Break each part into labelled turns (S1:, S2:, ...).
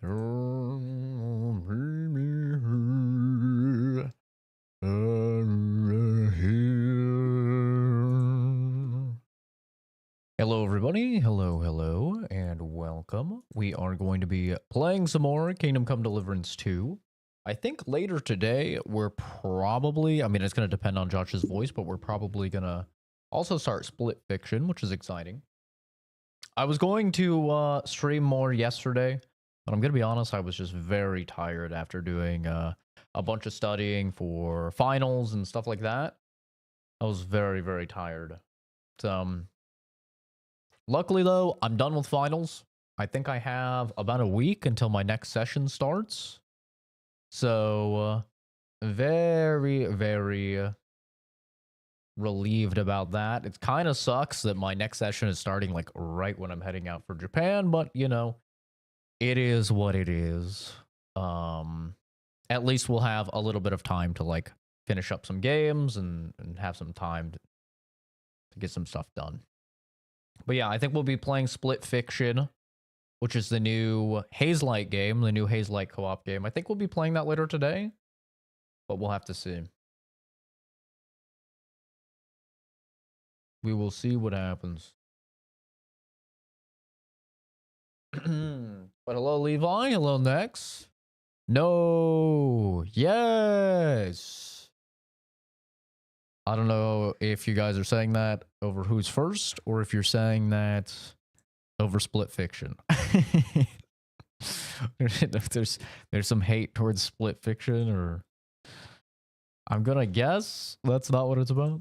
S1: Hello, everybody. Hello, and welcome. We are going to be playing some more Kingdom Come Deliverance 2. I think later today, we're probably, I mean, it's going to depend on Josh's voice, but we're probably going to also start Split Fiction, which is exciting. I was going to stream more yesterday, but I'm going to be honest, I was just very tired after doing a bunch of studying for finals and stuff like that. I was very tired. Luckily, though, I'm done with finals. I think I have about a week until my next session starts. So, very relieved about that. It kind of sucks that my next session is starting like right when I'm heading out for Japan, but you know, it is what it is. At least we'll have a little bit of time to like finish up some games and have some time to get some stuff done. But yeah, I think we'll be playing Split Fiction, which is the new Hazelight game, the new Hazelight co-op game. I think we'll be playing that later today, but we'll have to see. We will see what happens. But hello, Levi. Hello, Nex. No. Yes. I don't know if you guys are saying that over who's first or if you're saying that over Split Fiction. If there's some hate towards Split Fiction, or I'm gonna guess that's not what it's about.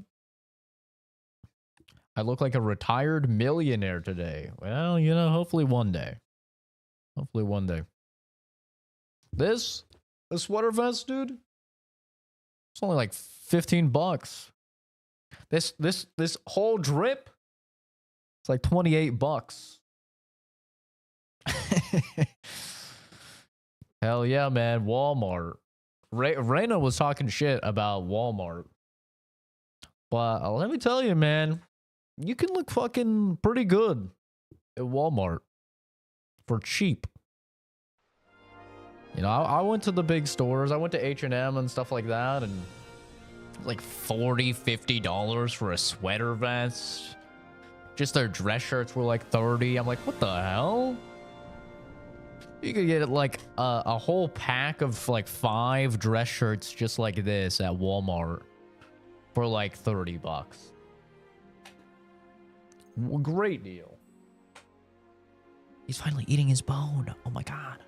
S1: I look like a retired millionaire today. Well, you know, hopefully one day. Hopefully one day. This sweater vest, dude, it's only like 15 bucks. This whole drip, it's like 28 bucks. Hell yeah, man. Walmart. Reyna was talking shit about Walmart. But let me tell you, man, you can look fucking pretty good at Walmart for cheap. You know, I went to the big stores. I went to H&M and stuff like that, and like $40-50 for a sweater vest. Just their dress shirts were like 30. I'm like, what the hell? You could get like a whole pack of like 5 dress shirts just like this at Walmart for like 30 bucks. Great deal. He's finally eating his bone. Oh my god.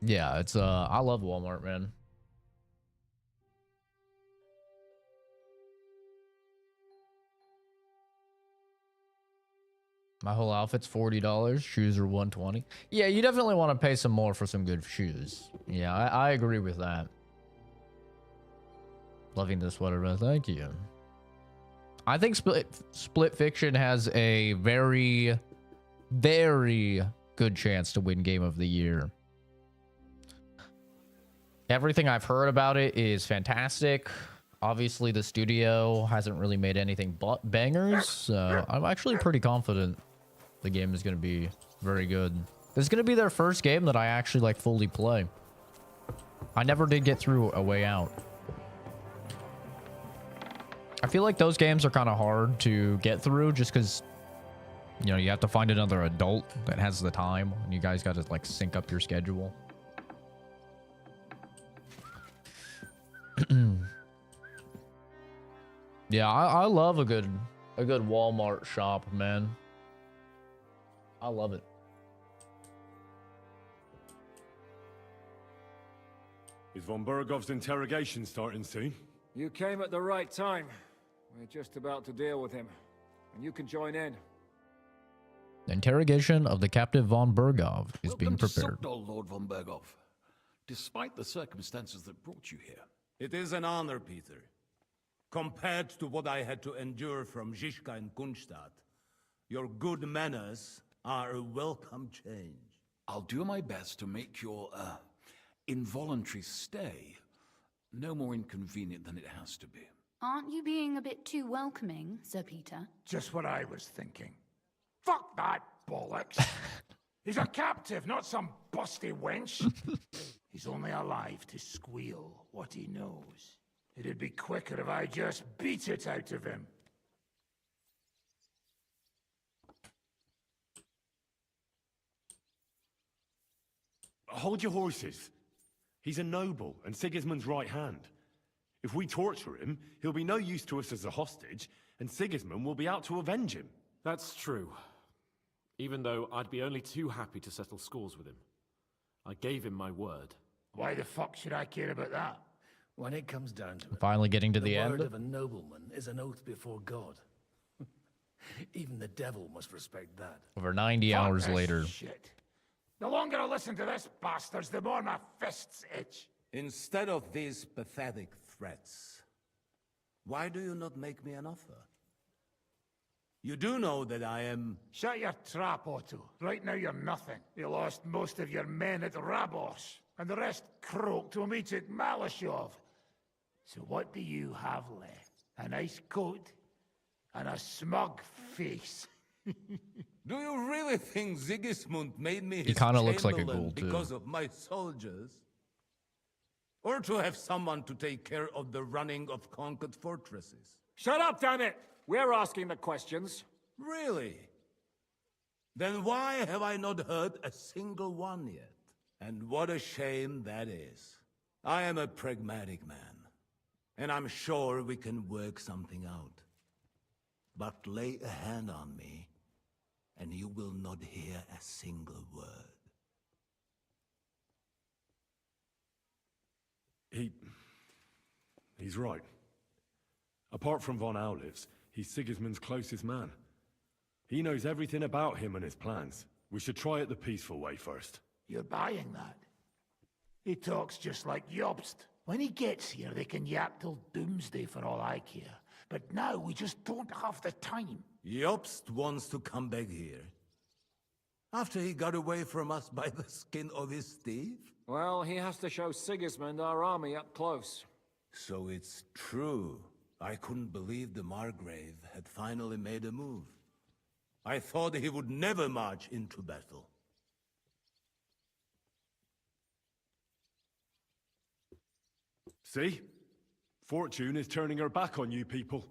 S1: Yeah, it's I love Walmart, man. My whole outfit's $40. Shoes are $120. Yeah, you definitely want to pay some more for some good shoes. Yeah, I agree with that. Loving this sweater vest. Thank you. I think Split Fiction has a very good chance to win Game of the Year. Everything I've heard about it is fantastic. Obviously, the studio hasn't really made anything but bangers, so I'm actually pretty confident the game is going to be very good. This is going to be their first game that I actually like fully play. I never did get through A Way Out. I feel like those games are kind of hard to get through just because, you know, you have to find another adult that has the time, and you guys got to like sync up your schedule. Yeah, I love a good Walmart shop, man. I love it.
S2: Is von Bergov's interrogation starting soon?
S3: You came at the right time. We're just about to deal with him, and you can join in.
S1: The interrogation of the captive von Bergov is being prepared.
S4: Welcome to Lord von Bergov. Despite the circumstances that brought you here.
S5: It is an honor, Peter. Compared to what I had to endure from Zizka and Kunstadt, your good manners are a welcome change.
S4: I'll do my best to make your involuntary stay no more inconvenient than it has to be.
S6: Aren't you being a bit too welcoming, Sir Peter?
S7: Just what I was thinking. Fuck that bollocks. He's a captive, not some busty wench. He's only alive to squeal what he knows. It'd be quicker if I just beat it out of him.
S2: Hold your horses. He's a noble and Sigismund's right hand. If we torture him, he'll be no use to us as a hostage, and Sigismund will be out to avenge him.
S8: That's true. Even though I'd be only too happy to settle scores with him. I gave him my word.
S7: Why the fuck should I care about that?
S9: When it comes down to it,
S1: Finally getting to the
S9: word
S1: end.
S9: of a nobleman is an oath before God. Even the devil must respect that.
S1: Over 90
S7: Fuck
S1: hours
S7: this
S1: later.
S7: Shit. The longer I listen to this bastards, the more my fists itch.
S5: Instead of these pathetic threats, why do you not make me an offer? You do know that I am...
S7: Shut your trap, Otto. Right now you're nothing. You lost most of your men at Rabos, and the rest croaked when we took Malashov. So what do you have left? A nice coat and a smug face.
S5: Do you really think Sigismund made me his
S1: He kinda looks like a
S5: chamberlain
S1: ghoul, too.
S5: because of my soldiers? Or to have someone to take care of the running of conquered fortresses?
S3: Shut up, damn it! We're asking the questions.
S5: Really? Then why have I not heard a single one yet? And what a shame that is. I am a pragmatic man, and I'm sure we can work something out. But lay a hand on me, and you will not hear a single word.
S2: He's right. Apart from von Aulif's, he's Sigismund's closest man. He knows everything about him and his plans. We should try it the peaceful way first.
S7: You're buying that? He talks just like Jobst. When he gets here, they can yap till doomsday for all I care. But now we just don't have the time.
S5: Jobst wants to come back here. After he got away from us by the skin of his teeth?
S3: Well, he has to show Sigismund our army up close.
S5: So it's true. I couldn't believe the Margrave had finally made a move. I thought he would never march into battle.
S2: See? Fortune is turning her back on you people.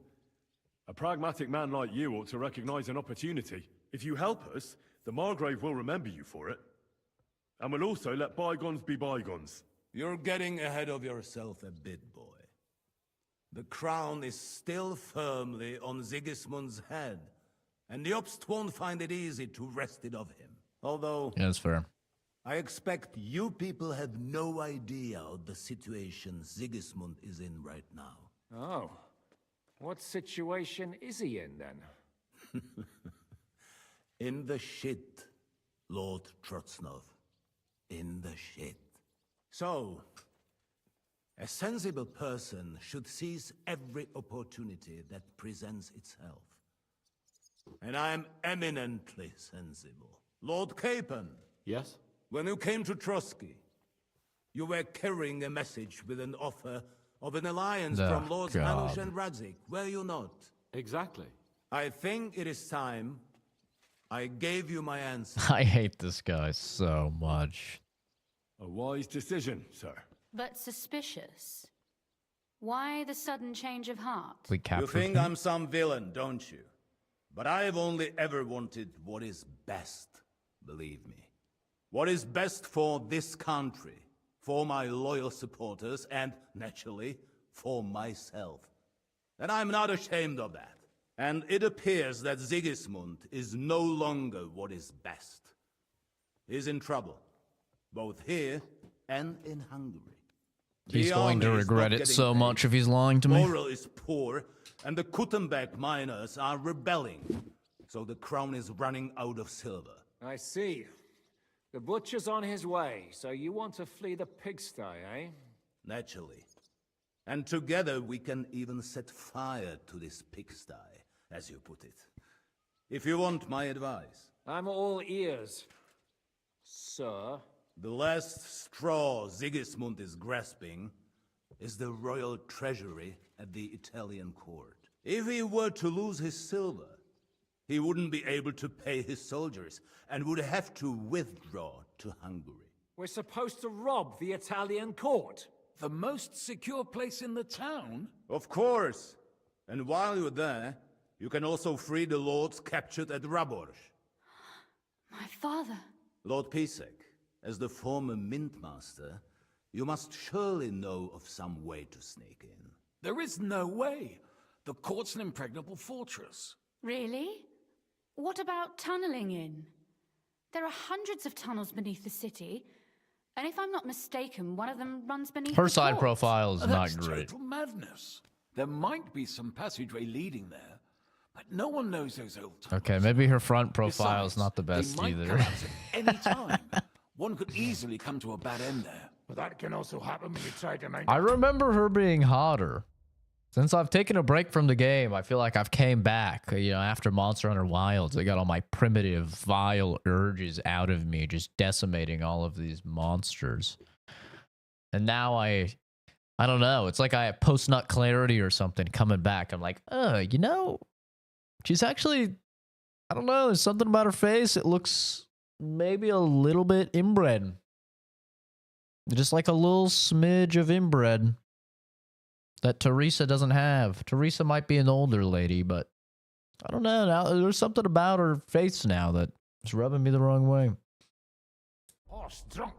S2: A pragmatic man like you ought to recognize an opportunity. If you help us, the Margrave will remember you for it. And will also let bygones be bygones.
S5: You're getting ahead of yourself a bit, boy. The crown is still firmly on Sigismund's head, and the Jobst won't find it easy to wrest it of him. Although,
S1: Yeah, that's fair.
S5: I expect you people have no idea of the situation Sigismund is in right now.
S3: Oh. What situation is he in, then?
S5: In the shit, Lord Trotznov. In the shit. So, a sensible person should seize every opportunity that presents itself. And I am eminently sensible. Lord Capon,
S8: Yes?
S5: when you came to Trotsky, you were carrying a message with an offer of an alliance
S1: Oh,
S5: from Lords
S1: God.
S5: Hanush and Radzik, were you not?
S8: Exactly.
S5: I think it is time I gave you my answer.
S1: I hate this guy so much.
S2: A wise decision, sir.
S6: But suspicious. Why the sudden change of heart?
S1: We
S5: You
S1: captured
S5: think
S1: him.
S5: I'm some villain, don't you? But I have only ever wanted what is best, believe me. What is best for this country, for my loyal supporters, and, naturally, for myself. And I'm not ashamed of that. And it appears that Sigismund is no longer what is best. He's in trouble, both here and in Hungary.
S1: He's
S5: The
S1: going to
S5: army is not
S1: regret it
S5: getting
S1: so
S5: paid.
S1: much if he's lying to me.
S5: Morale is poor, and the Kuttenberg miners are rebelling. So the crown is running out of silver.
S3: I see. The butcher's on his way, so you want to flee the pigsty, eh?
S5: Naturally. And together we can even set fire to this pigsty, as you put it. If you want my advice.
S3: I'm all ears, sir.
S5: The last straw Sigismund is grasping is the royal treasury at the Italian court. If he were to lose his silver, he wouldn't be able to pay his soldiers and would have to withdraw to Hungary.
S3: We're supposed to rob the Italian court.
S4: The most secure place in the town?
S5: Of course. And while you're there, you can also free the lords captured at Raborz.
S6: My father.
S5: Lord Pisek, as the former Mintmaster, you must surely know of some way to sneak in.
S4: There is no way. The court's an impregnable fortress.
S6: Really? What about tunneling in? There are hundreds of tunnels beneath the city, and if I'm not mistaken, one of them runs beneath
S1: Her
S6: the
S1: side
S6: court.
S1: profile is not
S4: That's
S1: great.
S4: total madness. There might be some passageway leading there, but no one knows those old tunnels.
S1: Okay, maybe her front profile is
S4: Besides,
S1: not the
S4: they
S1: best
S4: might
S1: either.
S4: collapse at any time. One could easily come to a bad end there.
S7: But that can also happen when you try to mount.
S1: I remember her being hotter. Since I've taken a break from the game, I feel like I've came back. You know, after Monster Hunter Wilds, I got all my primitive, vile urges out of me, just decimating all of these monsters. And now I don't know. It's like I have post-nut clarity or something coming back. I'm like, you know, she's actually, I don't know. There's something about her face. It looks maybe a little bit inbred. Just like a little smidge of inbred that Teresa doesn't have. Teresa might be an older lady, but I don't know. Now there's something about her face now that is rubbing me the wrong way.
S7: Horse drunk.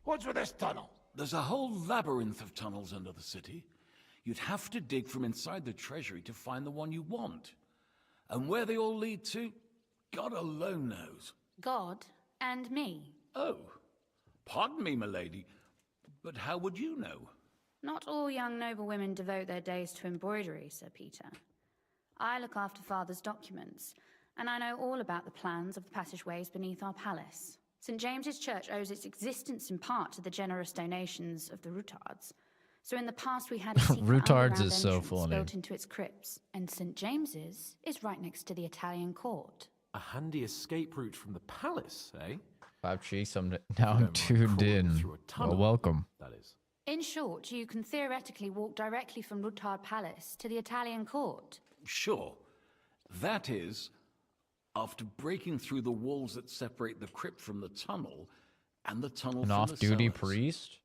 S7: What's with this tunnel?
S4: There's a whole labyrinth of tunnels under the city. You'd have to dig from inside the treasury to find the one you want. And where they all lead to, God alone knows.
S6: God and me.
S4: Oh, pardon me, milady, but how would you know?
S6: Not all young noble women devote their days to embroidery, Sir Peter. I look after Father's documents, and I know all about the plans of the passageways beneath our palace. St. James's Church owes its existence in part to the generous donations of the Routards. So in the past we had a secret
S1: Routards
S6: underground
S1: is so
S6: entrance
S1: funny.
S6: built into its crypts, and St. James's is right next to the Italian court.
S8: A handy escape route from the palace, eh?
S1: Now I'm
S8: Don't mind
S1: tuned
S8: crawling
S1: in.
S8: through a tunnel,
S1: Well, welcome.
S8: That is.
S6: In short, you can theoretically walk directly from Routard Palace to the Italian court.
S4: Sure. That is, after breaking through the walls that separate the crypt from the tunnel, and the tunnel
S1: An
S4: from
S1: off-duty
S4: the cellars.
S1: priest?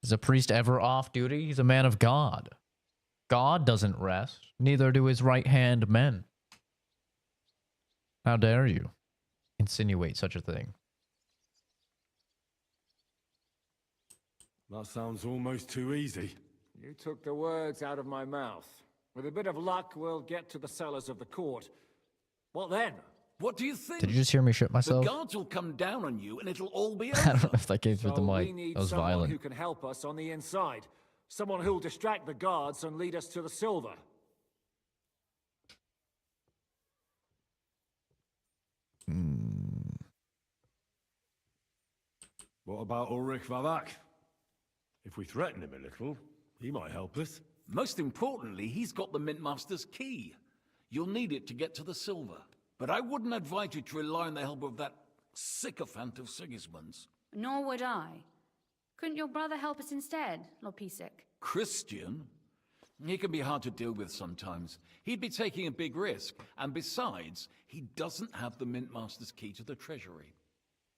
S1: Is a priest ever off-duty? He's a man of God. God doesn't rest. Neither do his right-hand men. How dare you insinuate such a thing?
S2: That sounds almost too easy.
S3: You took the words out of my mouth. With a bit of luck, we'll get to the cellars of the court. What then?
S4: What do you think?
S1: Did you just hear me shit
S4: The
S1: myself?
S4: guards will come down on you and it'll all be over.
S1: I don't know if that came through
S3: So
S1: the
S3: we
S1: mic.
S3: need
S1: That was
S3: someone
S1: violent.
S3: who can help us on the inside. Someone who'll distract the guards and lead us to the silver.
S2: What about Ulrich Vavak? If we threaten him a little, he might help us.
S4: Most importantly, he's got the Mintmaster's key. You'll need it to get to the silver. But I wouldn't advise you to rely on the help of that sycophant of Sigismund's.
S6: Nor would I. Couldn't your brother help us instead, Lord Pisek?
S4: Christian? He can be hard to deal with sometimes. He'd be taking a big risk, and besides, he doesn't have the Mintmaster's key to the treasury.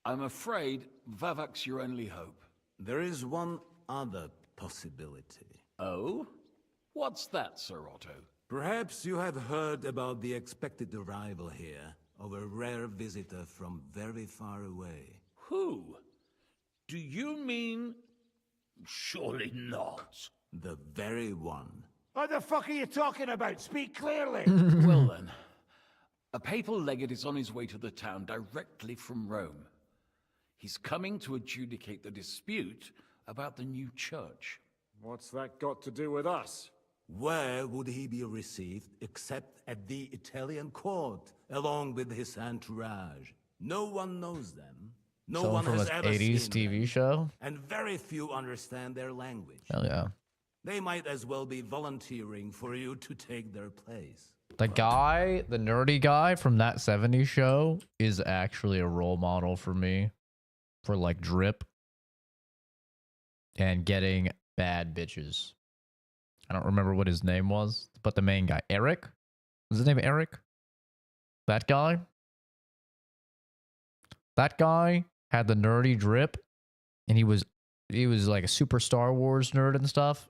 S4: I'm afraid Vavak's your only hope.
S5: There is one other possibility.
S4: Oh? What's that, Sir Otto?
S5: Perhaps you have heard about the expected arrival here of a rare visitor from very far away.
S4: Who? Do you mean... Surely not.
S5: The very one.
S7: What the fuck are you talking about? Speak clearly.
S4: Well then, a papal legate is on his way to the town directly from Rome. He's coming to adjudicate the dispute about the new church.
S3: What's that got to do with us?
S5: Where would he be received except at the Italian court, along with his entourage? No one knows them. No
S1: Someone
S5: one
S1: from
S5: has
S1: an
S5: ever
S1: 80s
S5: seen
S1: TV
S5: them,
S1: show?
S5: and very few understand their language.
S1: Hell yeah.
S5: They might as well be volunteering for you to take their place.
S1: The guy, the nerdy guy from that 70s show is actually a role model for me for like drip and getting bad bitches. I don't remember what his name was, but the main guy, Eric? Was his name Eric? That guy? That guy had the nerdy drip, and he was like a super Star Wars nerd and stuff.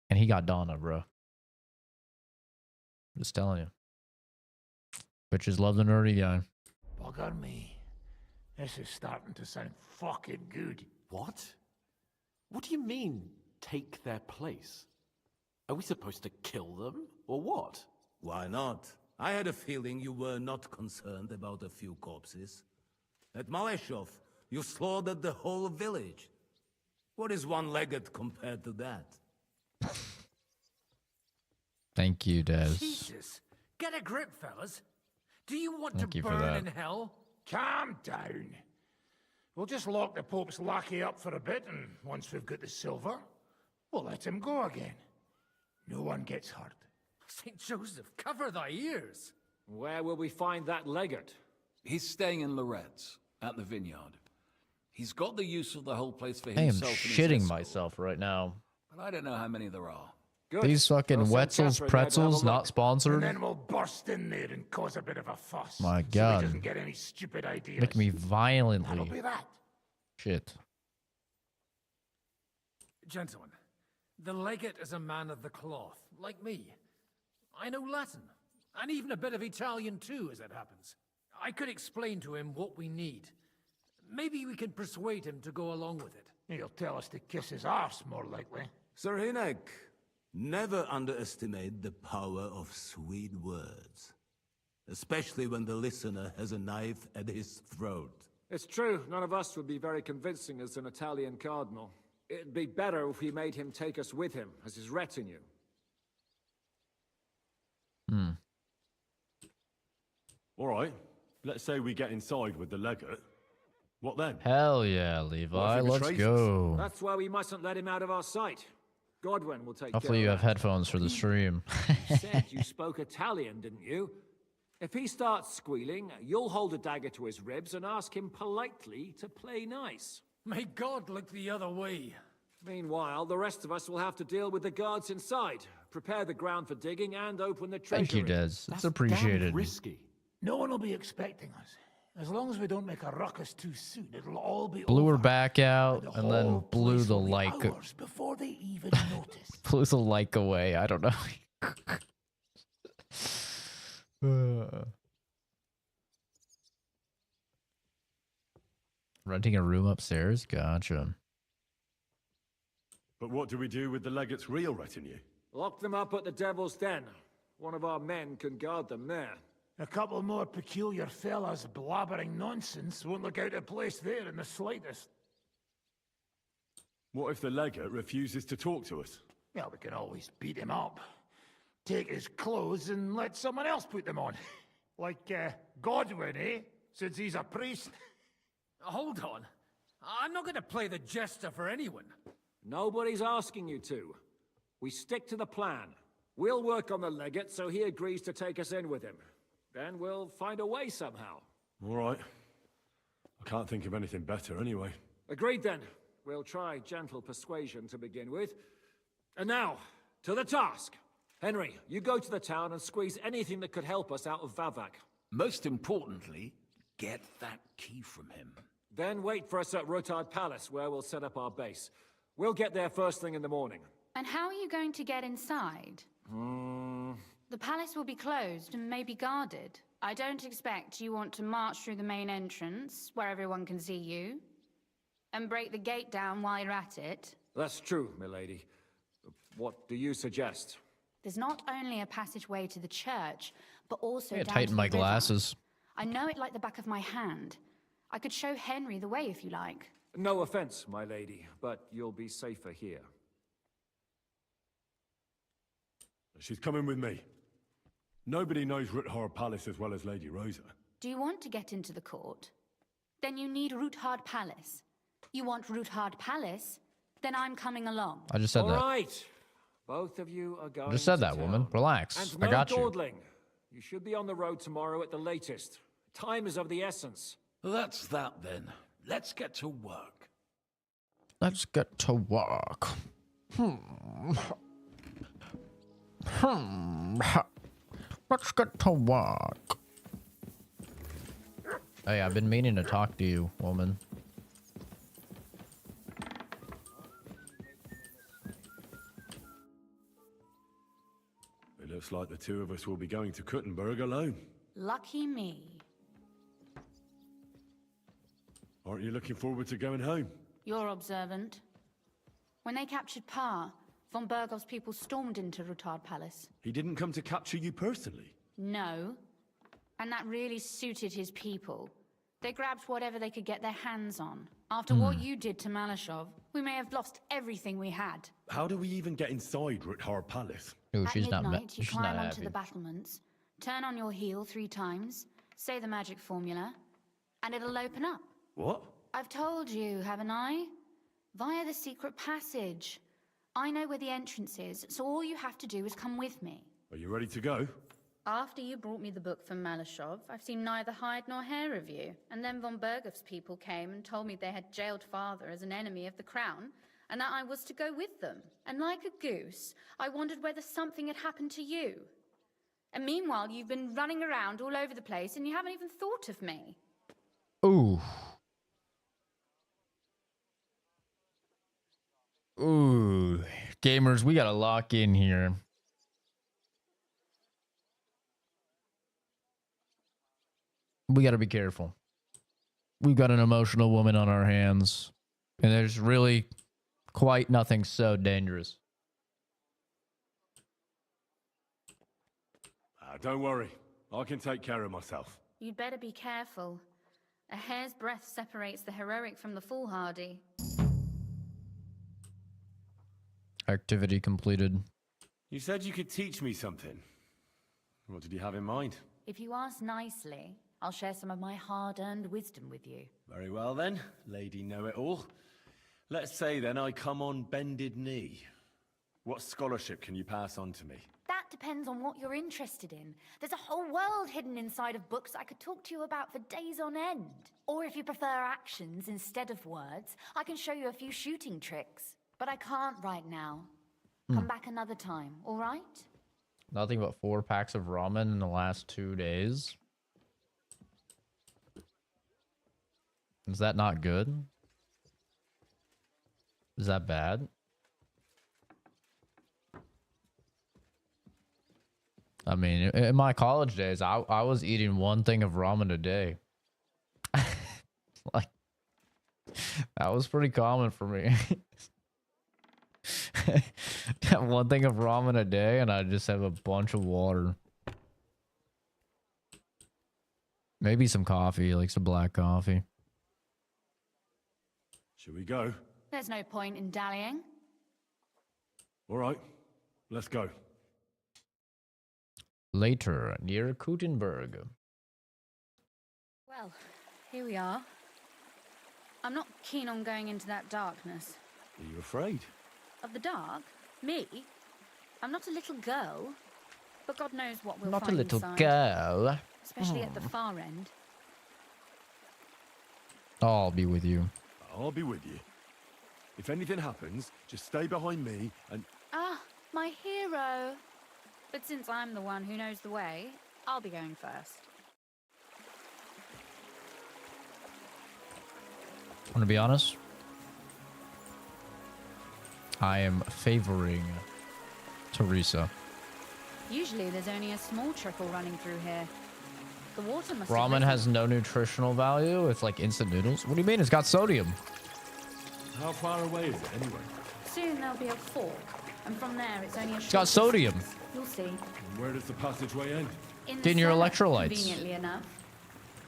S1: And he got Donna, bro. Just telling you. Bitches love the nerdy guy.
S7: Bugger me. This is starting to sound fucking good.
S8: What? What do you mean, take their place? Are we supposed to kill them, or what?
S5: Why not? I had a feeling you were not concerned about a few corpses. At Malashov, you slaughtered the whole village. What is one-legged compared to that?
S1: Thank you, Des.
S9: Jesus, get a grip, fellas. Do you want
S1: Thank
S9: to
S1: you for
S9: burn
S1: that.
S9: in hell?
S7: Calm down. We'll just lock the Pope's lackey up for a bit, and once we've got the silver, we'll let him go again. No one gets hurt.
S9: St. Joseph, cover thy ears.
S3: Where will we find that legate?
S4: He's staying in Loretz, at the vineyard. He's got the use of the whole place for
S1: I am
S4: himself and his
S1: shitting
S4: escort,
S1: myself right now.
S4: but I don't know how many there are.
S3: Good.
S1: These fucking
S3: We'll send
S1: Wetzel's
S3: Catherine there to have a
S1: pretzels, not
S3: look.
S7: And
S1: sponsored.
S7: then we'll burst in there and cause a bit of a fuss.
S1: My
S7: So
S1: God.
S7: he doesn't get any stupid ideas.
S1: Make me
S7: That'll
S1: violently.
S7: be that.
S1: Shit.
S9: Gentlemen, the legate is a man of the cloth, like me. I know Latin, and even a bit of Italian too, as it happens. I could explain to him what we need. Maybe we can persuade him to go along with it.
S7: He'll tell us to kiss his arse, more likely.
S5: Sir Hinek, never underestimate the power of sweet words. Especially when the listener has a knife at his throat.
S3: It's true, none of us would be very convincing as an Italian cardinal. It'd be better if we made him take us with him as his retinue.
S2: All right. Let's say we get inside with the legate. What then?
S1: Hell yeah,
S2: What
S1: Levi.
S2: if he
S1: Let's
S2: betrays
S1: go.
S3: That's why we mustn't let him out of our sight. Godwin will take
S1: Hopefully you
S3: care
S1: have
S3: of that.
S1: headphones for the stream.
S3: You said you spoke Italian, didn't you? If he starts squealing, you'll hold a dagger to his ribs and ask him politely to play nice.
S9: May God look the other way.
S3: Meanwhile, the rest of us will have to deal with the guards inside, prepare the ground for digging, and open the treasury.
S1: Thank you, Des. It's
S8: That's
S1: appreciated.
S8: damn risky.
S7: No one will be expecting us. As long as we don't make a ruckus too soon, it'll all be
S1: Blew her
S7: over.
S1: back out
S7: The
S1: and then
S7: whole
S1: blew
S7: place
S1: the
S7: will be
S1: like
S7: hours before they even notice.
S1: blew the like away. I don't know. Renting a room upstairs? Gotcha.
S2: But what do we do with the legate's real retinue?
S3: Lock them up at the Devil's Den. One of our men can guard them there.
S7: A couple more peculiar fellas blabbering nonsense won't look out of place there in the slightest.
S2: What if the legate refuses to talk to us?
S7: Well, we can always beat him up. Take his clothes and let someone else put them on. Like, Godwin, eh? Since he's a priest.
S9: Hold on. I'm not going to play the jester for anyone.
S3: Nobody's asking you to. We stick to the plan. We'll work on the legate so he agrees to take us in with him. Then we'll find a way somehow.
S2: All right. I can't think of anything better anyway.
S3: Agreed then. We'll try gentle persuasion to begin with. And now, to the task. Henry, you go to the town and squeeze anything that could help us out of Vavak.
S4: Most importantly, get that key from him.
S3: Then wait for us at Rattay Palace, where we'll set up our base. We'll get there first thing in the morning.
S6: And how are you going to get inside? The palace will be closed and maybe guarded. I don't expect you want to march through the main entrance, where everyone can see you, and break the gate down while you're at it.
S3: That's true, milady. What do you suggest?
S6: There's not only a passageway to the church, but also
S1: Yeah,
S6: down
S1: tighten
S6: to
S1: my
S6: the river.
S1: glasses.
S6: I know it like the back of my hand. I could show Henry the way if you like.
S3: No offense, my lady, but you'll be safer here.
S2: She's coming with me. Nobody knows Rattay Palace as well as Lady Rosa.
S6: Do you want to get into the court? Then you need Rattay Palace. You want Rattay Palace? Then I'm coming along.
S1: I just said
S3: All
S1: that.
S3: right. Both of you are going
S1: I just said
S3: to
S1: that, woman.
S3: town.
S1: Relax.
S3: And
S1: I
S3: no
S1: got you.
S3: dawdling. You should be on the road tomorrow at the latest. Time is of the essence.
S4: That's that then. Let's get to work.
S1: Let's get to work. Let's get to work. Hey, I've been meaning to talk to you, woman.
S2: It looks like the two of us will be going to Kuttenberg alone.
S6: Lucky me.
S2: Aren't you looking forward to going home?
S6: You're observant. When they captured Pa, von Bergov's people stormed into Rattay Palace.
S2: He didn't come to capture you personally?
S6: No. And that really suited his people. They grabbed whatever they could get their hands on. After what you did to Malashov, we may have lost everything we had.
S2: How do we even get inside Rattay Palace?
S1: Ooh,
S6: At
S1: she's not.
S6: midnight, you
S1: She's
S6: climb
S1: not
S6: onto
S1: happy.
S6: the battlements, turn on your heel 3 times, say the magic formula, and it'll open up.
S2: What?
S6: I've told you, haven't I? Via the secret passage. I know where the entrance is, so all you have to do is come with me.
S2: Are you ready to go?
S6: After you brought me the book from Malashov, I've seen neither hide nor hair of you. And then von Bergov's people came and told me they had jailed father as an enemy of the crown, and that I was to go with them. And like a goose, I wondered whether something had happened to you. And meanwhile, you've been running around all over the place, and you haven't even thought of me.
S1: Ooh. Ooh. Gamers, we gotta lock in here. We gotta be careful. We've got an emotional woman on our hands. And there's really quite nothing so dangerous.
S2: Don't worry. I can take care of myself.
S6: You'd better be careful. A hair's breadth separates the heroic from the foolhardy.
S1: Activity completed.
S2: You said you could teach me something. What did you have in mind?
S6: If you ask nicely, I'll share some of my hard-earned wisdom with you.
S2: Very well then, Lady Know-It-All. Let's say then I come on bended knee. What scholarship can you pass on to me?
S6: That depends on what you're interested in. There's a whole world hidden inside of books I could talk to you about for days on end. Or if you prefer actions instead of words, I can show you a few shooting tricks. But I can't right now. Come back another time, all right?
S1: Nothing but 4 packs of ramen in the last 2 days. Is that not good? Is that bad? I mean, in my college days, I was eating 1 thing of ramen a day. Like, that was pretty common for me. 1 thing of ramen a day, and I just have a bunch of water. Maybe some coffee, like some black coffee.
S2: Shall we go?
S6: There's no point in dallying.
S2: All right, let's go.
S1: Later, near Kuttenberg.
S6: Well, here we are. I'm not keen on going into that darkness.
S2: Are you afraid?
S6: Of the dark? Me? I'm not a little girl. But God knows what we'll
S1: Not a
S6: find
S1: little
S6: inside.
S1: girl.
S6: Especially at the far end.
S1: I'll be with you.
S2: I'll be with you. If anything happens, just stay behind me and...
S6: Ah, my hero. But since I'm the one who knows the way, I'll be going first.
S1: I'm gonna be honest. I am favoring Teresa.
S6: Usually there's only a small trickle running through here. The water must have
S1: Ramen
S6: risen.
S1: has no nutritional value. It's like instant noodles. What do you mean? It's got sodium.
S2: How far away is it anyway?
S6: Soon there'll be a fork. And from there it's only a
S1: It's got
S6: short
S1: sodium.
S6: distance. You'll see.
S2: And where does the passageway end?
S1: In your
S6: cellar,
S1: electrolytes.
S6: Conveniently enough.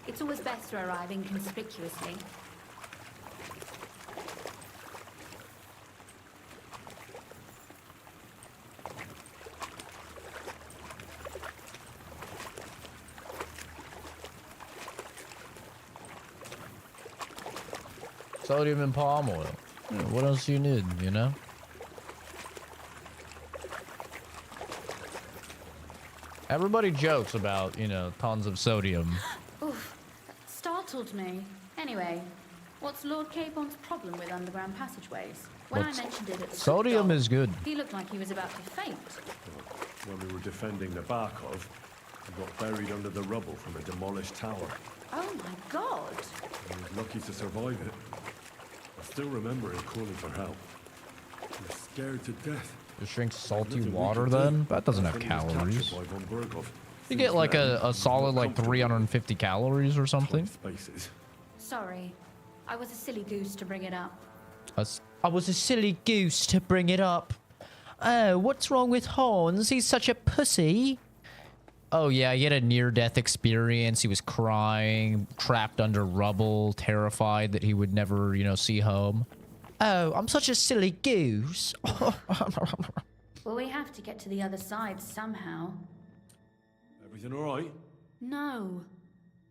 S6: It's always best to arrive inconspicuously.
S1: Sodium and palm oil. Yeah, what else do you need, you know? Everybody jokes about, you know, tons of sodium.
S6: Oof, that startled me. Anyway, What's Lord Capon's problem with underground passageways? When
S1: What's-
S6: I mentioned it at
S1: Sodium
S6: Stockdale,
S1: is good.
S6: he looked like he was about to faint.
S2: When we were defending the Barkov, we got buried under the rubble from a demolished tower.
S6: Oh my god!
S2: I was lucky to survive it. I still remember him calling for help. He was scared to death.
S1: Just drink salty
S2: Nothing we
S1: water
S2: could do.
S1: then? That doesn't have
S2: When he was
S1: calories.
S2: captured by von Berghoff.
S1: You get like a solid like 350 calories or something.
S2: Spaces.
S6: Sorry. I was a silly goose to bring it up.
S1: I was a silly goose to bring it up. Oh, what's wrong with Hans? He's such a pussy. Oh yeah, he had a near-death experience. He was crying, trapped under rubble, terrified that he would never, you know, see home. Oh, I'm such a silly goose.
S6: Well, we have to get to the other side somehow.
S2: Everything all right?
S6: No.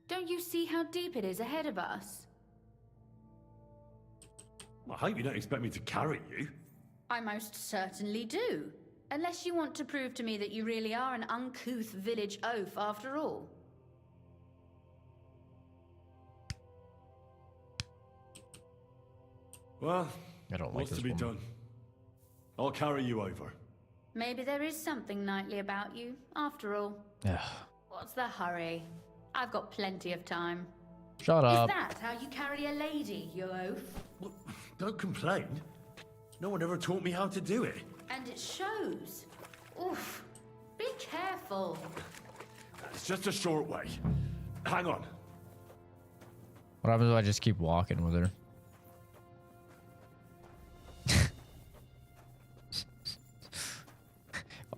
S6: Don't you see how deep it is ahead of us?
S2: I hope you don't expect me to carry you.
S6: I most certainly do. Unless you want to prove to me that you really are an uncouth village oaf after all.
S2: Well,
S1: I don't like
S2: what's
S1: this
S2: to be
S1: woman.
S2: done? I'll carry you over.
S6: Maybe there is something knightly about you, after all.
S1: Ugh.
S6: What's the hurry? I've got plenty of time.
S1: Shut
S6: Is
S1: up.
S6: that how you carry a lady, you oaf?
S2: Well, don't complain. No one ever taught me how to do it.
S6: And it shows. Oof. Be careful.
S2: It's just a short way. Hang on.
S1: What happens if I just keep walking with her?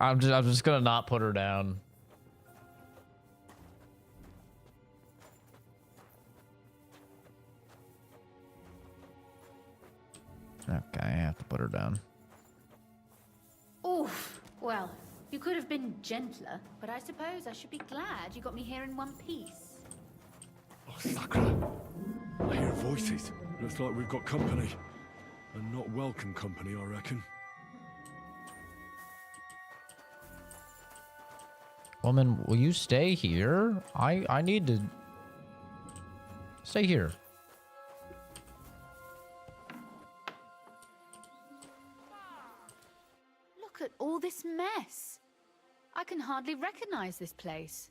S1: I'm just gonna not put her down. Okay, I have to put her down.
S6: Oof. Well, you could have been gentler, but I suppose I should be glad you got me here in one piece.
S2: Oh, Sakura. I hear voices. Looks like we've got company. And not welcome company, I reckon.
S1: Woman, will you stay here? I need to stay here.
S6: Look at all this mess. I can hardly recognize this place.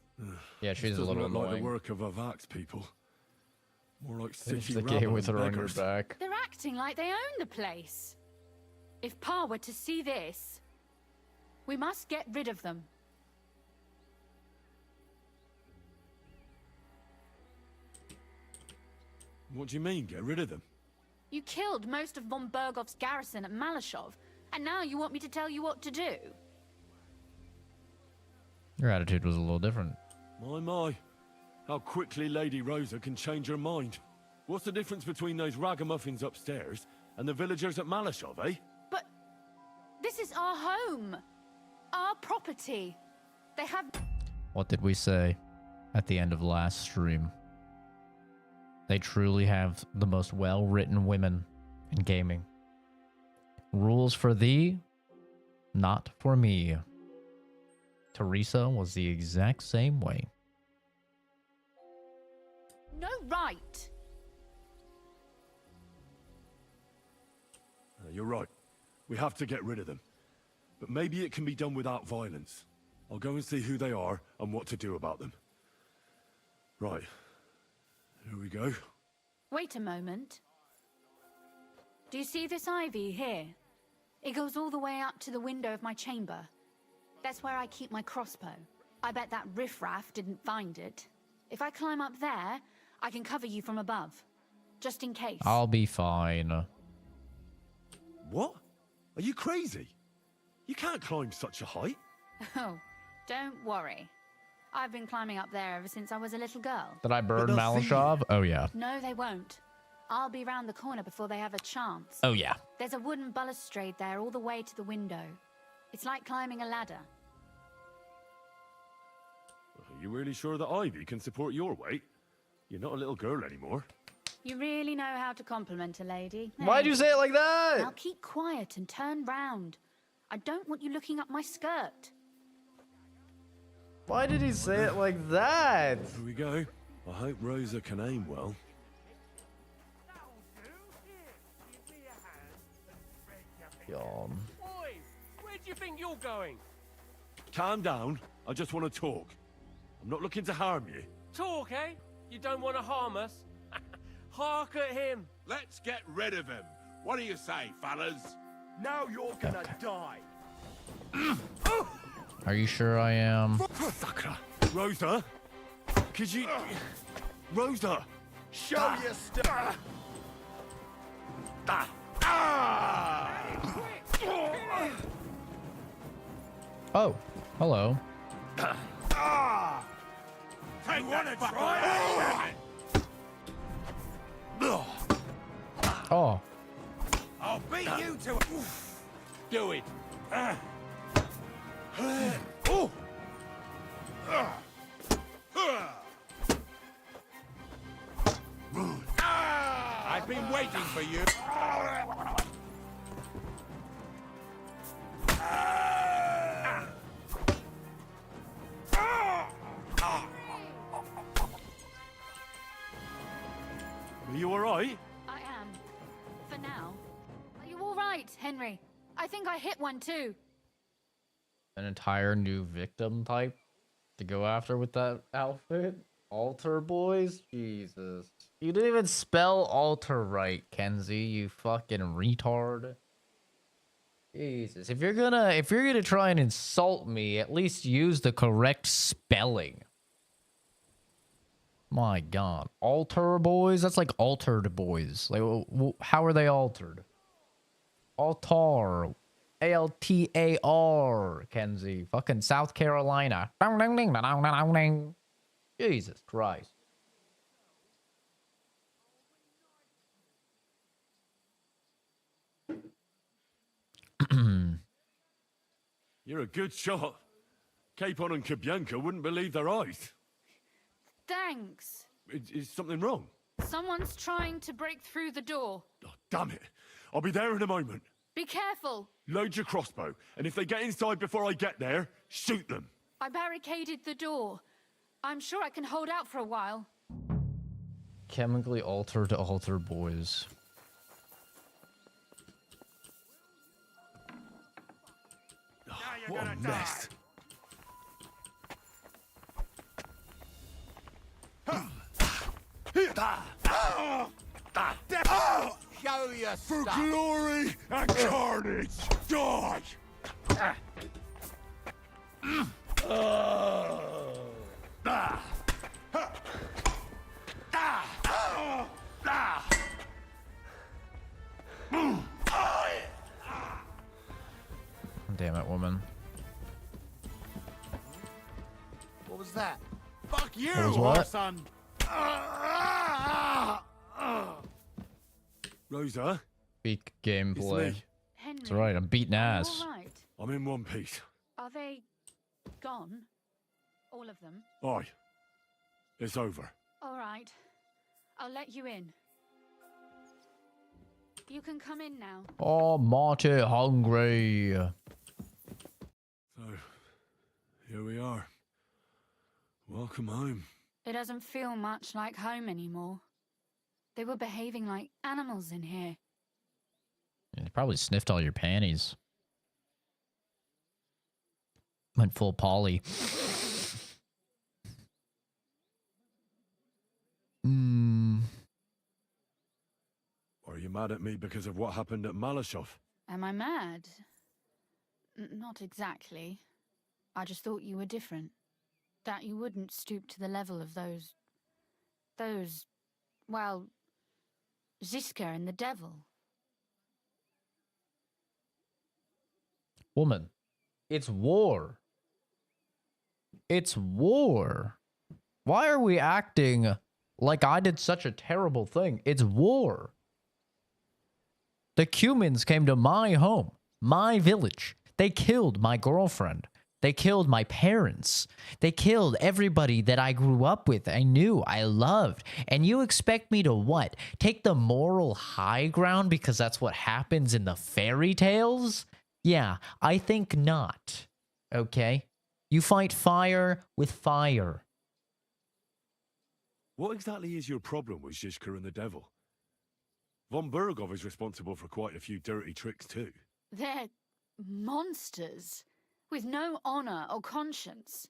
S1: Yeah, she's a
S2: Doesn't
S1: little
S2: look like the
S1: annoying.
S2: work of Avax people. More like
S1: It's
S2: city
S1: the
S2: rabble
S1: game with
S2: and
S1: her on her
S2: beggars.
S1: back.
S6: They're acting like they own the place. If Pa were to see this, we must get rid of them.
S2: What do you mean, get rid of them?
S6: You killed most of von Bergoff's garrison at Malashov, and now you want me to tell you what to do?
S1: Your attitude was a little different.
S2: My. How quickly Lady Rosa can change her mind. What's the difference between those ragamuffins upstairs and the villagers at Malashov, eh?
S6: But this is our home, our property. They have...
S1: What did we say at the end of last stream? They truly have the most well-written women in gaming. Rules for thee, not for me. Teresa was the exact same way.
S6: no right.
S2: You're right. We have to get rid of them. But maybe it can be done without violence. I'll go and see who they are and what to do about them. Right. Here we go.
S6: Wait a moment. Do you see this ivy here? It goes all the way up to the window of my chamber. That's where I keep my crossbow. I bet that riffraff didn't find it. If I climb up there, I can cover you from above. Just in case.
S1: I'll be fine.
S2: What? Are you crazy? You can't climb such a height.
S6: Oh, don't worry. I've been climbing up there ever since I was a little girl.
S1: Did I burn
S2: they'll see
S1: Malashov? Oh, yeah.
S6: No, they won't. I'll be round the corner before they have a chance.
S1: Oh, yeah.
S6: There's a wooden balustrade there all the way to the window. It's like climbing a ladder.
S2: Are you really sure that Ivy can support your weight? You're not a little girl anymore.
S6: You really know how to compliment a lady.
S1: Why'd you say it like that?
S6: Now keep quiet and turn round. I don't want you looking up my skirt.
S1: Why did he say it like that?
S2: Here we go. I hope Rosa can aim well.
S1: God.
S10: Boy, where do you think you're going?
S2: Calm down. I just want to talk. I'm not looking to harm you.
S10: Talk, eh? You don't want to harm us? Hark at him.
S11: Let's get rid of him. What do you say, fellas?
S10: Now you're gonna die.
S1: Are you sure I am?
S2: Rosa? Could you... Rosa!
S10: Show your stuff.
S1: Oh, hello.
S11: Take one and try.
S1: Oh,
S11: I'll beat you to it. Do it. I've been waiting for you.
S2: Are you alright?
S6: I am. For now. Are you all right, Henry? I think I hit one too.
S1: an entire new victim type to go after with that outfit? Altar boys? Jesus. You didn't even spell altar right, Kenzie, you fucking retard. Jesus. If you're gonna try and insult me, at least use the correct spelling. My God. Altar boys? That's like altered boys. Like, how are they altered? Altar. A-L-T-A-R, Kenzie. Fucking South Carolina. Jesus Christ.
S2: You're a good shot. Capon and Kabianka wouldn't believe their eyes.
S6: Thanks.
S2: Is something wrong?
S6: Someone's trying to break through the door.
S2: Oh, damn it. I'll be there in a moment.
S6: Be careful.
S2: Load your crossbow, and if they get inside before I get there, shoot them.
S6: I barricaded the door. I'm sure I can hold out for a while.
S1: Chemically altered altar boys.
S2: Oh, what a mess.
S11: Show your
S2: For
S11: stuff.
S2: glory and carnage, die!
S1: Damn it, woman.
S11: What was that? Fuck you,
S1: What was what?
S11: son.
S2: Rosa,
S1: Peak
S2: it's
S1: gameplay.
S2: me.
S6: Henry.
S1: That's right, I'm beating
S6: are you
S1: ass.
S6: all right?
S2: I'm in one piece.
S6: Are they gone? All of them?
S2: Aye. It's over.
S6: All right. I'll let you in. You can come in now.
S1: Oh, Marty, hungry.
S2: So, here we are. Welcome home.
S6: It doesn't feel much like home anymore. They were behaving like animals in here.
S1: You probably sniffed all your panties. Went full Polly.
S2: Are you mad at me because of what happened at Malashov?
S6: Am I mad? Not exactly. I just thought you were different. That you wouldn't stoop to the level of those, well, Ziska and the devil.
S1: Woman, it's war. It's war. Why are we acting like I did such a terrible thing? It's war. The Cumans came to my home, my village. They killed my girlfriend. They killed my parents. They killed everybody that I grew up with, I knew, I loved. And you expect me to what? Take the moral high ground because that's what happens in the fairy tales? Yeah, I think not. Okay? You fight fire with fire.
S2: What exactly is your problem with Zizka and the devil? Von Burgov is responsible for quite a few dirty tricks too.
S6: They're monsters with no honor or conscience.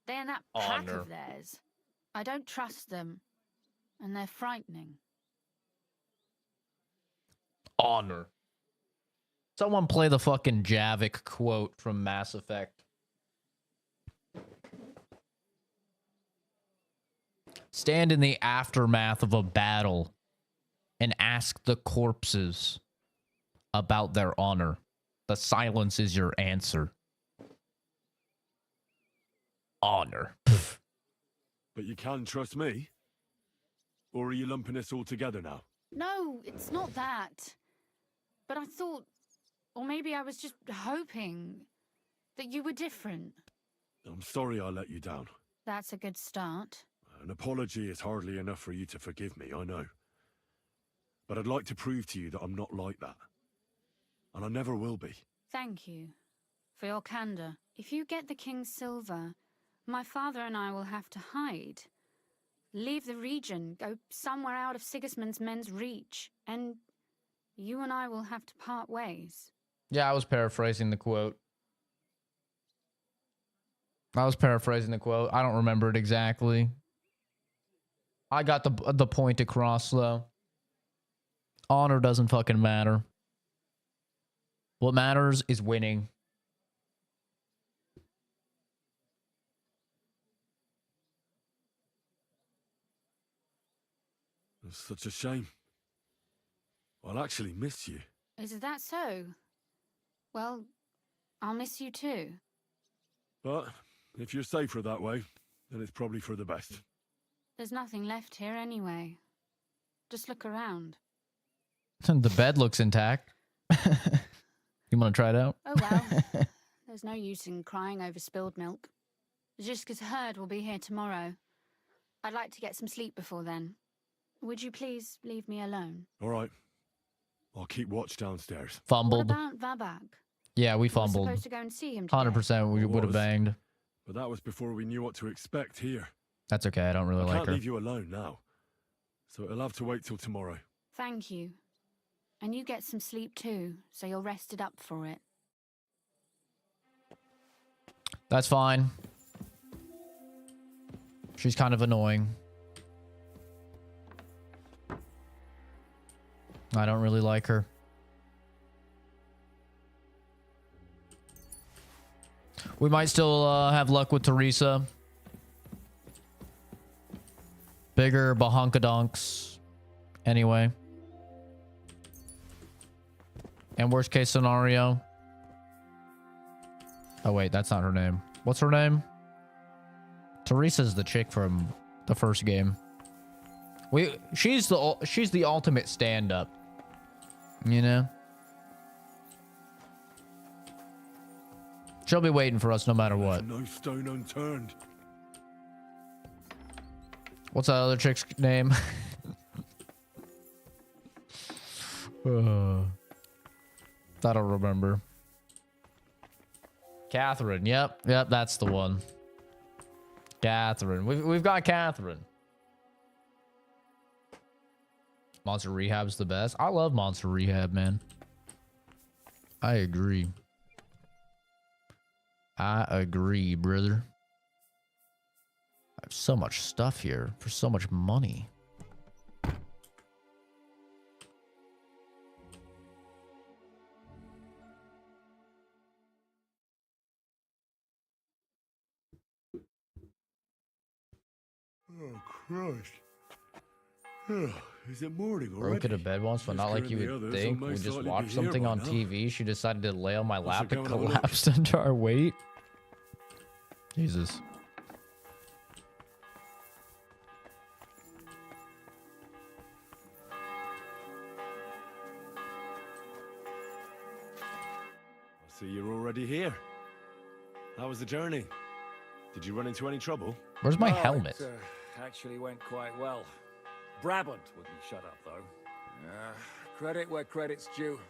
S6: They and that pack
S1: Honor.
S6: of theirs. I don't trust them, and they're frightening.
S1: Honor. Someone play the fucking Javik quote from Mass Effect. Stand in the aftermath of a battle and ask the corpses about their honor. The silence is your answer. Honor.
S2: But you can trust me? Or are you lumping us all together now?
S6: No, it's not that. But I thought, or maybe I was just hoping, that you were different.
S2: I'm sorry I let you down.
S6: That's a good start.
S2: An apology is hardly enough for you to forgive me, I know. But I'd like to prove to you that I'm not like that. And I never will be.
S6: Thank you for your candor. If you get the King's silver, my father and I will have to hide. Leave the region, go somewhere out of Sigismund's men's reach, and you and I will have to part ways.
S1: Yeah, I was paraphrasing the quote. I don't remember it exactly. I got the point across, though. Honor doesn't fucking matter. What matters is winning.
S2: It's such a shame. I'll actually miss you.
S6: Is that so? Well, I'll miss you too.
S2: But if you're safer that way, then it's probably for the best.
S6: There's nothing left here anyway. Just look around.
S1: The bed looks intact. You want to try it out?
S6: Oh well. There's no use in crying over spilled milk. Ziska's herd will be here tomorrow. I'd like to get some sleep before then. Would you please leave me alone?
S2: All right. I'll keep watch downstairs.
S1: Fumbled.
S6: What about Vabak?
S1: Yeah, we
S6: We were
S1: fumbled.
S6: supposed to go and see him today.
S1: 100% we would have banged.
S2: But that was before we knew what to expect here.
S1: That's okay, I don't really
S2: I
S1: like
S2: can't
S1: her.
S2: leave you alone now. So it'll have to wait till tomorrow.
S6: Thank you. And you get some sleep too, so you're rested up for it.
S1: That's fine. She's kind of annoying. I don't really like her. We might still have luck with Teresa. Bigger bahunkadunks. Anyway. And worst case scenario. Oh wait, that's not her name. What's her name? Teresa's the chick from the first game. She's the ultimate stand-up. You know? She'll be waiting for us no matter what.
S2: No stone unturned.
S1: What's that other chick's name? I don't remember. Catherine. Yep, that's the one. Catherine. We've got Catherine. Monster Rehab's the best. I love Monster Rehab, man. I agree. I agree, brother. I have so much stuff here for so much money.
S2: Oh, Christ. Is it morning already?
S1: Broke into bed once, but not like you would think. We just watched something on TV. She decided to lay on my lap and collapsed under our weight. Jesus.
S2: I see you're already here. How was the journey? Did you run into any trouble?
S1: Where's my helmet?
S3: It actually went quite well. Brabant wouldn't shut up, though. Credit where credit's due.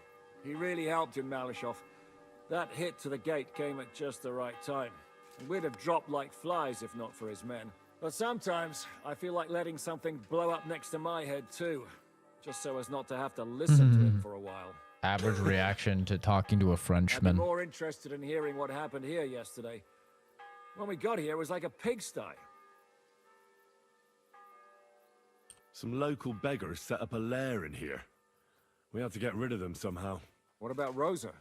S3: He really helped in Malishov. That hit to the gate came at just the right time. And we'd have dropped like flies if not for his men. But sometimes, I feel like letting something blow up next to my head, too. Just so as not to have to listen to him for a while.
S1: Average reaction to talking to a
S3: I'd be
S1: Frenchman.
S3: more interested in hearing what happened here yesterday. When we got here, it was like a pigsty.
S2: Some local beggars set up a lair in here. We had to get rid of them somehow.
S3: What about Rosa?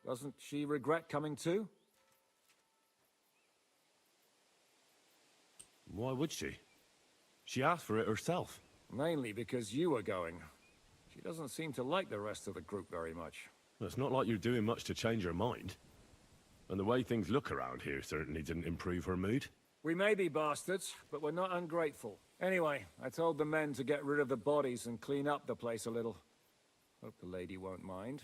S3: Doesn't she regret coming too?
S2: Why would she? She asked for it herself.
S3: Mainly because you were going. She doesn't seem to like the rest of the group very much.
S2: Well, it's not like you're doing much to change her mind. And the way things look around here certainly didn't improve her mood.
S3: We may be bastards, but we're not ungrateful. Anyway, I told the men to get rid of the bodies and clean up the place a little. Hope the lady won't mind.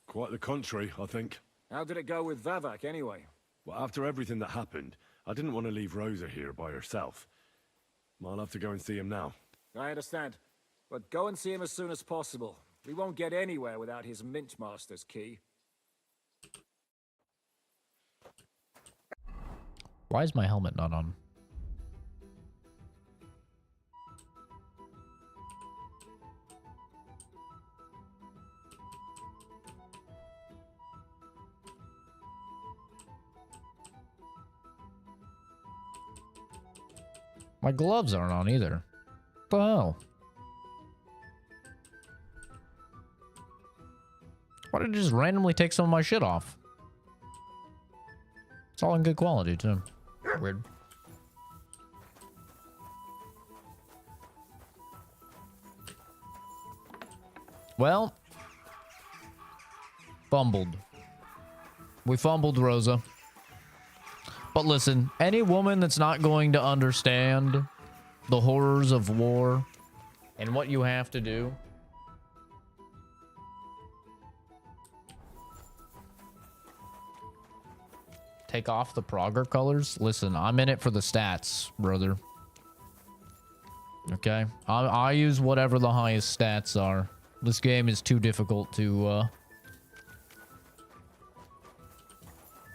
S2: Quite the contrary, I think.
S3: How did it go with Vavak, anyway?
S2: Well, after everything that happened, I didn't want to leave Rosa here by herself. I'll have to go and see him now.
S3: I understand. But go and see him as soon as possible. We won't get anywhere without his Mint Master's key.
S1: Why is my helmet not on? My gloves aren't on either. What the hell? Why did it just randomly take some of my shit off? It's all in good quality, too. Weird. Well, fumbled. We fumbled, Rosa. But listen, any woman that's not going to understand the horrors of war and what you have to do, take off the Prager colors. Listen, I'm in it for the stats, brother. Okay? I use whatever the highest stats are. This game is too difficult to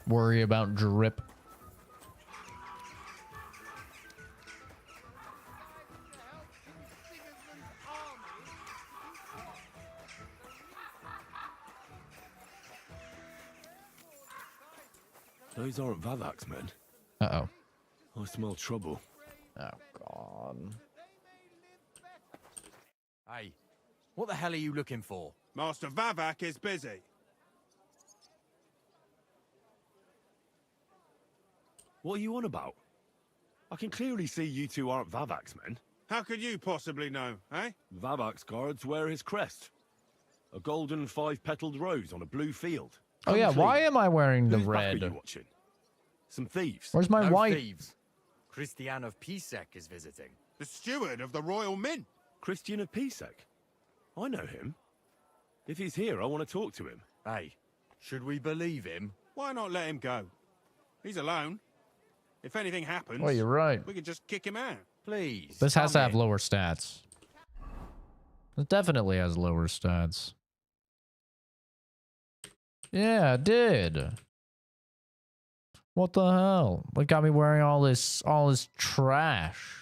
S1: worry about drip.
S2: Those aren't Vavak's men.
S1: Uh-oh.
S2: I smell trouble.
S1: Oh, God.
S11: Hey, what the hell are you looking for?
S12: Master Vavak is busy.
S2: What are you on about? I can clearly see you two aren't Vavak's men.
S12: How could you possibly know, eh?
S2: Vavak's guards wear his crest. A golden five-petaled rose on a blue field.
S1: Oh, yeah, why am I wearing the
S2: Whose back
S1: red?
S2: are you watching? Some thieves.
S1: Where's my
S11: No
S1: white?
S11: thieves. Christian of Pisek is visiting.
S12: The steward of the Royal Mint.
S2: Christian of Pisek. I know him. If he's here, I want to talk to him.
S11: Hey, should we believe him?
S12: Why not let him go? He's alone. If anything happens,
S1: Well, you're right.
S12: we could just kick him out.
S11: Please.
S1: This has to
S11: come
S1: have
S11: in.
S1: lower stats. It definitely has lower stats. Yeah, it did. What the hell? What got me wearing all this trash?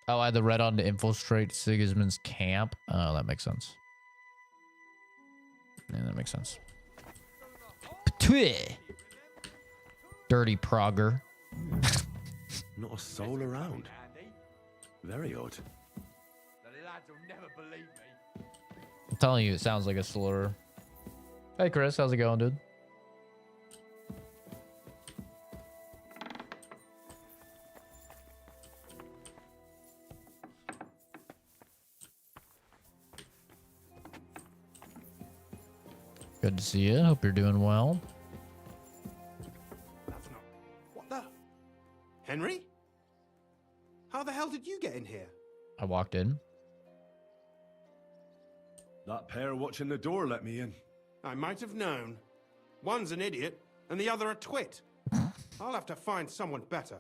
S1: Oh, I had the red on to infiltrate Sigismund's camp. Oh, that makes sense. Yeah, that makes sense. Ptwee! Dirty Prager.
S2: Not a soul around. Very odd.
S11: The lads will never believe me.
S1: I'm telling you, it sounds like a slur. Hey, Chris, how's it going, dude? Good to see you. Hope you're doing well.
S12: That's not... What the... Henry? How the hell did you get in here?
S1: I walked in.
S2: That pair watching the door let me in.
S12: I might have known. One's an idiot, and the other a twit. I'll have to find someone better.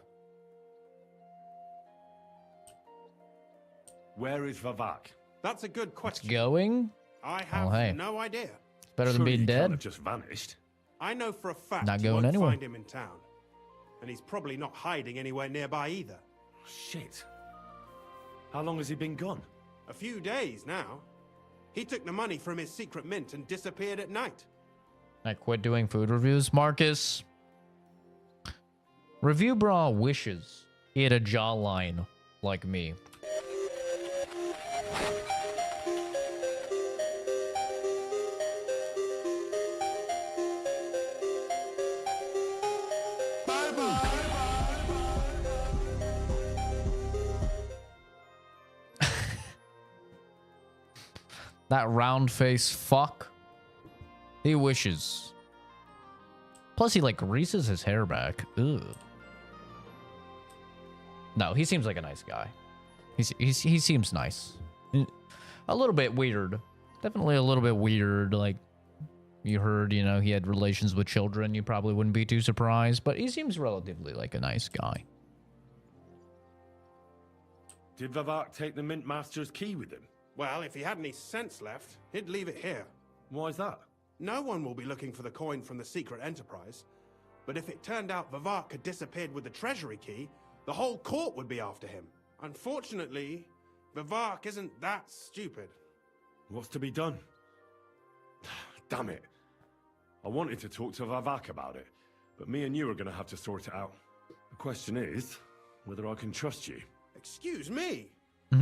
S2: Where is Vavak?
S12: That's a good question.
S1: Going?
S12: I have
S1: hey.
S12: no idea.
S1: Better than
S2: Surely
S1: being
S2: he can't
S1: dead.
S2: have just vanished.
S12: I know for a fact
S1: Not
S12: you
S1: going
S12: won't
S1: anywhere.
S12: find him in town. And he's probably not hiding anywhere nearby either.
S2: Shit. How long has he been gone?
S12: A few days now. He took the money from his secret mint and disappeared at night.
S1: I quit doing food reviews. Marcus. Review Bra wishes he had a jawline like me. That round face fuck. He wishes. Plus he like greases his hair back. Ugh. No, he seems like a nice guy. He seems nice. A little bit weird. Definitely a little bit weird. Like you heard, you know, he had relations with children. You probably wouldn't be too surprised, but he seems relatively like a nice guy.
S2: Did Vivak take the Mint Master's key with him?
S12: Well, if he had any sense left, he'd leave it here.
S2: Why's that?
S12: No one will be looking for the coin from the secret enterprise. But if it turned out Vivak had disappeared with the treasury key, the whole court would be after him. Unfortunately, Vivak isn't that stupid.
S2: What's to be done? Damn it. I wanted to talk to Vivak about it, but me and you are going to have to sort it out. The question is, whether I can trust you.
S12: Excuse me?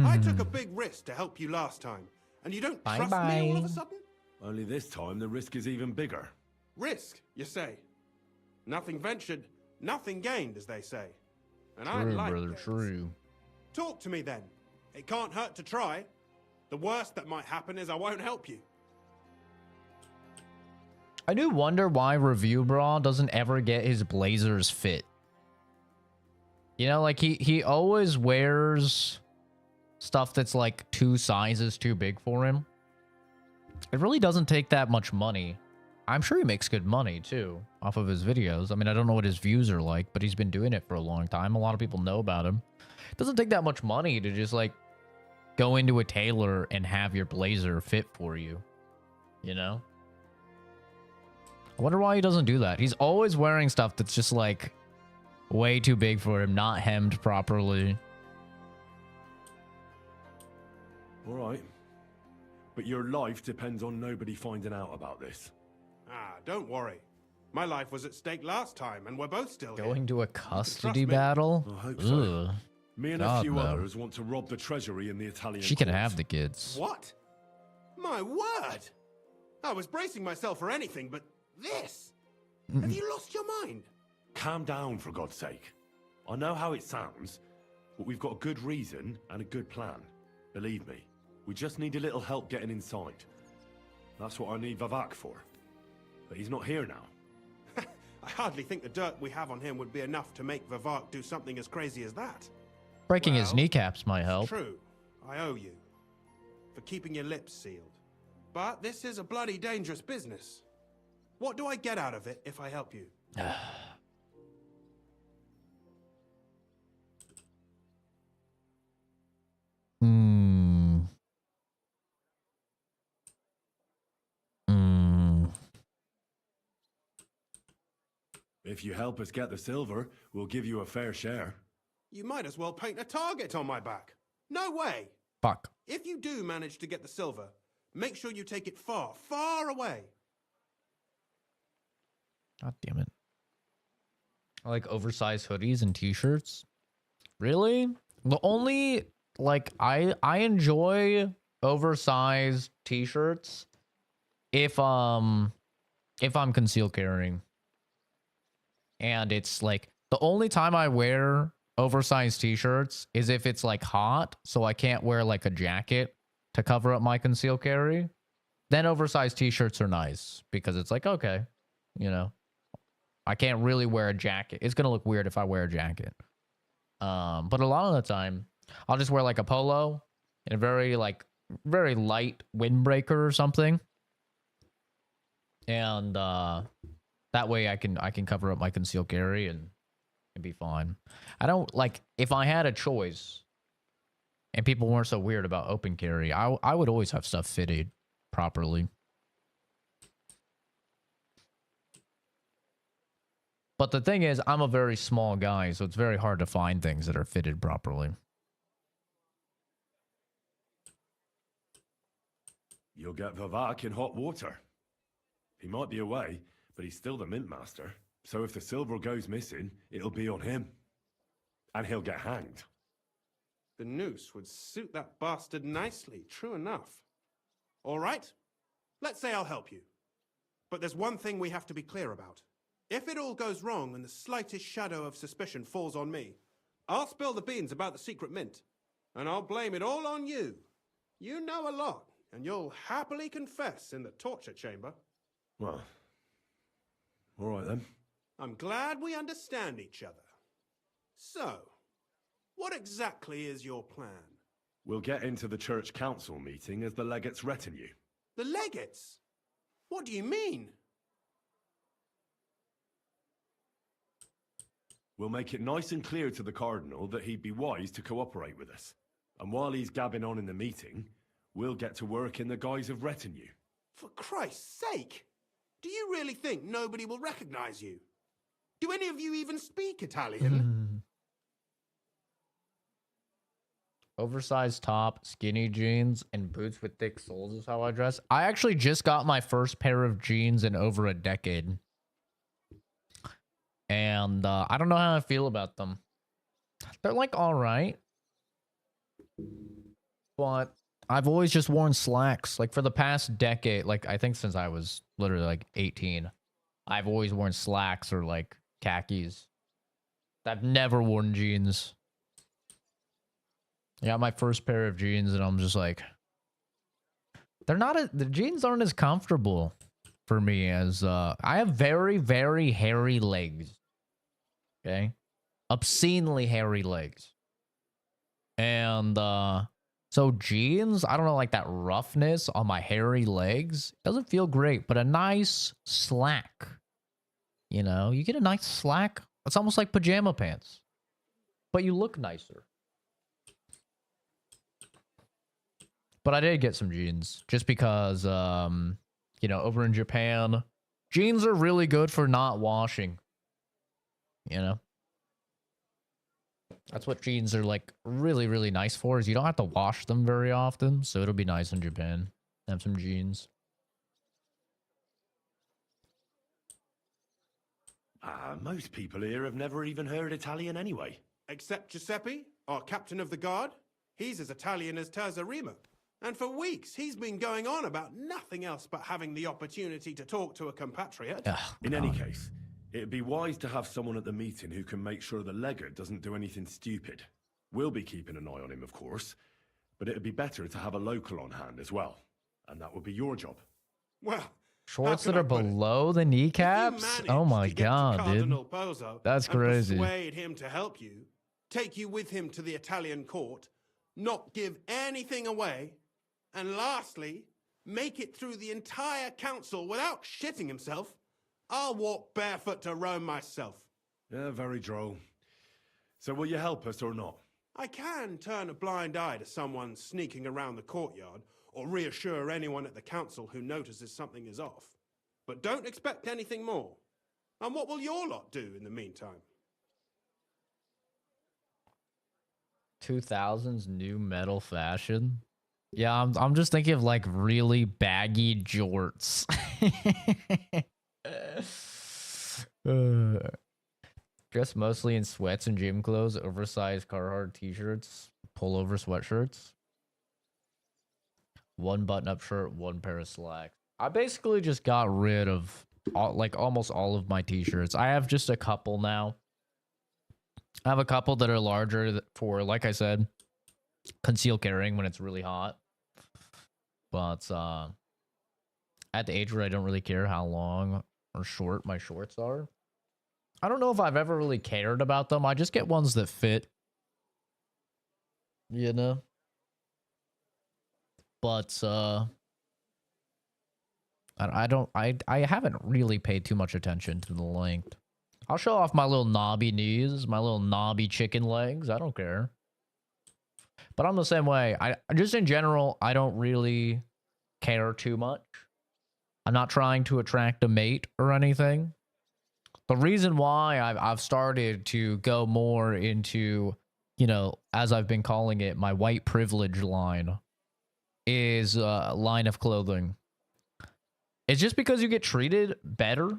S12: I took a big risk to help you last time, and you don't trust me all of a sudden?
S2: Only this time the risk is even bigger.
S12: Risk, you say? Nothing ventured, nothing gained, as they say. And I
S1: True,
S12: like
S1: brother,
S12: this.
S1: true.
S12: Talk to me then. It can't hurt to try. The worst that might happen is I won't help you.
S1: I do wonder why Review Bra doesn't ever get his blazers fit. You know, like he always wears stuff that's like 2 sizes too big for him. It really doesn't take that much money. I'm sure he makes good money too off of his videos. I mean, I don't know what his views are like, but he's been doing it for a long time. A lot of people know about him. It doesn't take that much money to just like go into a tailor and have your blazer fit for you. You know? I wonder why he doesn't do that. He's always wearing stuff that's just like way too big for him, not hemmed properly.
S2: All right. But your life depends on nobody finding out about this.
S12: Ah, don't worry. My life was at stake last time, and we're both still here.
S1: Going to a
S12: Trust
S1: custody
S12: me.
S1: battle?
S2: I hope so.
S1: Ugh.
S2: Me and
S1: God,
S2: a few
S1: no.
S2: others want to rob the treasury in the Italian
S1: She can
S2: courts.
S1: have the kids.
S12: What? My word! I was bracing myself for anything, but this? Have you lost your mind?
S2: Calm down, for God's sake. I know how it sounds, but we've got a good reason and a good plan. Believe me, we just need a little help getting inside. That's what I need Vivak for. But he's not here now.
S12: I hardly think the dirt we have on him would be enough to make Vivak do something as crazy as that.
S1: Breaking his
S12: Well,
S1: kneecaps might help.
S12: True. I owe you. For keeping your lips sealed. But this is a bloody dangerous business. What do I get out of it if I help you?
S2: If you help us get the silver, we'll give you a fair share.
S12: You might as well paint a target on my back. No way.
S1: Fuck.
S12: If you do manage to get the silver, make sure you take it far, far away.
S1: God damn it. I like oversized hoodies and t-shirts. Really? The only like I enjoy oversized t-shirts if I'm concealed carrying. And it's like the only time I wear oversized t-shirts is if it's like hot, so I can't wear like a jacket to cover up my concealed carry. Then oversized t-shirts are nice because it's like, okay, you know, I can't really wear a jacket. It's going to look weird if I wear a jacket. But a lot of the time I'll just wear like a polo and a very light windbreaker or something. And, that way I can cover up my concealed carry and be fine. I don't like if I had a choice and people weren't so weird about open carry, I would always have stuff fitted properly. But the thing is, I'm a very small guy, so it's very hard to find things that are fitted properly.
S2: You'll get Vivak in hot water. He might be away, but he's still the Mint Master. So if the silver goes missing, it'll be on him. And he'll get hanged.
S12: The noose would suit that bastard nicely, true enough. All right, let's say I'll help you. But there's one thing we have to be clear about. If it all goes wrong and the slightest shadow of suspicion falls on me, I'll spill the beans about the secret mint. And I'll blame it all on you. You know a lot, and you'll happily confess in the torture chamber.
S2: Well, all right then.
S12: I'm glad we understand each other. So, what exactly is your plan?
S2: We'll get into the church council meeting as the legate's retinue.
S12: The legates? What do you mean?
S2: We'll make it nice and clear to the Cardinal that he'd be wise to cooperate with us. And while he's gabbing on in the meeting, we'll get to work in the guise of retinue.
S12: For Christ's sake! Do you really think nobody will recognize you? Do any of you even speak Italian?
S1: Oversized top, skinny jeans, and boots with thick soles is how I dress. I actually just got my first pair of jeans in over a decade. And I don't know how I feel about them. They're like all right. But I've always just worn slacks. Like for the past decade, like I think since I was literally like 18, I've always worn slacks or like khakis. I've never worn jeans. I got my first pair of jeans and I'm just like, the jeans aren't as comfortable for me as, I have very, very hairy legs. Okay. Obscenely hairy legs. And, so jeans, I don't know, like that roughness on my hairy legs doesn't feel great, but a nice slack, you know, you get a nice slack. It's almost like pajama pants, but you look nicer. But I did get some jeans just because, you know, over in Japan, jeans are really good for not washing, you know? That's what jeans are like really, really nice for, is you don't have to wash them very often. So it'll be nice in Japan. Have some jeans.
S2: Most people here have never even heard Italian anyway.
S12: Except Giuseppe, our captain of the guard. He's as Italian as Terzarima. And for weeks, he's been going on about nothing else but having the opportunity to talk to a compatriot.
S2: In any case, it'd be wise to have someone at the meeting who can make sure the legate doesn't do anything stupid. We'll be keeping an eye on him, of course, but it'd be better to have a local on hand as well. And that would be your job.
S12: Well,
S1: shorts that are below the kneecaps? Oh my god, dude. That's crazy.
S12: Persuade him to help you, take you with him to the Italian court, not give anything away, and lastly, make it through the entire council without shitting himself, I'll walk barefoot to Rome myself.
S2: Yeah, very droll. So will you help us or not?
S12: I can turn a blind eye to someone sneaking around the courtyard, or reassure anyone at the council who notices something is off. But don't expect anything more. And what will your lot do in the meantime?
S1: 2000s new metal fashion. Yeah, I'm just thinking of like really baggy jorts. Dress mostly in sweats and gym clothes, oversized Carhartt t-shirts, pullover sweatshirts. One button-up shirt, one pair of slacks. I basically just got rid of like almost all of my t-shirts. I have just a couple now. I have a couple that are larger for, like I said, concealed carrying when it's really hot. But at the age where I don't really care how long or short my shorts are. I don't know if I've ever really cared about them. I just get ones that fit. You know? But I haven't really paid too much attention to the length. I'll show off my little knobby knees, my little knobby chicken legs. I don't care. But I'm the same way. I just in general, I don't really care too much. I'm not trying to attract a mate or anything. The reason why I've started to go more into, you know, as I've been calling it, my white privilege line, is line of clothing. It's just because you get treated better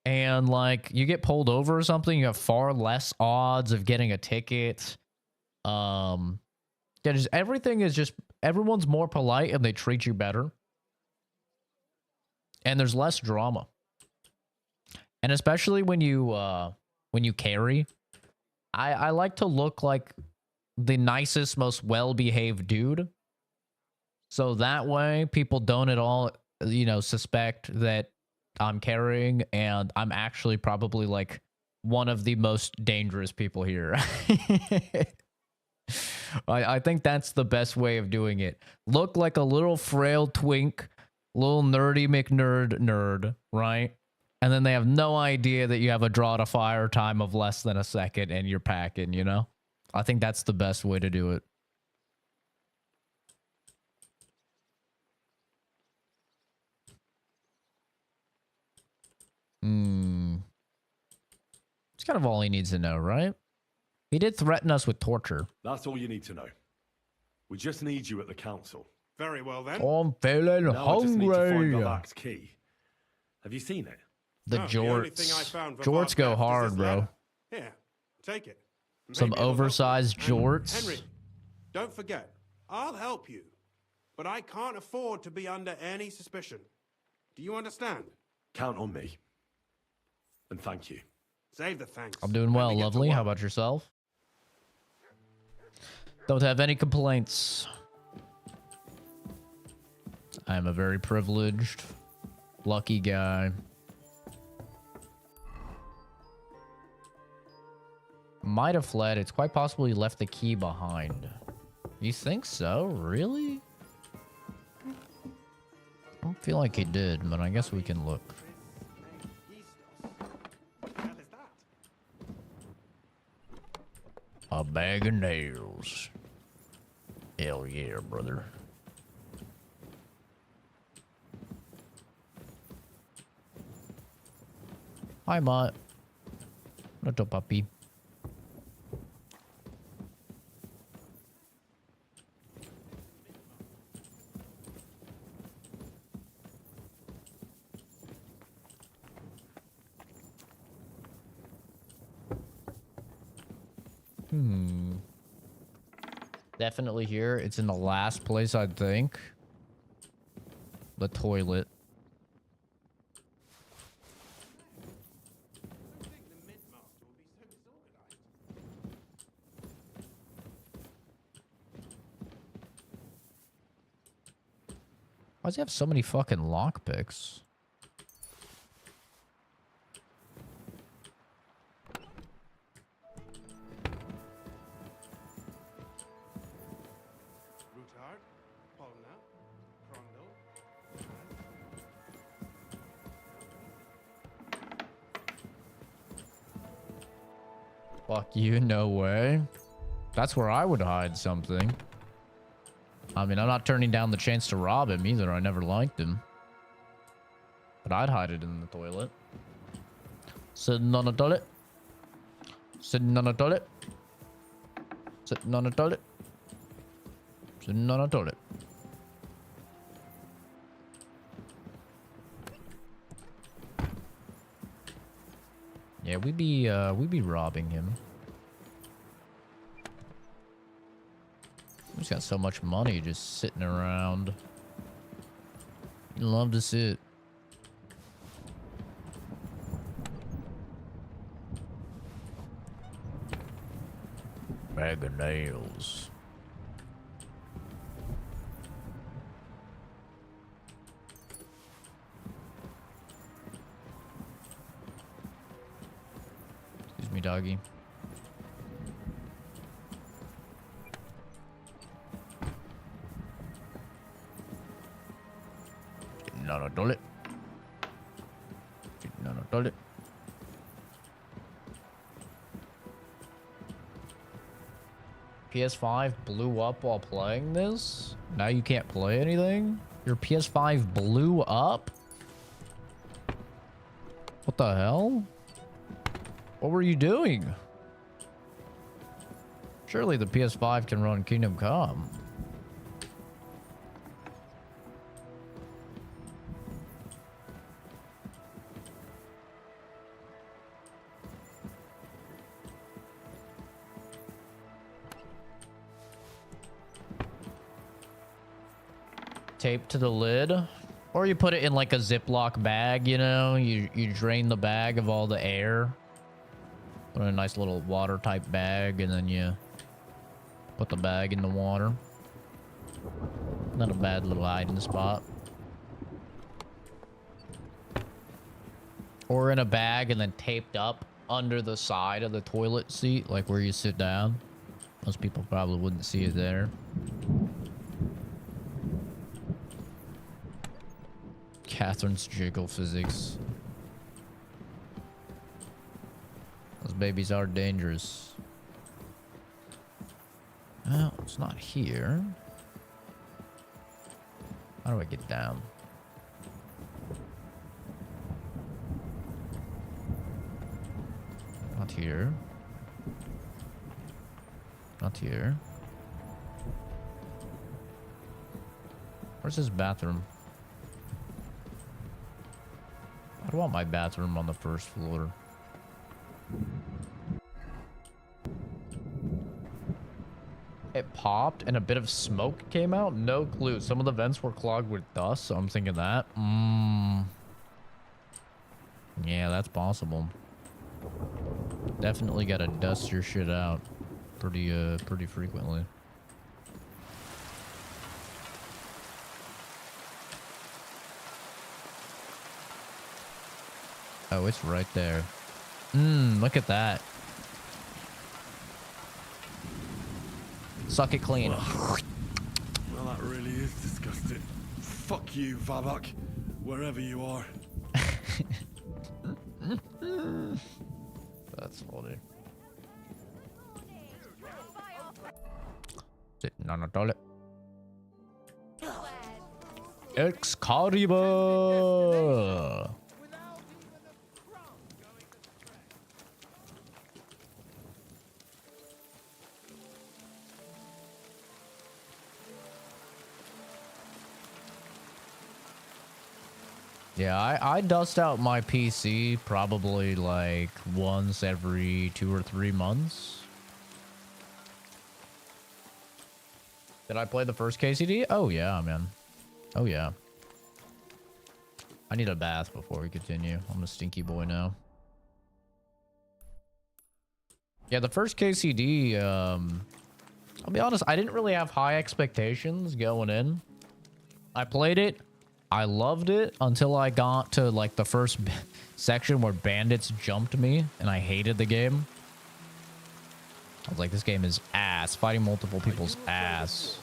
S1: and like you get pulled over or something, you have far less odds of getting a ticket. Yeah, just everything is just everyone's more polite and they treat you better. And there's less drama. And especially when you carry, I like to look like the nicest, most well-behaved dude. So that way people don't at all, you know, suspect that I'm carrying and I'm actually probably like one of the most dangerous people here. I think that's the best way of doing it. Look like a little frail twink, little nerdy McNerd, right? And then they have no idea that you have a draw to fire time of less than a second and you're packing, you know? I think that's the best way to do it. It's kind of all he needs to know, right? He did threaten us with torture.
S2: That's all you need to know. We just need you at the council.
S12: Very well then.
S1: Oh, I'm feeling
S2: Now I just need to find
S1: hungry.
S2: Vivac's key. Have you seen it?
S1: The
S12: No, the only thing I
S1: jorts.
S12: found Vivak
S1: Jorts go
S12: left is
S1: hard,
S12: his
S1: bro.
S12: letter. Here, take it.
S1: Some
S12: Maybe it'll help you.
S1: oversized
S12: And
S1: jorts.
S12: Henry, don't forget, I'll help you, but I can't afford to be under any suspicion. Do you understand?
S2: Count on me. And thank you.
S12: Save the thanks.
S1: I'm doing
S12: Let
S1: well,
S12: me get to
S1: lovely.
S12: work.
S1: How about yourself? Don't have any complaints. I am a very privileged, lucky guy. Might have fled. It's quite possible he left the key behind. You think so? Really? I don't feel like he did, but I guess we can look. A bag of nails. Hell yeah, brother. Hi, Mott. Little puppy. Definitely here. It's in the last place, I think. The toilet. Why does he have so many fucking lockpicks? Fuck you, no way. That's where I would hide something. I mean, I'm not turning down the chance to rob him either. I never liked him. But I'd hide it in the toilet. Sitting on the toilet. Sitting on the toilet. Sitting on the toilet. Sitting on the toilet. Yeah, we'd be robbing him. He's got so much money just sitting around. You love to sit. Bag of nails. Excuse me, doggy. Getting on a toilet. Getting on a toilet. PS5 blew up while playing this? Now you can't play anything? Your PS5 blew up? What the hell? What were you doing? Surely the PS5 can run Kingdom Come. Tape to the lid. Or you put it in like a Ziploc bag, you know? You drain the bag of all the air. Put in a nice little water type bag, and then you put the bag in the water. Not a bad little hiding spot. Or in a bag and then taped up under the side of the toilet seat, like where you sit down. Most people probably wouldn't see it there. Catherine's jiggle physics. Those babies are dangerous. Well, it's not here. How do I get down? Not here. Not here. Where's his bathroom? I don't want my bathroom on the first floor. It popped and a bit of smoke came out? No clue. Some of the vents were clogged with dust, so I'm thinking that. Yeah, that's possible. Definitely gotta dust your shit out pretty frequently. Oh, it's right there. Look at that. Suck it clean.
S2: Well, that really is disgusting. Fuck you, Vavak, wherever you are.
S1: That's funny. Sitting on a toilet. Excalibur! Yeah, I dust out my PC probably like once every 2 or 3 months. Did I play the first KCD? Oh yeah, man. Oh yeah. I need a bath before we continue. I'm a stinky boy now. Yeah, the first KCD, I'll be honest, I didn't really have high expectations going in. I played it. I loved it until I got to like the first section where bandits jumped me and I hated the game. I was like, this game is ass. Fighting multiple people's ass.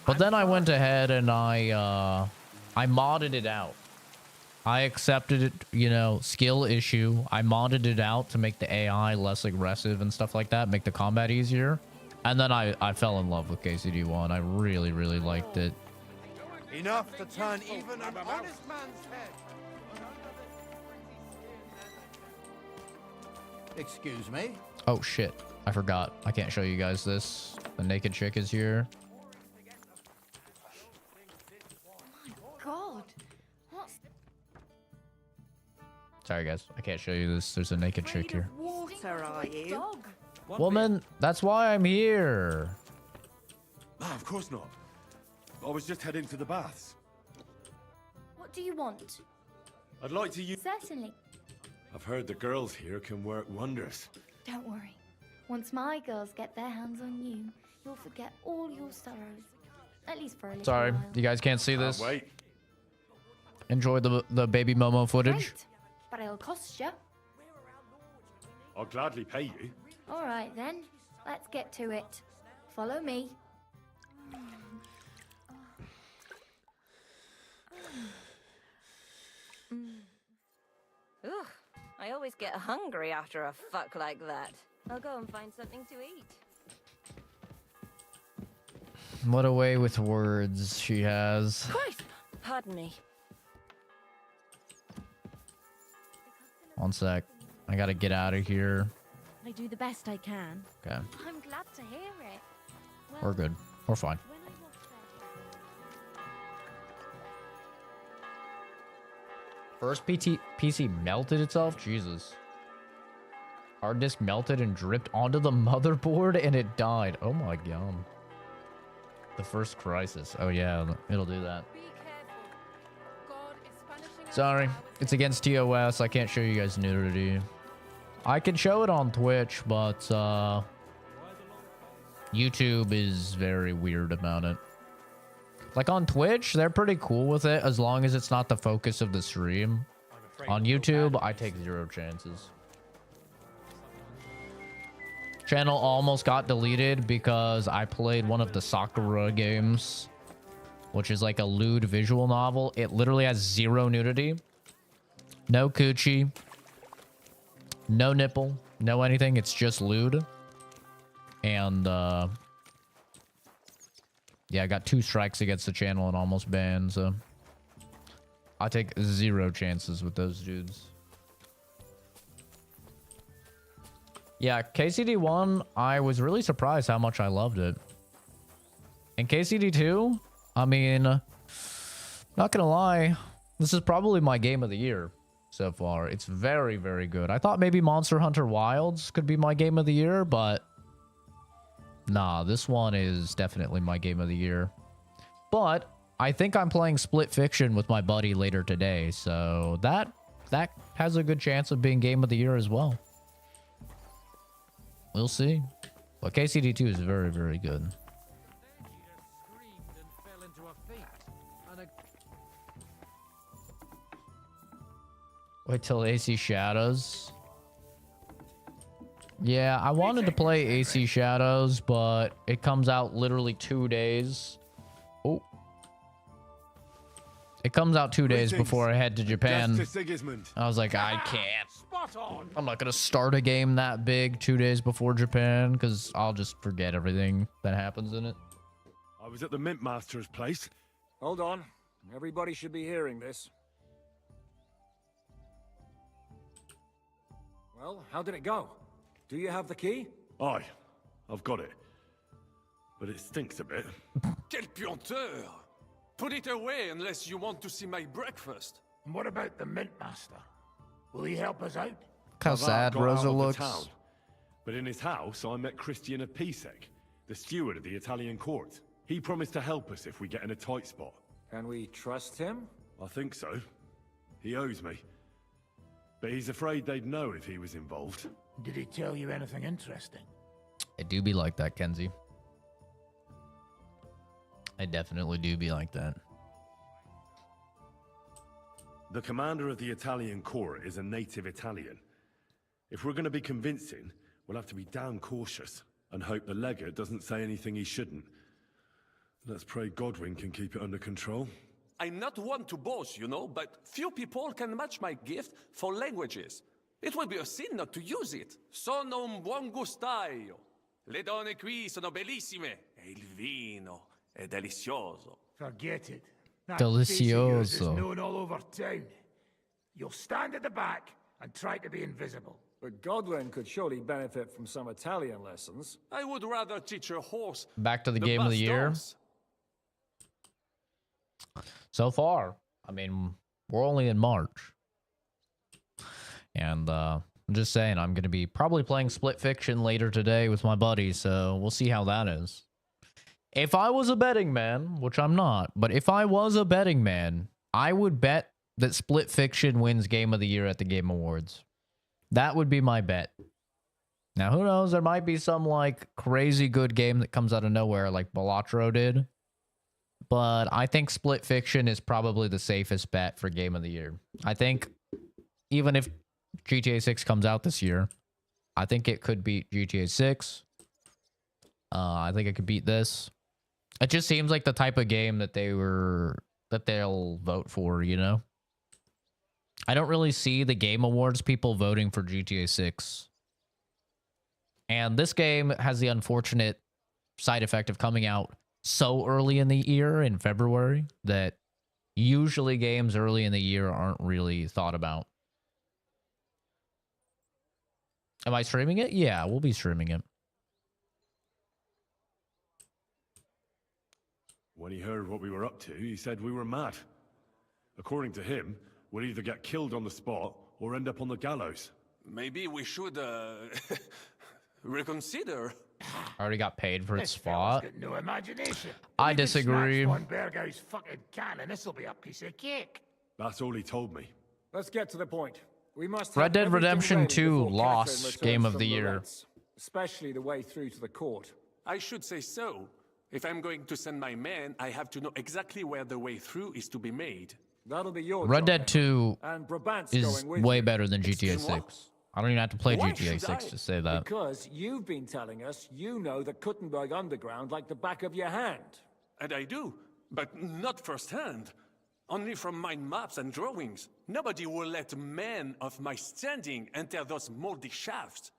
S1: But then I went ahead and I modded it out. I accepted it, you know, skill issue. I modded it out to make the AI less aggressive and stuff like that, make the combat easier. And then I fell in love with KCD1. I really, really liked it.
S11: Enough to turn even an honest man's head. Excuse me?
S1: Oh, shit. I forgot. I can't show you guys this. The naked chick is here.
S6: God. What?
S1: Sorry, guys. I can't show you this. There's a naked chick here.
S6: Water, are you?
S1: Woman, that's why I'm here.
S2: No, of course not. I was just heading to the baths.
S6: What do you want?
S2: I'd like to use...
S6: Certainly.
S2: I've heard the girls here can work wonders.
S6: Don't worry. Once my girls get their hands on you, you'll forget all your sorrows. At least for a little
S1: Sorry,
S6: while.
S1: you guys can't see this.
S2: Wait.
S1: Enjoy the baby Momo footage.
S6: Great, but it'll cost you.
S2: I'll gladly pay you.
S6: All right then, let's get to it. Follow me.
S13: Ugh, I always get hungry after a fuck like that. I'll go and find something to eat.
S1: What a way with words she has.
S13: Christ! Pardon me.
S1: One sec. I gotta get out of here.
S13: I do the best I can.
S1: Okay.
S13: I'm glad to hear it. Well,
S1: We're good. We're fine.
S13: when I watched that-
S1: First PC melted itself? Jesus. Hard disk melted and dripped onto the motherboard and it died. Oh my god. The first crisis. Oh yeah, it'll do that. Sorry, it's against TOS. I can't show you guys nudity. I can show it on Twitch, but YouTube is very weird about it. Like on Twitch, they're pretty cool with it as long as it's not the focus of the stream. On YouTube, I take 0 chances. Channel almost got deleted because I played one of the Sakura games, which is like a lewd visual novel. It literally has 0 nudity, no coochie, no nipple, no anything. It's just lewd. And yeah, I got 2 strikes against the channel and almost banned, so I take 0 chances with those dudes. Yeah, KCD1, I was really surprised how much I loved it. And KCD2, I mean, not gonna lie, this is probably my game of the year so far. It's very, very good. I thought maybe Monster Hunter Wilds could be my game of the year, but nah, this one is definitely my game of the year. But I think I'm playing Split Fiction with my buddy later today, so that has a good chance of being game of the year as well. We'll see. But KCD2 is very, very good. Wait till AC Shadows. Yeah, I wanted to play AC Shadows, but it comes out literally 2 days. Oh. It comes out 2 days before I head to Japan. I was like, I can't. I'm not going to start a game that big 2 days before Japan because I'll just forget everything that happens in it.
S2: I was at the Mint Master's place.
S3: Hold on. Everybody should be hearing this. Well, how did it go? Do you have the key?
S2: Aye, I've got it. But it stinks a bit.
S10: Quelle puanteur! Put it away unless you want to see my breakfast.
S7: And what about the Mint Master? Will he help us out?
S1: Look how sad Rosa looks.
S2: Town. But in his house, I met Christian of Pisek, the steward of the Italian court. He promised to help us if we get in a tight spot.
S3: Can we trust him?
S2: I think so. He owes me. But he's afraid they'd know if he was involved.
S7: Did he tell you anything interesting?
S1: I do be like that, Kenzie. I definitely do be like that.
S2: The commander of the Italian court is a native Italian. If we're going to be convincing, we'll have to be damn cautious and hope the legate doesn't say anything he shouldn't. Let's pray Godwin can keep it under control.
S10: I'm not one to boast, you know, but few people can match my gift for languages. It would be a sin not to use it. Sono un buon gustaio. Le donne qui sono bellissime. E il vino è delizioso.
S7: Forget it. That face of yours is
S1: Delicioso.
S7: known all over town. You'll stand at the back and try to be invisible.
S3: But Godwin could surely benefit from some Italian lessons.
S10: I would rather teach a horse.
S1: Back to the game of the year.
S10: bastards.
S1: So far, I mean, we're only in March. And I'm just saying, I'm going to be probably playing Split Fiction later today with my buddy, so we'll see how that is. If I was a betting man, which I'm not, but if I was a betting man, I would bet that Split Fiction wins Game of the Year at the Game Awards. That would be my bet. Now, who knows? There might be some, like, crazy good game that comes out of nowhere, like Balatro did. But I think Split Fiction is probably the safest bet for Game of the Year. I think even if GTA 6 comes out this year, I think it could beat GTA 6. I think it could beat this. It just seems like the type of game that they'll vote for, you know? I don't really see the Game Awards people voting for GTA 6. And this game has the unfortunate side effect of coming out so early in the year, in February, that usually games early in the year aren't really thought about. Am I streaming it? Yeah, we'll be streaming it.
S2: When he heard what we were up to, he said we were mad. According to him, we'll either get killed on the spot or end up on the gallows.
S10: Maybe we should Reconsider.
S1: I already got paid for its
S7: This fella's
S1: spot.
S7: got no imagination.
S1: I
S7: If he can
S1: disagree.
S7: snatch Von Bergau's fucking cannon, this'll be a piece of cake.
S2: That's all he told me.
S3: Let's get to the point. We must
S1: Red
S3: have
S1: Dead
S3: everything
S1: Redemption
S3: ready
S1: 2
S3: before
S1: lost
S3: Catherine returns
S1: Game of
S3: from
S1: the Year.
S3: Lorentz, especially the way through to the court.
S10: I should say so. If I'm going to send my men, I have to know exactly where the way through is to be made.
S3: That'll be your
S1: Red
S3: job,
S1: Dead
S3: Henry.
S1: 2
S3: And Brabant's
S1: is
S3: going with
S1: way
S3: you.
S1: better than GTA
S10: Excuse moi?
S1: 6. I don't even have to play
S10: Why
S1: GTA
S10: should
S1: 6
S10: I?
S1: to say that.
S3: Because you've been telling us you know the Kuttenberg Underground like the back of your hand.
S10: And I do, but not firsthand. Only from mind maps and drawings. Nobody will let men of my standing enter those moldy shafts.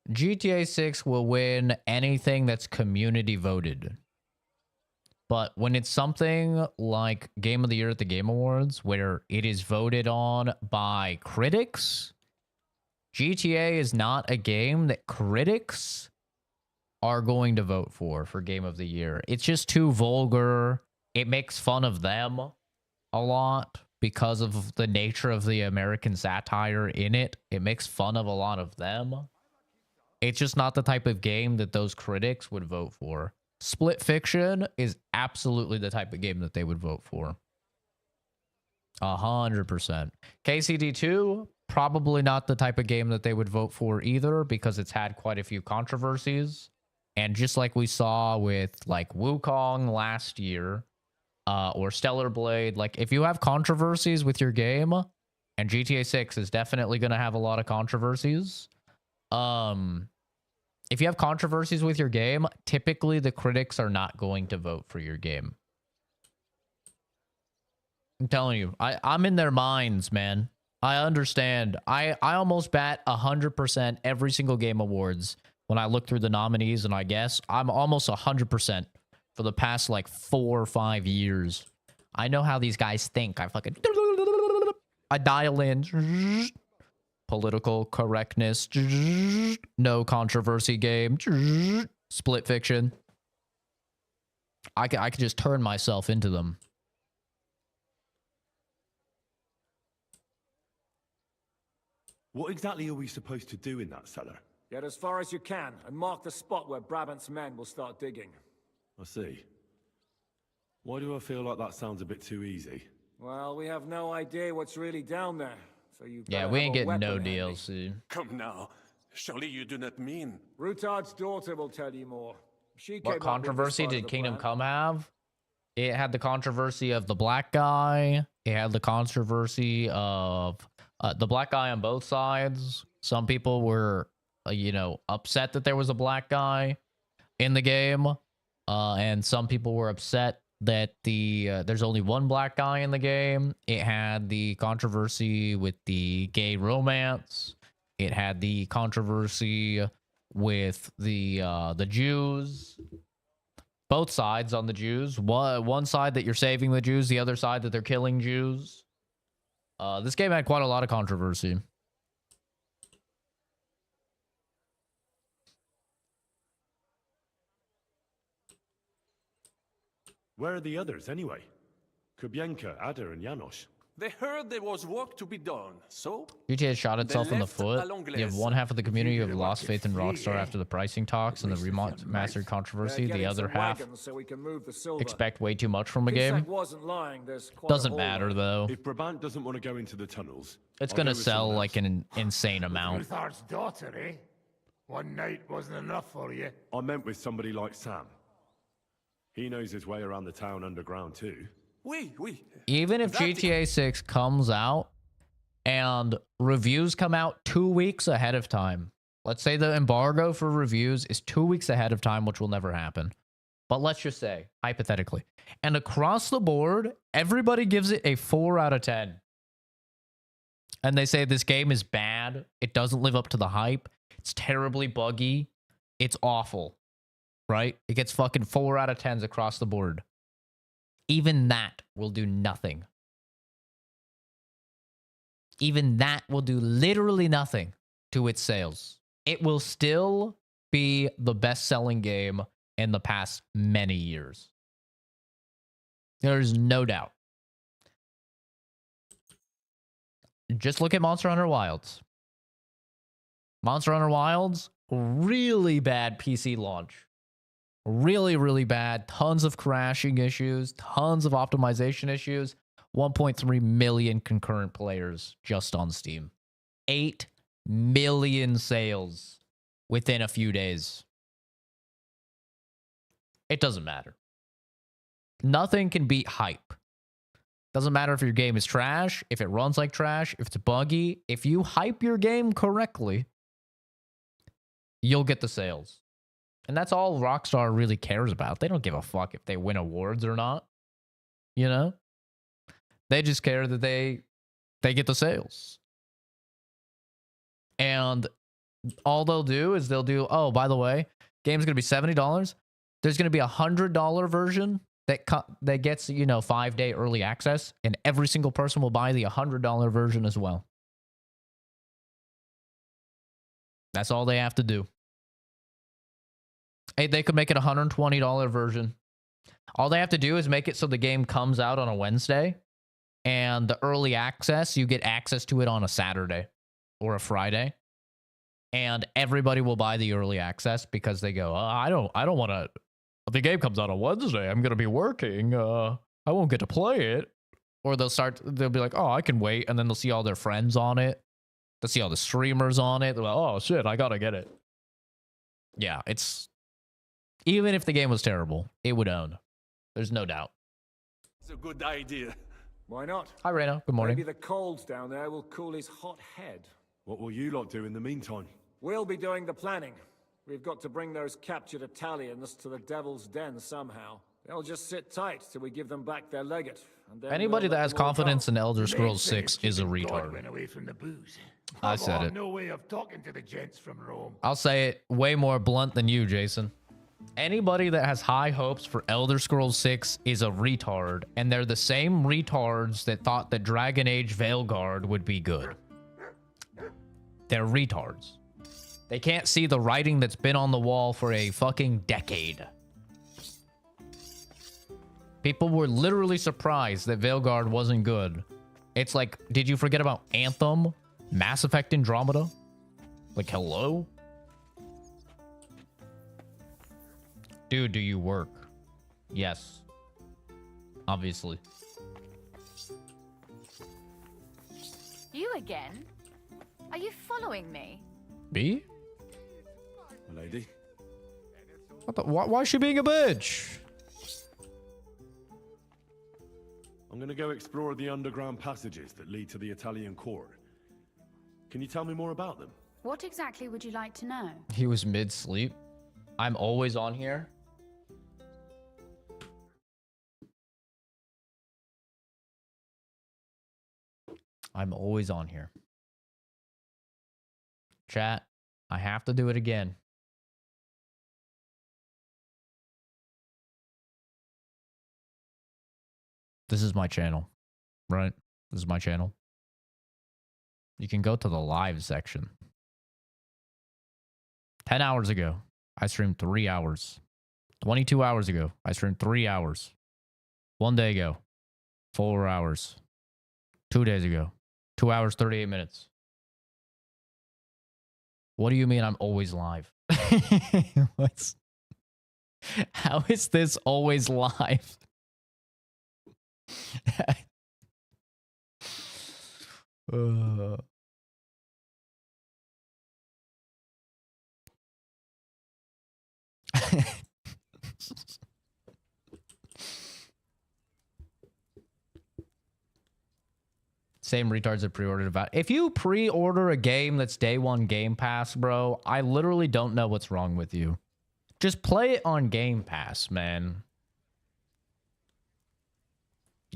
S1: GTA 6 will win anything that's community voted. But when it's something like Game of the Year at the Game Awards, where it is voted on by critics, GTA is not a game that critics are going to vote for Game of the Year. It's just too vulgar. It makes fun of them a lot because of the nature of the American satire in it. It makes fun of a lot of them. It's just not the type of game that those critics would vote for. Split Fiction is absolutely the type of game that they would vote for. 100%. KCD2, probably not the type of game that they would vote for either, because it's had quite a few controversies. And just like we saw with like Wukong last year, or Stellar Blade, like if you have controversies with your game, and GTA 6 is definitely going to have a lot of controversies, if you have controversies with your game, typically the critics are not going to vote for your game. I'm telling you, I'm in their minds, man. I understand. I almost bat 100% every single Game Awards when I look through the nominees, and I guess I'm almost 100% for the past like 4 or 5 years. I know how these guys think. I dial in. Political correctness. No controversy game. Split Fiction. I could just turn myself into them.
S2: What exactly are we supposed to do in that cellar?
S3: Get as far as you can and mark the spot where Brabant's men will start digging.
S2: I see. Why do I feel like that sounds a bit too easy?
S3: Well, we have no idea what's really down there, so you
S1: Yeah,
S3: better
S1: we
S3: have
S1: ain't
S3: a
S1: getting no
S3: weapon handy.
S1: DLC.
S10: Come now. Surely you do not mean...
S3: Rutard's daughter will tell you more. She came
S1: What
S3: up with this
S1: controversy
S3: part of
S1: did
S3: the
S1: Kingdom
S3: plan.
S1: Come have? It had the controversy of the black guy. It had the controversy of the black guy on both sides. Some people were, upset that there was a black guy in the game. And some people were upset that there's only one black guy in the game. It had the controversy with the gay romance. It had the controversy with the Jews. Both sides on the Jews. One side that you're saving the Jews, the other side that they're killing Jews. This game had quite a lot of controversy.
S2: Where are the others, anyway? Kubienka, Ada, and Janos.
S10: They heard there was work to be done, so...
S1: GTA shot itself in the
S10: left
S1: foot.
S10: à l'anglaise.
S1: You have one half of the community who have
S7: really
S1: lost
S7: want
S1: faith in
S7: to
S1: Rockstar
S7: flee, eh?
S1: after the pricing talks and the
S7: At least if you're
S1: remastered
S7: nice.
S1: controversy.
S3: They're
S1: The
S3: getting
S1: other
S3: some
S1: half
S3: wagons so we can move the silver.
S1: expect way too much from a
S3: Kinsek
S1: game.
S3: wasn't lying. There's quite a
S1: Doesn't
S3: haul
S1: matter
S3: there.
S1: though.
S2: If Brabant doesn't want to go into the tunnels,
S1: It's
S2: I'll
S1: gonna
S2: go with
S1: sell
S2: someone
S1: like
S2: else.
S1: an insane amount.
S7: Ruthar's daughter, eh? One night wasn't enough for you.
S2: I meant with somebody like Sam. He knows his way around the town underground too.
S10: Oui, oui.
S1: Even if
S10: That-
S1: GTA 6 comes out and reviews come out 2 weeks ahead of time. Let's say the embargo for reviews is 2 weeks ahead of time, which will never happen. But let's just say, hypothetically. And across the board, everybody gives it a 4 out of 10. And they say this game is bad. It doesn't live up to the hype. It's terribly buggy. It's awful. Right? It gets fucking 4 out of 10s across the board. Even that will do nothing. Even that will do literally nothing to its sales. It will still be the best-selling game in the past many years. There's no doubt. Just look at Monster Hunter Wilds. Monster Hunter Wilds really bad PC launch. Really, really bad. Tons of crashing issues, tons of optimization issues. 1.3 million concurrent players just on Steam. 8 million sales within a few days. It doesn't matter. Nothing can beat hype. Doesn't matter if your game is trash, if it runs like trash, if it's buggy. If you hype your game correctly, you'll get the sales. And that's all Rockstar really cares about. They don't give a fuck if they win awards or not. You know? They just care that they get the sales. And all they'll do is oh, by the way, game's going to be $70. There's going to be a $100 version that gets, 5-day early access, and every single person will buy the $100 version as well. That's all they have to do. Hey, they could make it a $120 version. All they have to do is make it so the game comes out on a Wednesday, and the early access, you get access to it on a Saturday or a Friday. And everybody will buy the early access because they go, I don't want to. If the game comes out on Wednesday, I'm going to be working. I won't get to play it. Or they'll be like, oh, I can wait. And then they'll see all their friends on it. They'll see all the streamers on it. They're like, oh, shit, I got to get it. Yeah, even if the game was terrible, it would own. There's no doubt.
S10: It's a good idea.
S3: Why not?
S1: Hi, Reno. Good morning.
S3: Maybe the cold down there will cool his hot head.
S2: What will you lot do in the meantime?
S3: We'll be doing the planning. We've got to bring those captured Italians to the Devil's Den somehow. They'll just sit tight till we give them back their legate. And then
S1: Anybody
S3: we'll
S1: that
S3: let
S1: has
S3: them all
S1: confidence
S3: go.
S1: in Elder Scrolls 6 is a
S7: Keeping
S1: retard.
S7: Godwin away from the booze.
S1: I said
S7: Come on,
S1: it.
S7: No way of talking to the gents from Rome.
S1: I'll say it way more blunt than you, Jason. Anybody that has high hopes for Elder Scrolls 6 is a retard, and they're the same retards that thought that Dragon Age Veilguard would be good. They're retards. They can't see the writing that's been on the wall for a fucking decade. People were literally surprised that Veilguard wasn't good. It's like, did you forget about Anthem? Mass Effect Andromeda? Like, hello? Dude, do you work? Yes. Obviously.
S14: You again? Are you following me?
S1: Me?
S2: Lady?
S1: Why is she being a bitch?
S2: I'm gonna go explore the underground passages that lead to the Italian court. Can you tell me more about them?
S6: What exactly would you like to know?
S1: He was mid-sleep. I'm always on here. I'm always on here. Chat, I have to do it again. This is my channel, right? This is my channel. You can go to the live section. 10 hours ago, I streamed 3 hours. 22 hours ago, I streamed 3 hours. 1 day ago, 4 hours. 2 days ago, 2 hours, 38 minutes. What do you mean I'm always live? How is this always live? Same retards that pre-ordered about. If you pre-order a game that's day one Game Pass, bro, I literally don't know what's wrong with you. Just play it on Game Pass, man.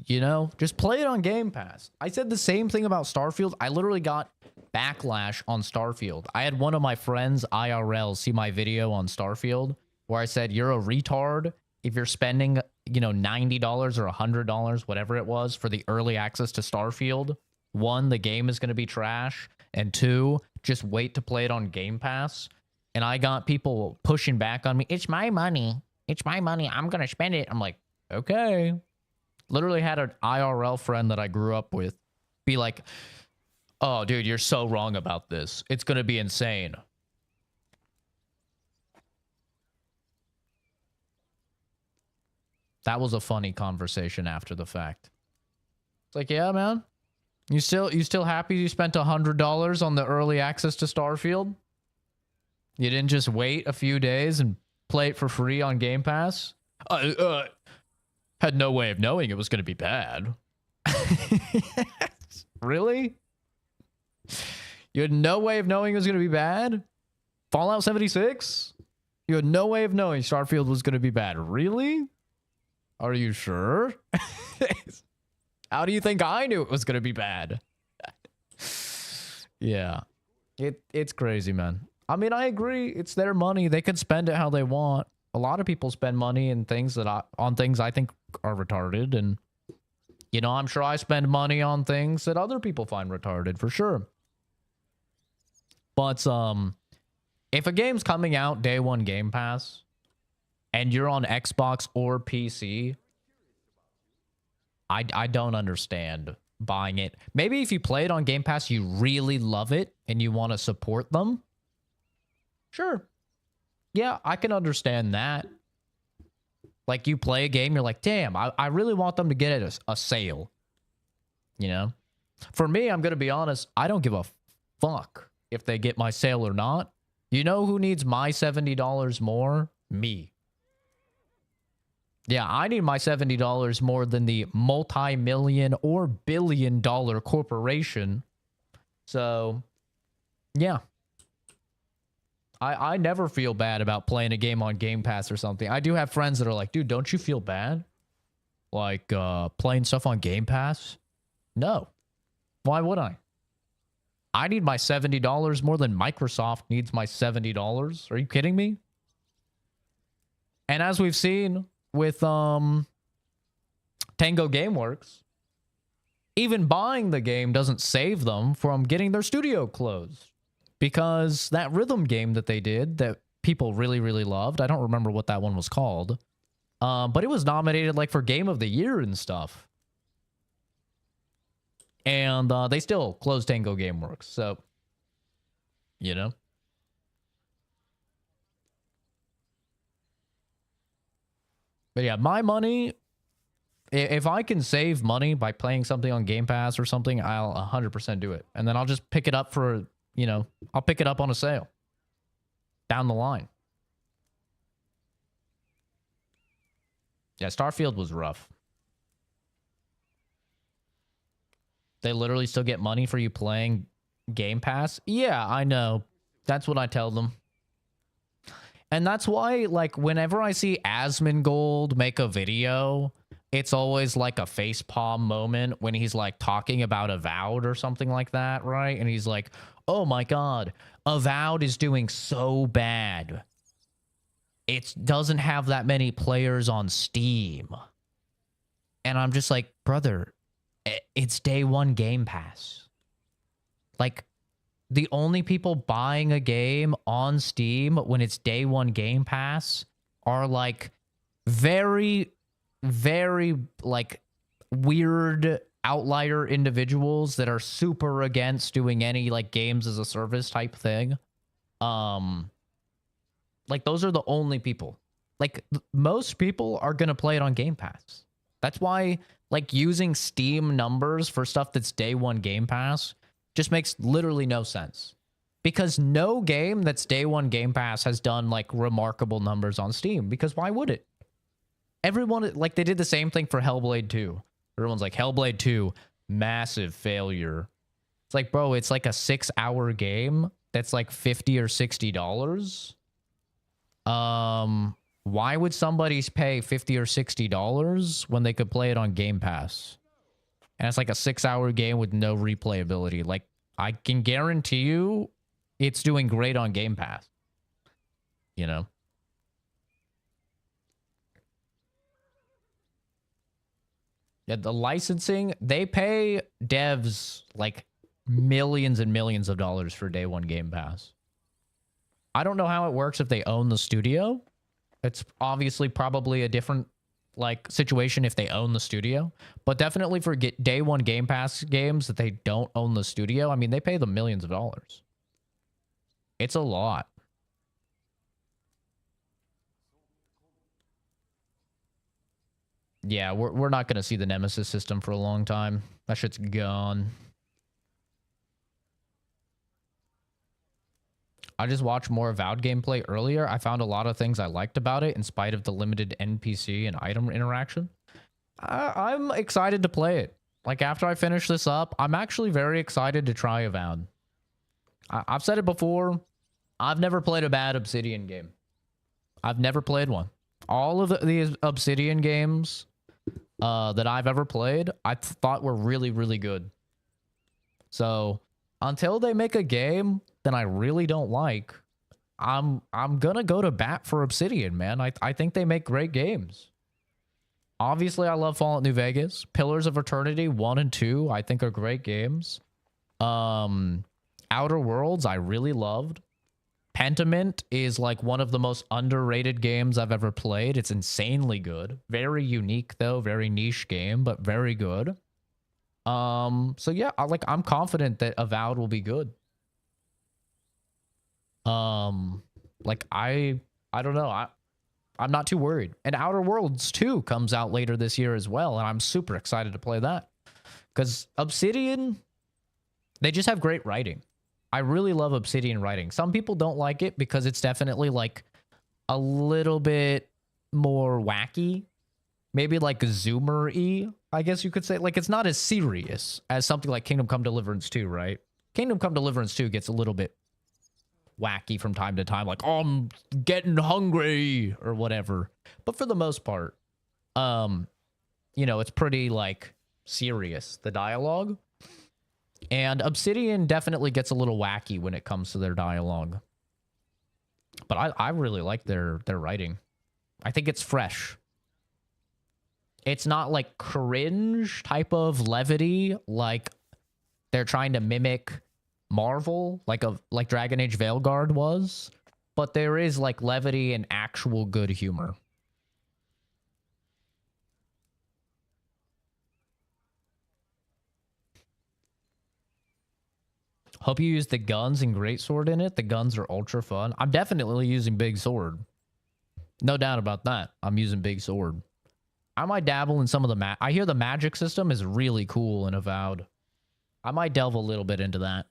S1: You know, just play it on Game Pass. I said the same thing about Starfield. I literally got backlash on Starfield. I had one of my friends, IRL, see my video on Starfield where I said, you're a retard if you're spending, $90 or $100, whatever it was, for the early access to Starfield. 1, the game is going to be trash. And 2, just wait to play it on Game Pass. And I got people pushing back on me. It's my money. It's my money. I'm going to spend it. I'm like, okay. Literally had an IRL friend that I grew up with be like, oh, dude, you're so wrong about this. It's going to be insane. That was a funny conversation after the fact. It's like, yeah, man. You still happy you spent $100 on the early access to Starfield? You didn't just wait a few days and play it for free on Game Pass? Had no way of knowing it was going to be bad. Really? You had no way of knowing it was going to be bad? Fallout 76? You had no way of knowing Starfield was going to be bad. Really? Are you sure? How do you think I knew it was going to be bad? Yeah. It's crazy, man. I mean, I agree. It's their money. They could spend it how they want. A lot of people spend money in things on things I think are retarded, and you know, I'm sure I spend money on things that other people find retarded for sure. But if a game's coming out day one Game Pass and you're on Xbox or PC, I don't understand buying it. Maybe if you play it on Game Pass, you really love it and you want to support them. Sure. Yeah, I can understand that. Like, you play a game, you're like, damn, I really want them to get a sale. You know? For me, I'm going to be honest, I don't give a fuck if they get my sale or not. You know who needs my $70 more? Me. Yeah, I need my $70 more than the multi-million or billion-dollar corporation. So, yeah. I never feel bad about playing a game on Game Pass or something. I do have friends that are like, dude, don't you feel bad? Like, playing stuff on Game Pass? No. Why would I? I need my $70 more than Microsoft needs my $70. Are you kidding me? And as we've seen with Tango Gameworks, even buying the game doesn't save them from getting their studio closed. Because that rhythm game that they did that people really, really loved, I don't remember what that one was called, but it was nominated like for Game of the Year and stuff. And they still closed Tango Gameworks, so, you know. But yeah, my money, if I can save money by playing something on Game Pass or something, I'll 100% do it. And then I'll just pick it up for, you know, I'll pick it up on a sale down the line. Yeah, Starfield was rough. They literally still get money for you playing Game Pass? Yeah, I know. That's what I tell them. And that's why, like, whenever I see Asmongold make a video, it's always like a facepalm moment when he's like talking about Avowed or something like that, right? And he's like, oh my god, Avowed is doing so bad. It doesn't have that many players on Steam. And I'm just like, brother, it's day one Game Pass. Like, the only people buying a game on Steam when it's day one Game Pass are like very, very like weird outlier individuals that are super against doing any like games as a service type thing. Like, those are the only people. Like, most people are going to play it on Game Pass. That's why, like, using Steam numbers for stuff that's day one Game Pass just makes literally no sense. Because no game that's day one Game Pass has done, like, remarkable numbers on Steam. Because why would it? Everyone, like, they did the same thing for Hellblade 2. Everyone's like, Hellblade 2, massive failure. It's like, bro, it's like a 6-hour game that's like $50 or $60. Why would somebody pay $50 or $60 when they could play it on Game Pass? And it's like a 6-hour game with no replayability. Like, I can guarantee you it's doing great on Game Pass. You know? Yeah, the licensing, they pay devs like millions and millions of dollars for day one Game Pass. I don't know how it works if they own the studio. It's obviously probably a different like situation if they own the studio, but definitely for day one Game Pass games that they don't own the studio, I mean, they pay them millions of dollars. It's a lot. Yeah, we're not going to see the Nemesis system for a long time. That shit's gone. I just watched more Avowed gameplay earlier. I found a lot of things I liked about it in spite of the limited NPC and item interaction. I'm excited to play it. Like, after I finish this up, I'm actually very excited to try Avowed. I've said it before. I've never played a bad Obsidian game. I've never played one. All of the Obsidian games that I've ever played, I thought were really, really good. So until they make a game that I really don't like, I'm gonna go to bat for Obsidian, man. I think they make great games. Obviously, I love Fallout New Vegas. Pillars of Eternity 1 and 2, I think are great games. Outer Worlds, I really loved. Pentiment is like one of the most underrated games I've ever played. It's insanely good. Very unique though, very niche game, but very good. So yeah, I'm confident that Avowed will be good. Like I don't know. I'm not too worried. And Outer Worlds 2 comes out later this year as well, and I'm super excited to play that. Cuz Obsidian, they just have great writing. I really love Obsidian writing. Some people don't like it because it's definitely like a little bit more wacky. Maybe like zoomer-y, I guess you could say. Like, it's not as serious as something like Kingdom Come Deliverance 2, right? Kingdom Come Deliverance 2 gets a little bit wacky from time to time. Like, oh, I'm getting hungry or whatever. But for the most part, you know, it's pretty like serious, the dialogue. And Obsidian definitely gets a little wacky when it comes to their dialogue. But I really like their writing. I think it's fresh. It's not like cringe type of levity like they're trying to mimic Marvel, like Dragon Age Veilguard was. But there is like levity and actual good humor. Hope you use the guns and Greatsword in it. The guns are ultra fun. I'm definitely using Big Sword. No doubt about that. I'm using Big Sword. I might dabble in some of the I hear the magic system is really cool in Avowed. I might delve a little bit into that.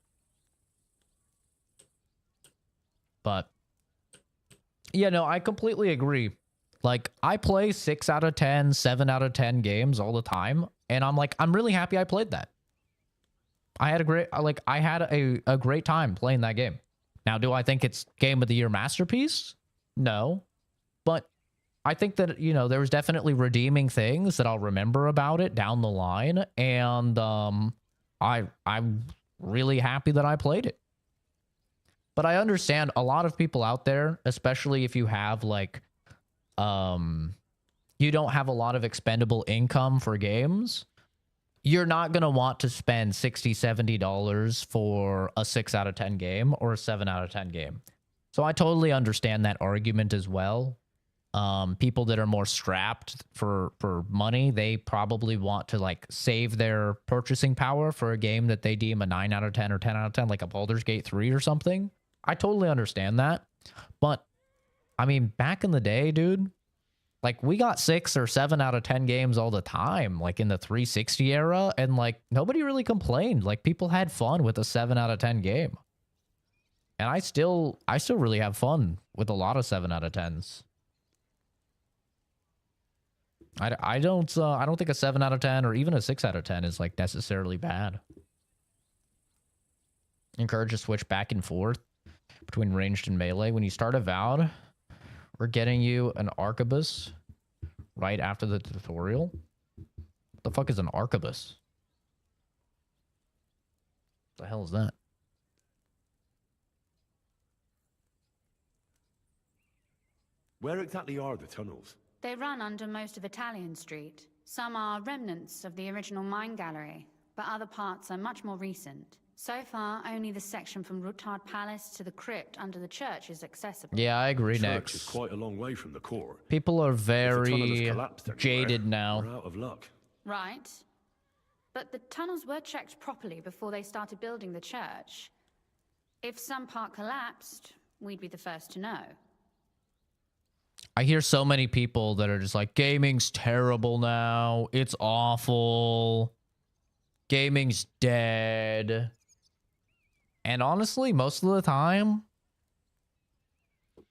S1: But yeah, no, I completely agree. Like, I play 6 out of 10, 7 out of 10 games all the time, and I'm really happy I played that. I had a great time playing that game. Now, do I think it's Game of the Year masterpiece? No. But I think that, you know, there was definitely redeeming things that I'll remember about it down the line, and I'm really happy that I played it. But I understand a lot of people out there, especially if you have like you don't have a lot of expendable income for games, you're not going to want to spend $60, $70 for a 6 out of 10 game or a 7 out of 10 game. So I totally understand that argument as well. People that are more strapped for money, they probably want to like save their purchasing power for a game that they deem a 9 out of 10 or 10 out of 10, like a Baldur's Gate 3 or something. I totally understand that. But I mean, back in the day, dude, like we got 6 or 7 out of 10 games all the time, like in the 360 era, and like nobody really complained. Like people had fun with a 7 out of 10 game. And I still really have fun with a lot of 7 out of 10s. I don't think a 7 out of 10 or even a 6 out of 10 is like necessarily bad. Encourage to switch back and forth between ranged and melee. When you start Avowed, we're getting you an arquebus right after the tutorial. What the fuck is an arquebus? What the hell is that?
S2: Where exactly are the tunnels?
S6: They run under most of Italian Street. Some are remnants of the original mine gallery, but other parts are much more recent. So far, only the section from Rattay Palace to the crypt under the church is accessible.
S1: Yeah, I agree,
S2: The
S1: Nex.
S2: church is quite a long way from the core.
S1: People are
S2: If the tunnel has
S1: very
S2: collapsed anywhere,
S1: jaded now.
S2: we're out of luck.
S6: Right. But the tunnels were checked properly before they started building the church. If some part collapsed, we'd be the first to know.
S1: I hear so many people that are just like, gaming's terrible now. It's awful. Gaming's dead. And honestly, most of the time,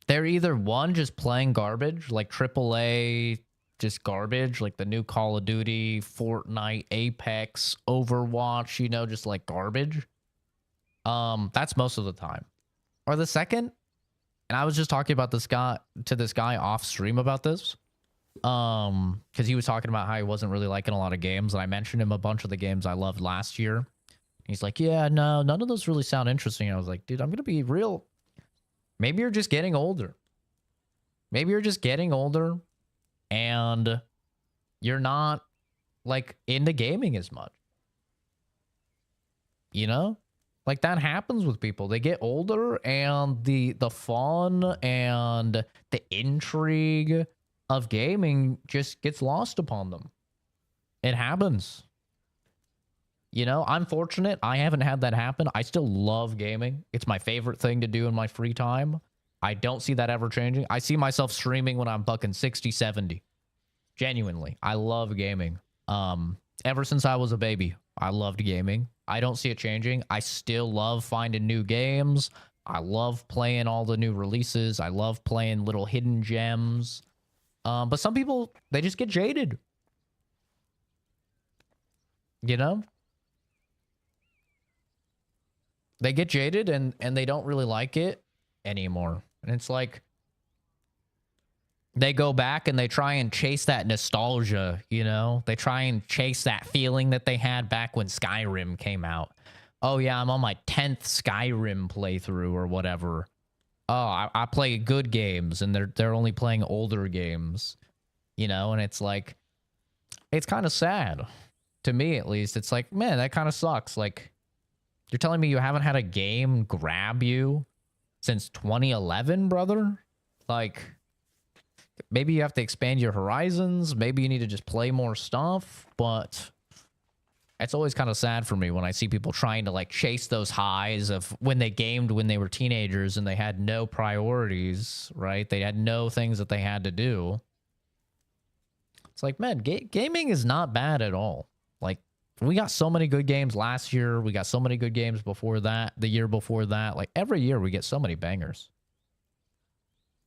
S1: they're either one, just playing garbage, like AAA, just garbage, like the new Call of Duty, Fortnite, Apex, Overwatch, you know, just like garbage. That's most of the time. Or the second, and I was just talking about this guy off stream about this. Because he was talking about how he wasn't really liking a lot of games, and I mentioned him a bunch of the games I loved last year. He's like, yeah, no, none of those really sound interesting. I was like, dude, I'm gonna be real. Maybe you're just getting older. Maybe you're just getting older and you're not like into gaming as much. You know? Like that happens with people. They get older and the fun and the intrigue of gaming just gets lost upon them. It happens. You know, I'm fortunate. I haven't had that happen. I still love gaming. It's my favorite thing to do in my free time. I don't see that ever changing. I see myself streaming when I'm bucking 60, 70. Genuinely. I love gaming. Ever since I was a baby, I loved gaming. I don't see it changing. I still love finding new games. I love playing all the new releases. I love playing little hidden gems. But some people, they just get jaded. You know? They get jaded and they don't really like it anymore. And it's like they go back and they try and chase that nostalgia, you know? They try and chase that feeling that they had back when Skyrim came out. Oh yeah, I'm on my 10th Skyrim playthrough or whatever. Oh, I play good games and they're only playing older games. You know, and it's like it's kind of sad. To me at least. It's like, man, that kind of sucks. Like you're telling me you haven't had a game grab you since 2011, brother? Like, maybe you have to expand your horizons. Maybe you need to just play more stuff. But it's always kind of sad for me when I see people trying to, like, chase those highs of when they gamed when they were teenagers and they had no priorities, right? They had no things that they had to do. It's like, man, gaming is not bad at all. Like, we got so many good games last year. We got so many good games before that, the year before that. Like, every year we get so many bangers.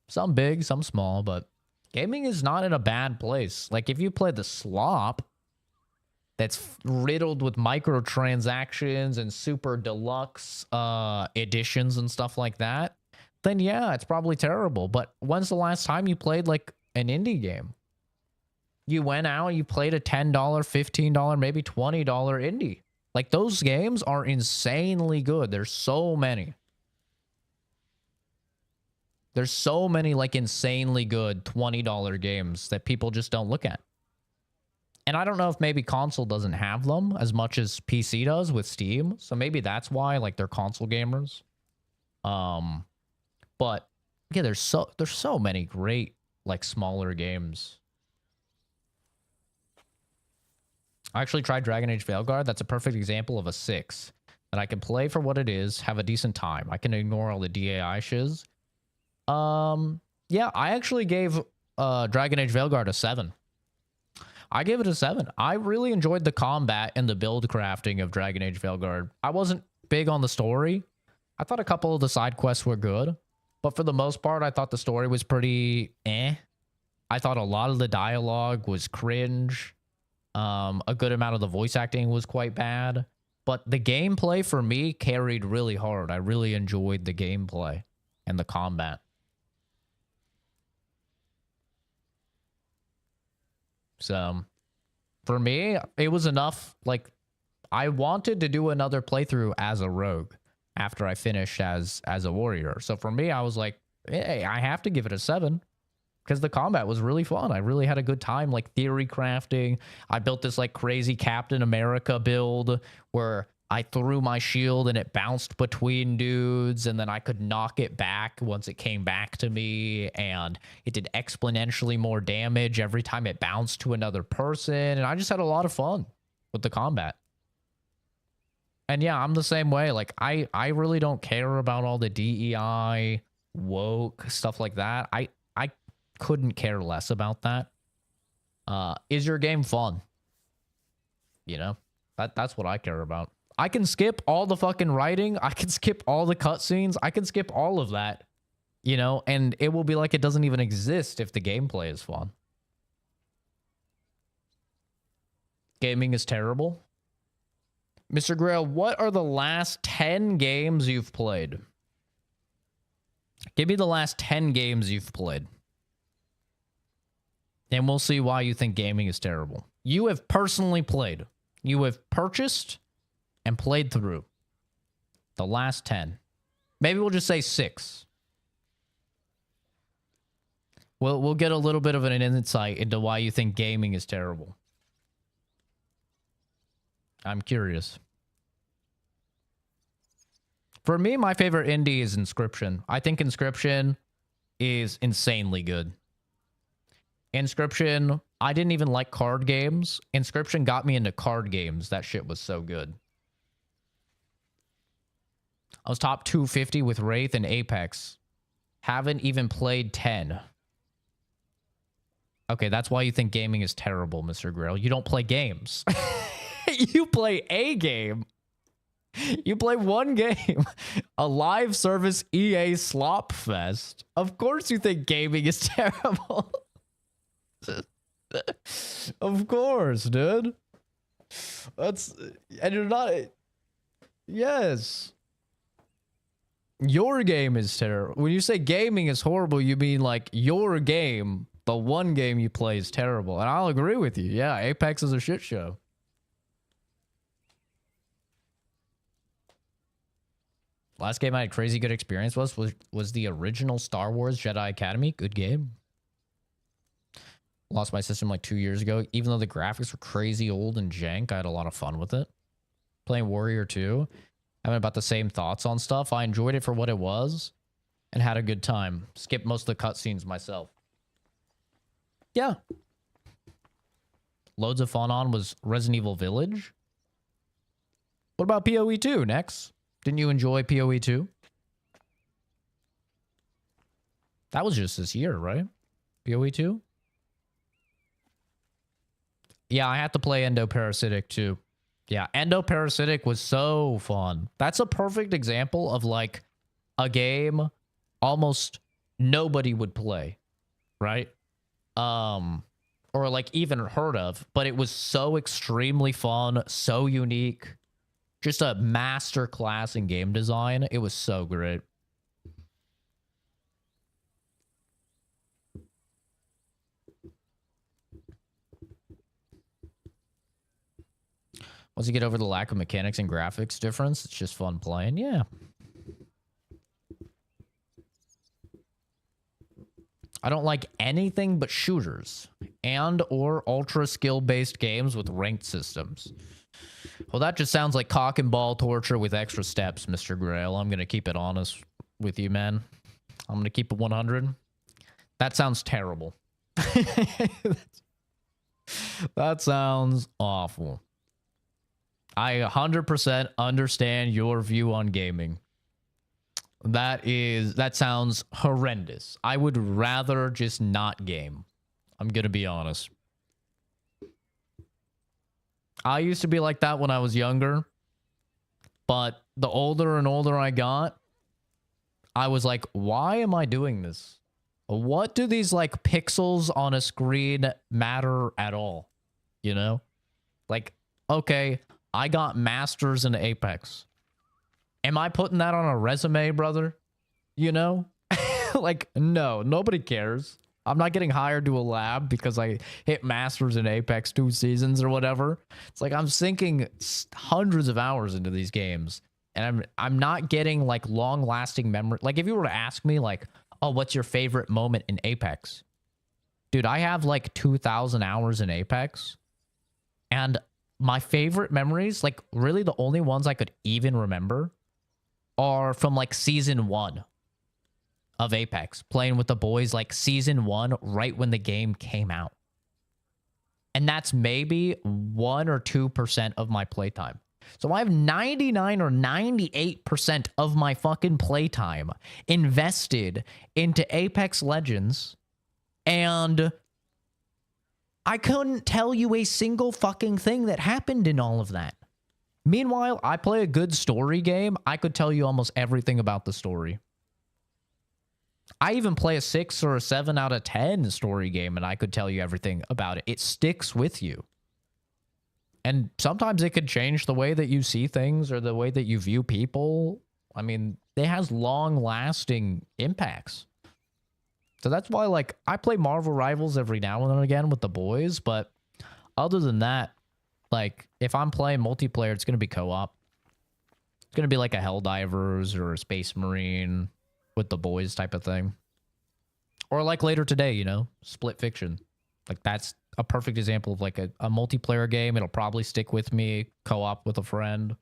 S1: Some big, some small, but gaming is not in a bad place. Like, if you play the slop that's riddled with microtransactions and super deluxe editions and stuff like that, then yeah, it's probably terrible. But when's the last time you played, like, an indie game? You went out, you played a $10, $15, maybe $20 indie. Like, those games are insanely good. There's so many. There's so many, like, insanely good $20 games that people just don't look at. And I don't know if maybe console doesn't have them as much as PC does with Steam. So maybe that's why, like, they're console gamers. But yeah, there's so many great, like, smaller games. I actually tried Dragon Age Veilguard. That's a perfect example of a 6 that I can play for what it is, have a decent time. I can ignore all the DAI shiz. Yeah, I actually gave Dragon Age Veilguard a 7. I gave it a 7. I really enjoyed the combat and the build crafting of Dragon Age Veilguard. I wasn't big on the story. I thought a couple of the side quests were good, but for the most part, I thought the story was pretty eh. I thought a lot of the dialogue was cringe. A good amount of the voice acting was quite bad, but the gameplay for me carried really hard. I really enjoyed the gameplay and the combat. So for me, it was enough. Like, I wanted to do another playthrough as a rogue after I finished as a warrior. So for me, I was like, hey, I have to give it a 7. Because the combat was really fun. I really had a good time, like, theory crafting. I built this, like, crazy Captain America build where I threw my shield and it bounced between dudes, and then I could knock it back once it came back to me, and it did exponentially more damage every time it bounced to another person, and I just had a lot of fun with the combat. And yeah, I'm the same way. Like, I really don't care about all the DEI, woke, stuff like that. couldn't care less about that. Is your game fun? You know, that's what I care about. I can skip all the fucking writing. I can skip all the cutscenes. I can skip all of that, you know, and it will be like it doesn't even exist if the gameplay is fun. Gaming is terrible. Mr. Grail, what are the last 10 games you've played? Give me the last 10 games you've played. And we'll see why you think gaming is terrible. You have personally played. You have purchased and played through the last 10. Maybe we'll just say 6. We'll get a little bit of an insight into why you think gaming is terrible. I'm curious. For me, my favorite indie is Inscription. I think Inscription is insanely good. Inscription, I didn't even like card games. Inscription got me into card games. That shit was so good. I was top 250 with Wraith and Apex. Haven't even played 10. Okay, that's why you think gaming is terrible, Mr. Grail. You don't play games. You play a game. You play one game. A live service EA slop fest. Of course you think gaming is terrible. Of course, dude. And you're not... Yes. Your game is terrible. When you say gaming is horrible, you mean like your game, the one game you play is terrible. And I'll agree with you. Yeah, Apex is a shit show. Last game I had crazy good experience was the original Star Wars Jedi Academy. Good game. Lost my system like 2 years ago. Even though the graphics were crazy old and jank, I had a lot of fun with it. Playing Warrior 2. Having about the same thoughts on stuff. I enjoyed it for what it was and had a good time. Skipped most of the cutscenes myself. Yeah. Loads of fun on was Resident Evil Village. What about PoE 2, Nex? Didn't you enjoy PoE 2? That was just this year, right? PoE 2? Yeah, I had to play Endoparasitic too. Yeah, Endoparasitic was so fun. That's a perfect example of like a game almost nobody would play, right? Or like even heard of, but it was so extremely fun, so unique. Just a master class in game design. It was so great. Once you get over the lack of mechanics and graphics difference, it's just fun playing. Yeah. I don't like anything but shooters and or ultra skill-based games with ranked systems. Well, that just sounds like cock and ball torture with extra steps, Mr. Grail. I'm going to keep it honest with you, man. I'm going to keep it 100. That sounds terrible. That sounds awful. I 100% understand your view on gaming. That sounds horrendous. I would rather just not game. I'm going to be honest. I used to be like that when I was younger, but the older and older I got, I was like, why am I doing this? What do these like pixels on a screen matter at all? You know? Like, okay, I got masters in Apex. Am I putting that on a resume, brother? You know? Like, no, nobody cares. I'm not getting hired to a lab because I hit masters in Apex 2 seasons or whatever. It's like I'm sinking hundreds of hours into these games and I'm not getting like long-lasting memory. Like if you were to ask me like, "Oh, what's your favorite moment in Apex?" Dude, I have like 2,000 hours in Apex. And my favorite memories, like really the only ones I could even remember are from like season 1 of Apex, playing with the boys like season 1 right when the game came out. And that's maybe 1 or 2% of my playtime. So I have 99 or 98% of my fucking playtime invested into Apex Legends And I couldn't tell you a single fucking thing that happened in all of that. Meanwhile, I play a good story game. I could tell you almost everything about the story. I even play a 6 or a 7 out of 10 story game, and I could tell you everything about it. It sticks with you. And sometimes it could change the way that you see things or the way that you view people. I mean, it has long-lasting impacts. So that's why, like, I play Marvel Rivals every now and again with the boys, but other than that, like, if I'm playing multiplayer, it's going to be co-op. It's going to be like a Helldivers or a Space Marine with the boys type of thing. Or like later today, you know, Split Fiction. Like, that's a perfect example of like a multiplayer game. It'll probably stick with me, co-op with a friend.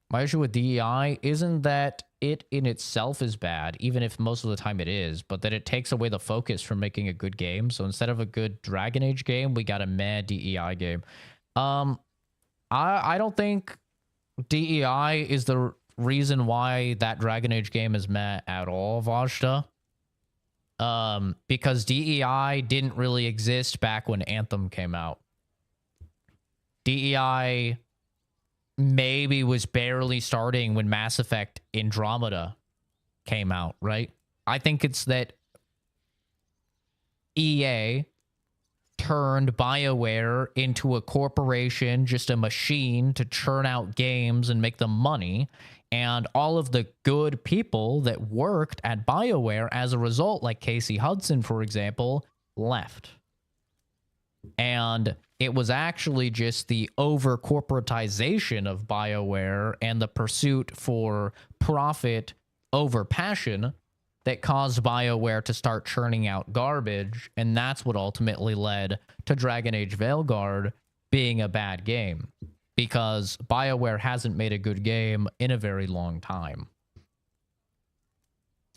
S1: My issue with DEI isn't that it in itself is bad, even if most of the time it is, but that it takes away the focus from making a good game. So instead of a good Dragon Age game, we got a mad DEI game. I don't think DEI is the reason why that Dragon Age game is mad at all, Vajta. Because DEI didn't really exist back when Anthem came out. DEI maybe was barely starting when Mass Effect Andromeda came out, right? I think it's that EA turned BioWare into a corporation, just a machine to churn out games and make them money. And all of the good people that worked at BioWare as a result, like Casey Hudson, for example, left. And it was actually just the over-corporatization of BioWare and the pursuit for profit over passion that caused BioWare to start churning out garbage, and that's what ultimately led to Dragon Age Veilguard being a bad game, because BioWare hasn't made a good game in a very long time.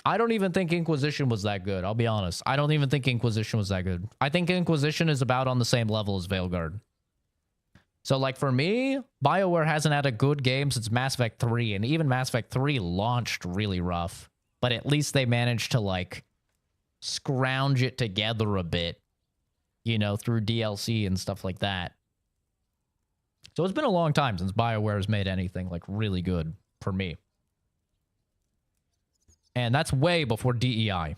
S1: I don't even think Inquisition was that good, I'll be honest. I don't even think Inquisition was that good. I think Inquisition is about on the same level as Veilguard. So, like, for me, BioWare hasn't had a good game since Mass Effect 3, and even Mass Effect 3 launched really rough. But at least they managed to, like, scrounge it together a bit, you know, through DLC and stuff like that. So it's been a long time since BioWare has made anything, like, really good for me. And that's way before DEI.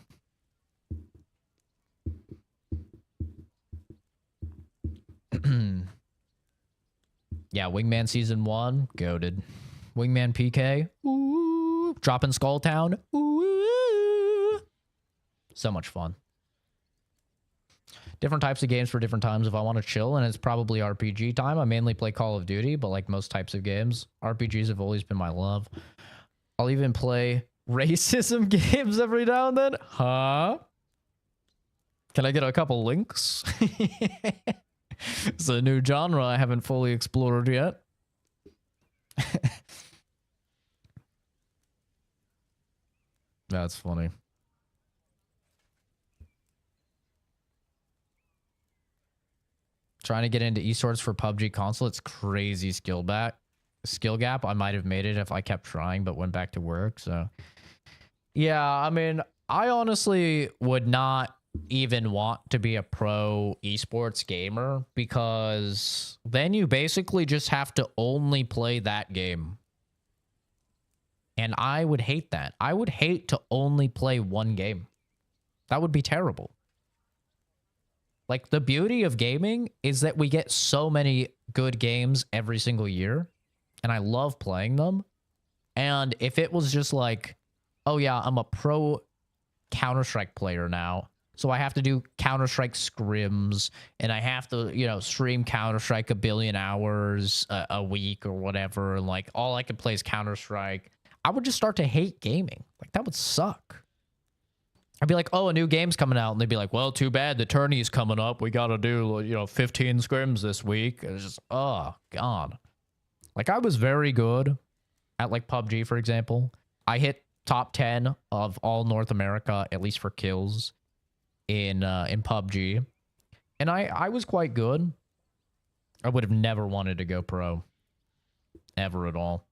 S1: Yeah, Wingman Season 1, goated. Wingman PK, ooh. Dropping Skull Town, ooh. So much fun. Different types of games for different times if I want to chill, and it's probably RPG time. I mainly play Call of Duty, but like most types of games, RPGs have always been my love. I'll even play racism games every now and then. Huh? Can I get a couple links? It's a new genre I haven't fully explored yet. That's funny. Trying to get into esports for PUBG console. It's crazy skill gap. I might have made it if I kept trying, but went back to work. So, yeah, I mean, I honestly would not even want to be a pro esports gamer, because then you basically just have to only play that game. And I would hate that. I would hate to only play one game. That would be terrible. Like, the beauty of gaming is that we get so many good games every single year, and I love playing them. And if it was just like, oh yeah, I'm a pro Counter-Strike player now, so I have to do Counter-Strike scrims, and I have to, you know, stream Counter-Strike 1 billion hours a week or whatever, and like all I could play is Counter-Strike, I would just start to hate gaming. Like, that would suck. I'd be like, oh, a new game's coming out, and they'd be like, well, too bad, the tourney's coming up, we gotta do, you know, 15 scrims this week. And it's just, oh god. Like, I was very good at like PUBG, for example. I hit top 10 of all North America, at least for kills, in PUBG, and I was quite good. I would have never wanted to go pro, ever at all.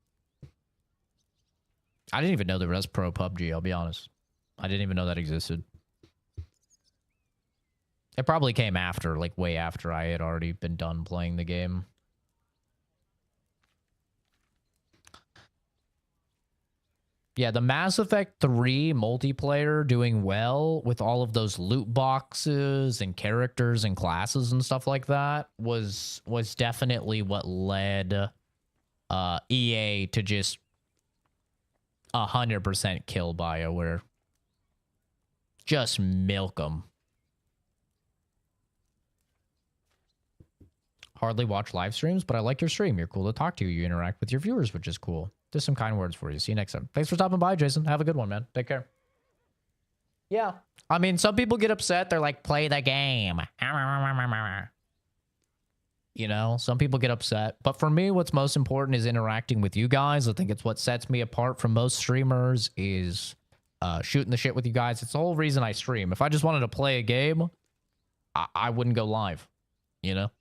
S1: I didn't even know there was pro PUBG, I'll be honest. I didn't even know that existed. It probably came after, like way after I had already been done playing the game. Yeah, the Mass Effect 3 multiplayer doing well with all of those loot boxes and characters and classes and stuff like that was definitely what led EA to just 100% kill BioWare. Just milk them. Hardly watch live streams, but I like your stream. You're cool to talk to. You interact with your viewers, which is cool. Just some kind words for you. See you next time. Thanks for stopping by, Jason. Have a good one, man. Take care. Yeah. I mean, some people get upset. They're like, play the game. You know, some people get upset. But for me, what's most important is interacting with you guys. I think it's what sets me apart from most streamers is shooting the shit with you guys. It's the whole reason I stream. If I just wanted to play a game, I wouldn't go live. You know?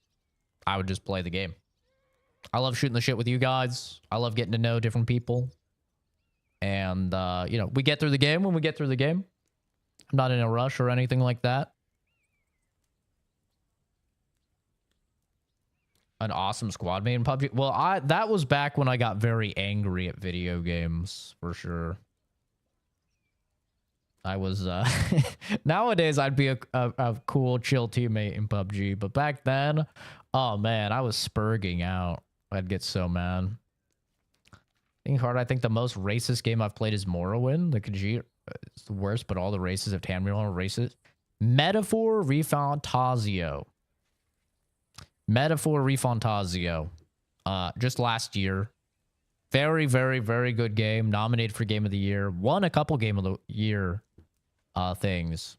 S1: I would just play the game. I love shooting the shit with you guys. I love getting to know different people. And, you know, we get through the game when we get through the game. I'm not in a rush or anything like that. An awesome squad mate in PUBG. Well, that was back when I got very angry at video games, for sure. I was, nowadays I'd be a cool, chill teammate in PUBG. But back then, oh man, I was spurging out. I'd get so mad. Thinking hard, I think the most racist game I've played is Morrowind. The Khajiit is the worst, but all the races of Tamriel are racist. Metaphor Refantasio. Metaphor Refantasio. Just last year. Very, very, very good game. Nominated for Game of the Year. Won a couple Game of the Year things.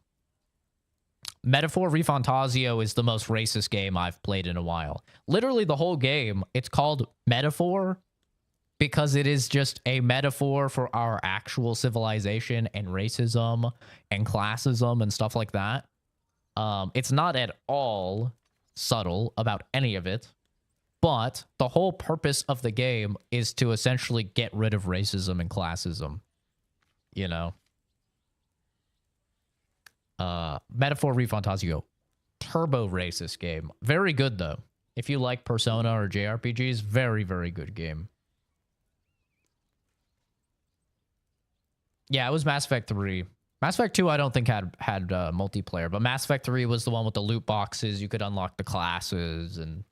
S1: Metaphor Refantasio is the most racist game I've played in a while. Literally the whole game, it's called Metaphor because it is just a metaphor for our actual civilization and racism and classism and stuff like that. It's not at all subtle about any of it, but the whole purpose of the game is to essentially get rid of racism and classism. You know? Metaphor Refantasio. Turbo racist game. Very good, though. If you like Persona or JRPGs, very, very good game. Yeah, it was Mass Effect 3. Mass Effect 2, I don't think had multiplayer, but Mass Effect 3 was the one with the loot boxes. You could unlock the classes and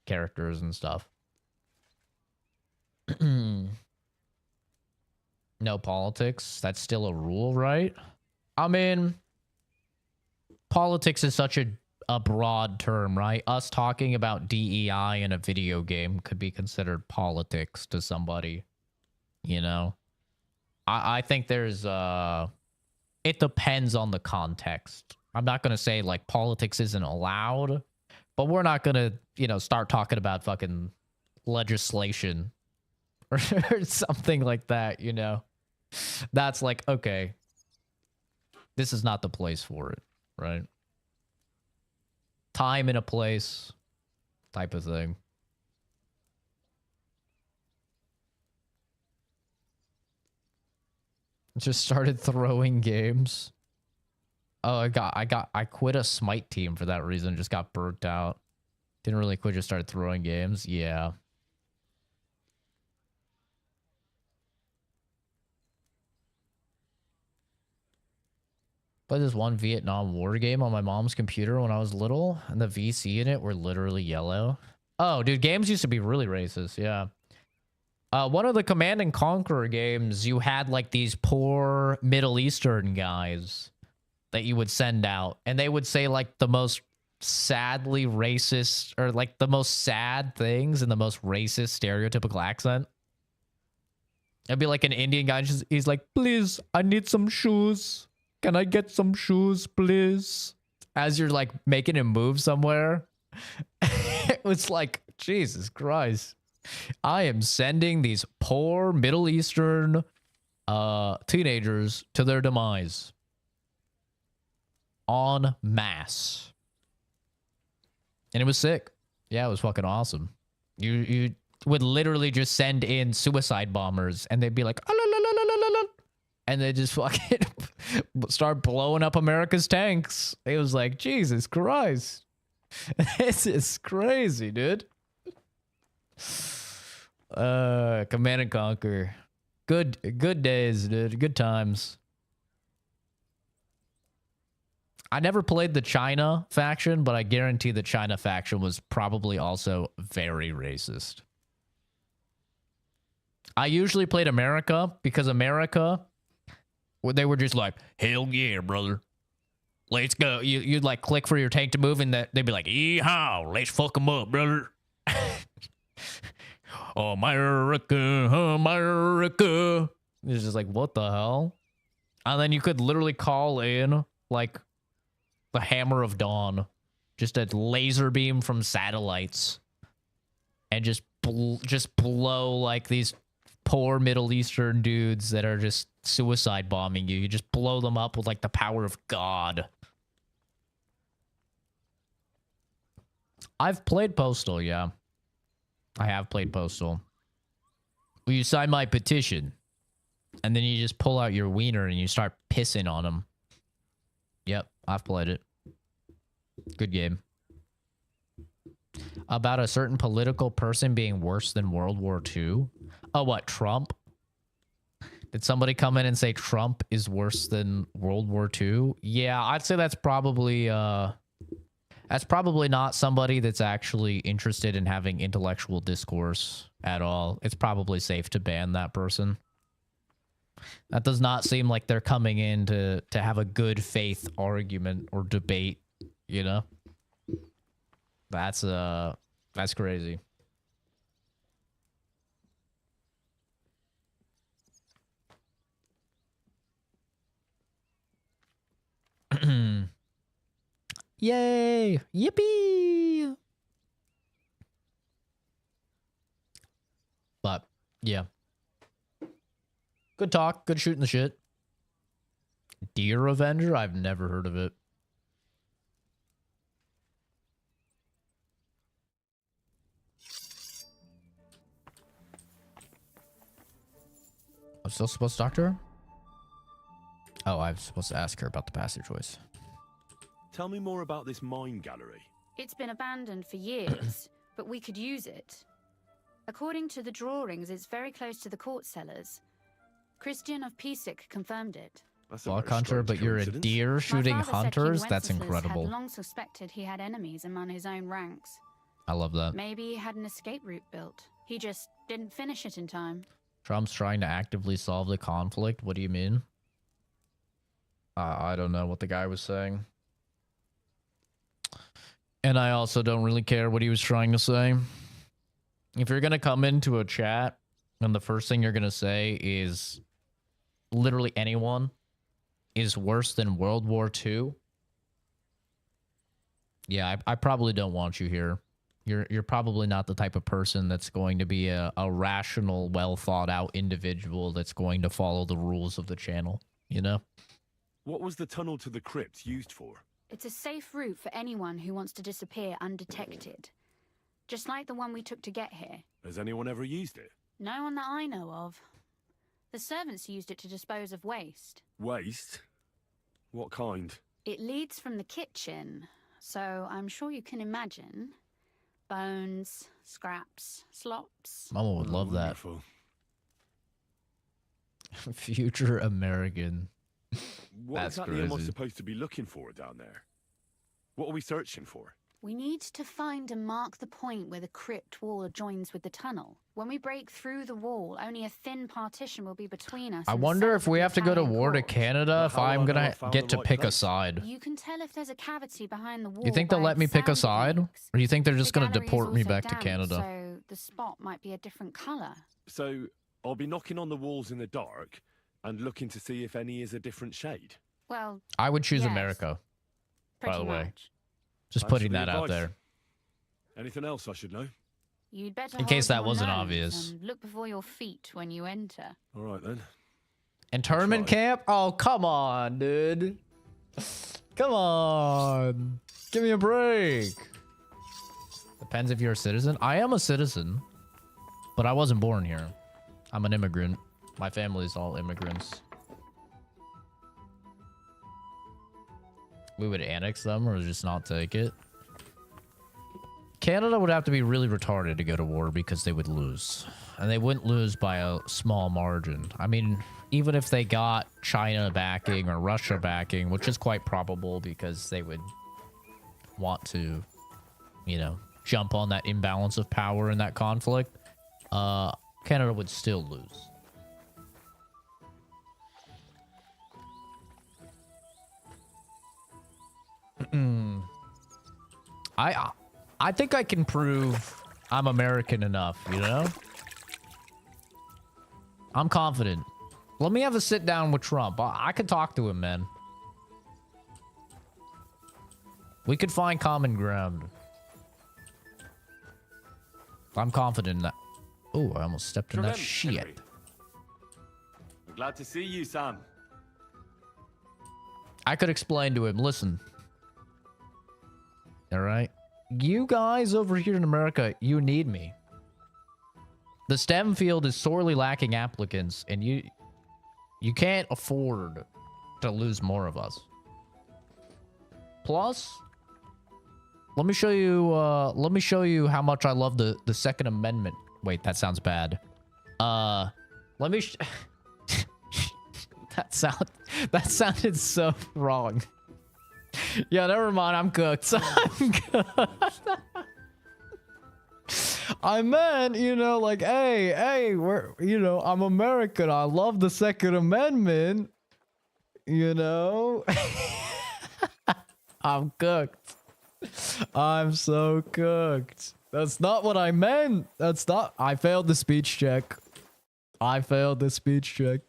S1: characters and stuff. No politics. That's still a rule, right? I mean, politics is such a broad term, right? Us talking about DEI in a video game could be considered politics to somebody, you know? I think there's, it depends on the context. I'm not going to say, like, politics isn't allowed, but we're not going to, you know, start talking about fucking legislation or something like that, you know? That's like, okay, this is not the place for it, right? Time and a place type of thing. Just started throwing games. Oh, I quit a Smite team for that reason. Just got burnt out. Didn't really quit, just started throwing games. Yeah. Played this one Vietnam War game on my mom's computer when I was little, and the VC in it were literally yellow. Oh, dude, games used to be really racist. Yeah. One of the Command and Conquer games, you had like these poor Middle Eastern guys that you would send out, and they would say like the most sadly racist or like the most sad things in the most racist stereotypical accent. It'd be like an Indian guy, he's like, please, I need some shoes. Can I get some shoes, please? As you're like making him move somewhere. It was like, Jesus Christ. I am sending these poor Middle Eastern teenagers to their demise. En masse. And it was sick. Yeah, it was fucking awesome. You would literally just send in suicide bombers and they'd be like, "Ah, la, la, la, la, la, la, and they just fucking start blowing up America's tanks. It was like, Jesus Christ. This is crazy, dude. Command and Conquer. Good days, dude. Good times. I never played the China faction, but I guarantee the China faction was probably also very racist. I usually played America because America, they were just like, hell yeah, brother. Let's go. You'd like click for your tank to move and they'd be like, yeehaw, let's fuck them up, brother. America, America. It's just like, what the hell? And then you could literally call in like the Hammer of Dawn, just a laser beam from satellites, and just blow like these poor Middle Eastern dudes that are just suicide bombing you. You just blow them up with like the power of God. I've played Postal, yeah. I have played Postal. Will you sign my petition? And then you just pull out your wiener and you start pissing on them. Yep, I've played it. Good game. About a certain political person being worse than World War II. Oh, what, Trump? Did somebody come in and say Trump is worse than World War II? Yeah, I'd say that's probably not somebody that's actually interested in having intellectual discourse at all. It's probably safe to ban that person. That does not seem like they're coming in to have a good faith argument or debate, you know? That's crazy. Yay! Yippee! But, yeah. Good talk. Good shooting the shit. Deer Avenger? I've never heard of it. I'm still supposed to talk to her? Oh, I'm supposed to ask her about the passageways.
S2: Tell me more about this mine gallery.
S6: It's been abandoned for years, but we could use it. According to the drawings, it's very close to the court cellars. Christian of Pisek confirmed it.
S1: Block hunter, but you're a deer shooting hunters? That's incredible.
S6: Had long suspected he had enemies among his own ranks.
S1: I love that.
S6: Maybe he had an escape route built. He just didn't finish it in time.
S1: Trump's trying to actively solve the conflict? What do you mean? I don't know what the guy was saying. And I also don't really care what he was trying to say. If you're going to come into a chat and the first thing you're going to say is literally anyone is worse than World War II, yeah, I probably don't want you here. You're probably not the type of person that's going to be a rational, well thought out individual that's going to follow the rules of the channel, you know?
S2: What was the tunnel to the crypt used for?
S6: It's a safe route for anyone who wants to disappear undetected. Just like the one we took to get here.
S2: Has anyone ever used it?
S6: No one that I know of. The servants used it to dispose of waste.
S2: Waste? What kind?
S6: It leads from the kitchen, so I'm sure you can imagine. Bones, scraps, slops.
S1: Mama would love that. Future American.
S2: What
S1: That's
S2: exactly am I
S1: crazy.
S2: supposed to be looking for down there? What are we searching for?
S6: We need to find and mark the point where the crypt wall joins with the tunnel. When we break through the wall, only a thin partition will be between us.
S1: I
S6: and
S1: wonder
S6: the
S1: if we have to go to war to Canada, if I'm gonna get to pick a side.
S6: You can tell if there's a cavity behind the wall.
S1: You think they'll
S6: by
S1: let me pick a
S6: sound
S1: side? Or do you think they're just
S6: The
S1: gonna
S6: gallery is
S1: deport me
S6: also
S1: back to
S6: damp,
S1: Canada?
S6: So the spot might be a different color.
S2: So, I'll be knocking on the walls in the dark and looking to see if any is a different shade.
S6: Well,
S1: I would choose
S6: yes,
S1: America, by
S6: pretty
S1: the way.
S6: much.
S1: Just
S2: Thanks
S1: putting
S2: for the
S1: that out
S2: advice.
S1: there.
S2: Anything else I should know?
S6: You'd better
S1: In case
S6: hold
S1: that
S6: your
S1: wasn't
S6: nose
S1: obvious.
S6: and look before your feet when you enter.
S2: All right then.
S1: Internment camp? Oh, come on, dude. Come on. Give me a break. Depends if you're a citizen. I am a citizen, but I wasn't born here. I'm an immigrant. My family's all immigrants. We would annex them or just not take it. Canada would have to be really retarded to go to war because they would lose. And they wouldn't lose by a small margin. I mean, even if they got China backing or Russia backing, which is quite probable because they would want to, you know, jump on that imbalance of power in that conflict, Canada would still lose. I think I can prove I'm American enough, you know? I'm confident. Let me have a sit down with Trump. I could talk to him, man. We could find common ground. I'm confident in that. Oh, I almost stepped in that shit.
S2: I'm glad to see you, Sam.
S1: I could explain to him, listen. All right? You guys over here in America, you need me. The STEM field is sorely lacking applicants, and you can't afford to lose more of us. Plus, let me show you how much I love the Second Amendment. Wait, that sounds bad. Let me that sounded so wrong. Yeah, never mind. I'm cooked. I'm cooked. I meant, you know, like, hey, I'm American. I love the Second Amendment. You know, I'm cooked. I'm so cooked. That's not what I meant. That's not. I failed the speech check. I failed the speech check.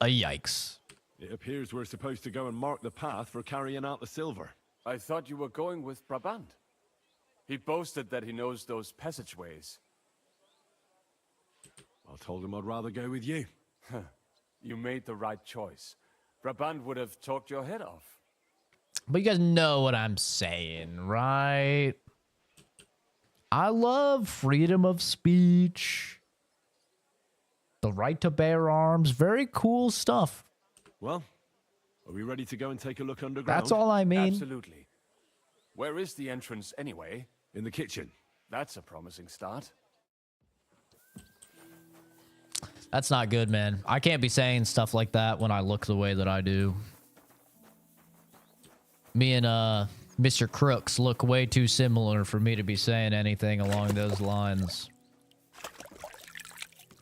S1: Yikes.
S2: It appears we're supposed to go and mark the path for carrying out the silver.
S15: I thought you were going with Brabant. He boasted that he knows those passageways.
S2: I told him I'd rather go with you.
S15: You made the right choice. Brabant would have talked your head off.
S1: But you guys know what I'm saying, right? I love freedom of speech. The right to bear arms. Very cool stuff.
S2: Well, are we ready to go and take a look underground?
S1: That's all I mean.
S15: Absolutely. Where is the entrance anyway?
S2: In the kitchen.
S15: That's a promising start.
S1: That's not good, man. I can't be saying stuff like that when I look the way that I do. Me and Mr. Crooks look way too similar for me to be saying anything along those lines.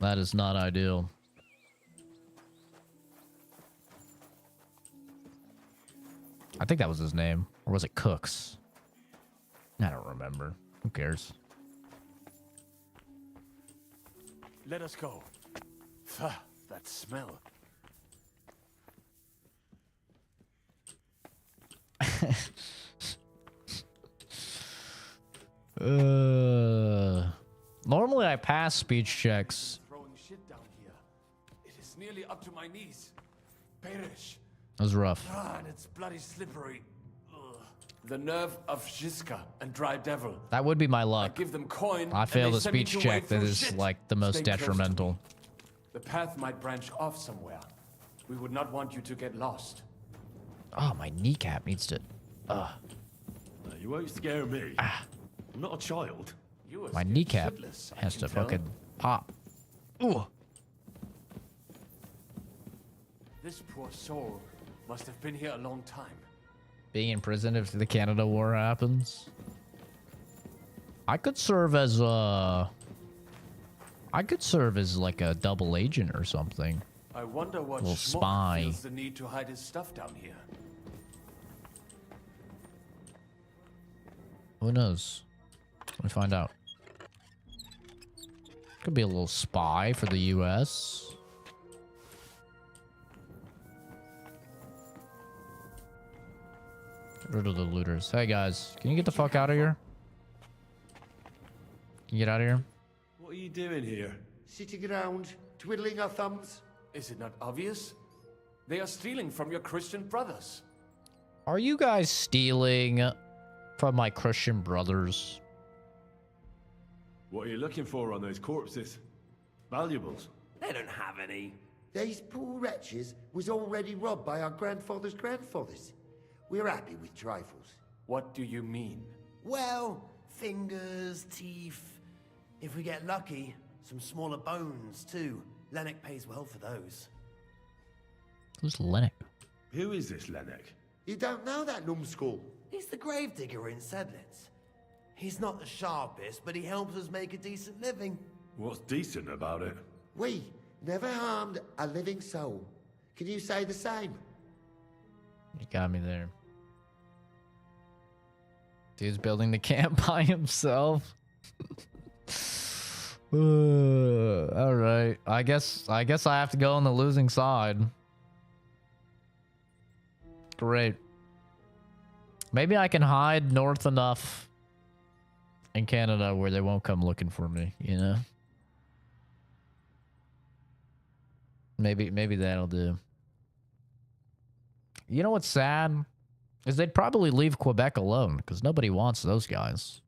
S1: That is not ideal. I think that was his name. Or was it Cooks? I don't remember. Who cares?
S15: Let us go. That smell.
S1: Normally I pass speech checks.
S15: Throwing shit down here. It is nearly up to my knees. Perish.
S1: That was rough.
S15: And it's bloody slippery. Ugh. The nerve of Žižka and Dry Devil.
S1: That would be my luck.
S15: I give them coin.
S1: I failed the speech check. That is like the most detrimental.
S15: The path might branch off somewhere. We would not want you to get lost.
S1: Oh, my kneecap needs to...
S2: You won't scare me. I'm not a child.
S1: My kneecap has to fucking pop. Ooh.
S15: This poor soul must have been here a long time.
S1: Being in prison if the Canada War happens. I could serve as a... I could serve as like a double agent or something.
S15: I wonder what
S1: little
S15: schmuck
S1: spy.
S15: feels the need to hide his stuff down here.
S1: Who knows? Let me find out. Could be a little spy for the U.S. Get rid of the looters. Hey guys, can you get the fuck out of here? Can you get out of here?
S2: What are you doing here?
S7: Sitting around, twiddling our thumbs.
S15: Is it not obvious? They are stealing from your Christian brothers.
S1: Are you guys stealing from my Christian brothers?
S2: What are you looking for on those corpses? Valuables?
S11: They don't have any.
S16: These poor wretches was already robbed by our grandfather's grandfathers. We're happy with trifles.
S15: What do you mean?
S11: Well, fingers, teeth. If we get lucky, some smaller bones too. Lennox pays well for those.
S1: Who's Lennox?
S2: Who is this Lennox?
S16: You don't know that numbskull?
S11: He's the gravedigger in Sedlitz. He's not the sharpest, but he helps us make a decent living.
S2: What's decent about it?
S16: We never harmed a living soul. Can you say the same?
S1: You got me there. Dude's building the camp by himself. All right. I guess I have to go on the losing side. Great. Maybe I can hide north enough in Canada where they won't come looking for me, you know? Maybe that'll do. You know what's sad? Is they'd probably leave Quebec alone, because nobody wants those guys.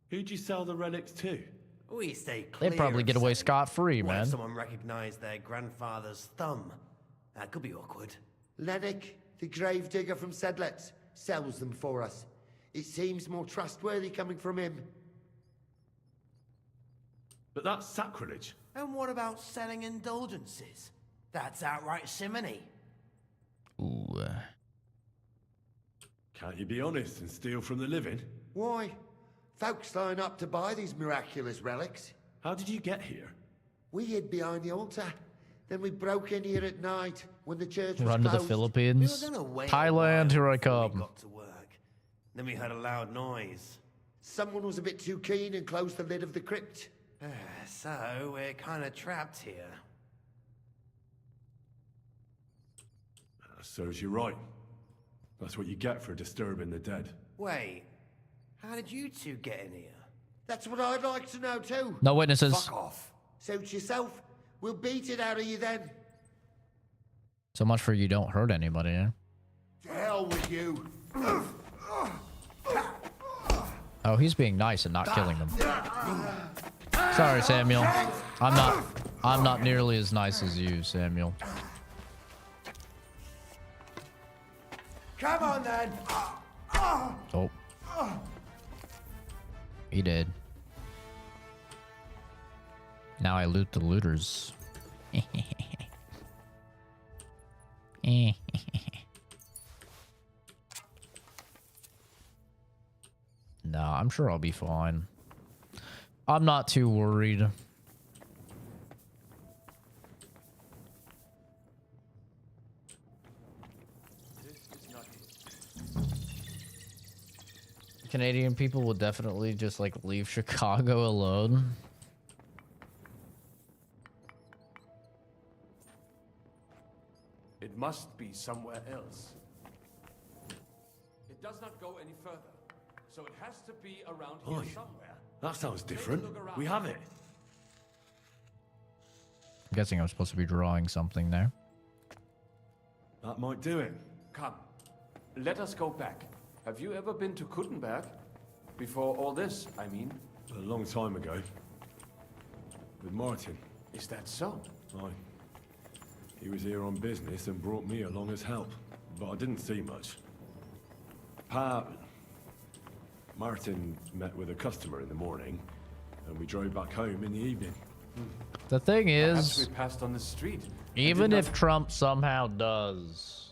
S2: Who'd you sell the relics to?
S11: We stay clear.
S1: They'd probably get away scot-free,
S11: What
S1: man.
S11: if someone recognized their grandfather's thumb? That could be awkward.
S16: Lennox, the gravedigger from Sedlitz, sells them for us. It seems more trustworthy coming from him.
S2: But that's sacrilege.
S11: And what about selling indulgences? That's outright simony.
S1: Ooh.
S2: Can't you be honest and steal from the living?
S16: Why? Folks line up to buy these miraculous relics.
S2: How did you get here?
S16: We hid behind the altar. Then we broke in here at night when the church was
S1: Run to
S16: closed.
S1: the Philippines.
S11: We were gonna wait
S1: Thailand, here I come.
S11: We got to work. Then we heard a loud noise.
S16: Someone was a bit too keen and closed the lid of the crypt.
S11: So we're kind of trapped here.
S2: Serves you right. That's what you get for disturbing the dead.
S11: Wait, how did you two get in here?
S16: That's what I'd like to know too.
S1: No witnesses.
S11: Fuck off.
S16: Suit yourself. We'll beat it out of you then.
S1: So much for you don't hurt anybody, eh?
S16: To hell with you.
S1: Oh, he's being nice and not killing them. Sorry, Samuel. I'm not nearly as nice as you, Samuel.
S11: Come on then.
S1: Oh. He did. Now I loot the looters. No, I'm sure I'll be fine. I'm not too worried. Canadian people will definitely just like leave Chicago alone.
S15: It must be somewhere else. It does not go any further, so it has to be around here
S2: Oi,
S15: somewhere.
S2: that sounds different. We have it.
S1: I'm guessing I'm supposed to be drawing something there.
S2: That might do it.
S15: Come, let us go back. Have you ever been to Kuttenberg? Before all this, I mean.
S2: A long time ago. With Martin.
S15: Is that so?
S2: Aye. He was here on business and brought me along as help. But I didn't see much. Martin met with a customer in the morning, and we drove back home in the evening.
S1: The thing
S15: Perhaps
S1: is,
S15: we passed on the street.
S1: even if Trump somehow does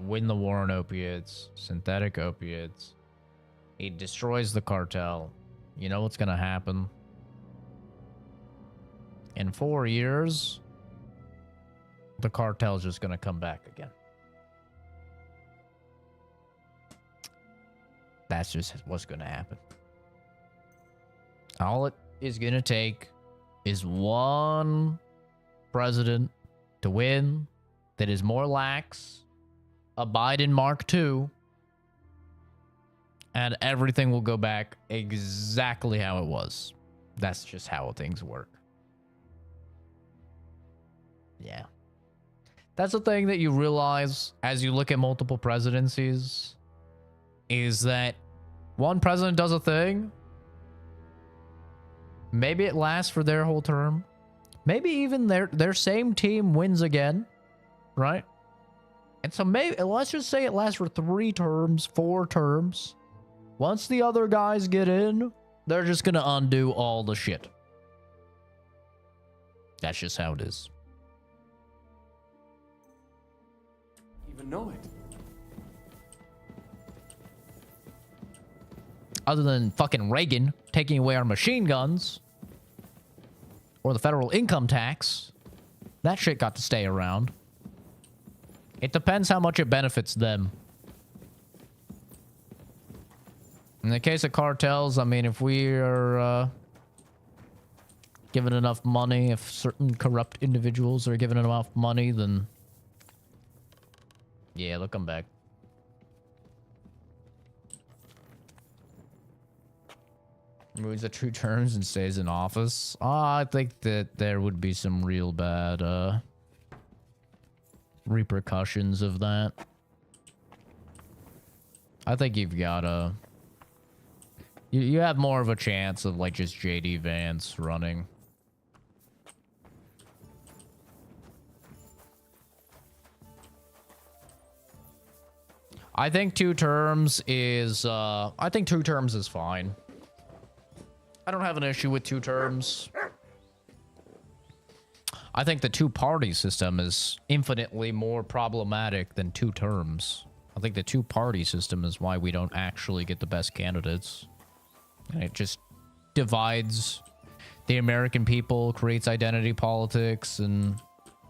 S1: win the war on opiates, synthetic opiates, he destroys the cartel, you know what's gonna happen? In 4 years, the cartel's just gonna come back again. That's just what's gonna happen. All it is gonna take is one president to win that is more lax, a Biden Mark II, and everything will go back exactly how it was. That's just how things work. Yeah. That's the thing that you realize as you look at multiple presidencies, is that one president does a thing, Maybe it lasts for their whole term. Maybe even their same team wins again, right? And so maybe, let's just say it lasts for 3 terms, 4 terms. Once the other guys get in, they're just gonna undo all the shit. That's just how it is.
S15: Even know it.
S1: Other than fucking Reagan taking away our machine guns. Or the federal income tax. That shit got to stay around. It depends how much it benefits them. In the case of cartels, I mean, if we are given enough money, if certain corrupt individuals are given enough money, then yeah, they'll come back. Moves at 2 terms and stays in office. I think that there would be some real bad repercussions of that. I think you've got you have more of a chance of like just JD Vance running. I think 2 terms is I think 2 terms is fine. I don't have an issue with 2 terms. I think the 2-party system is infinitely more problematic than 2 terms. I think the 2-party system is why we don't actually get the best candidates. And it just divides the American people, creates identity politics, and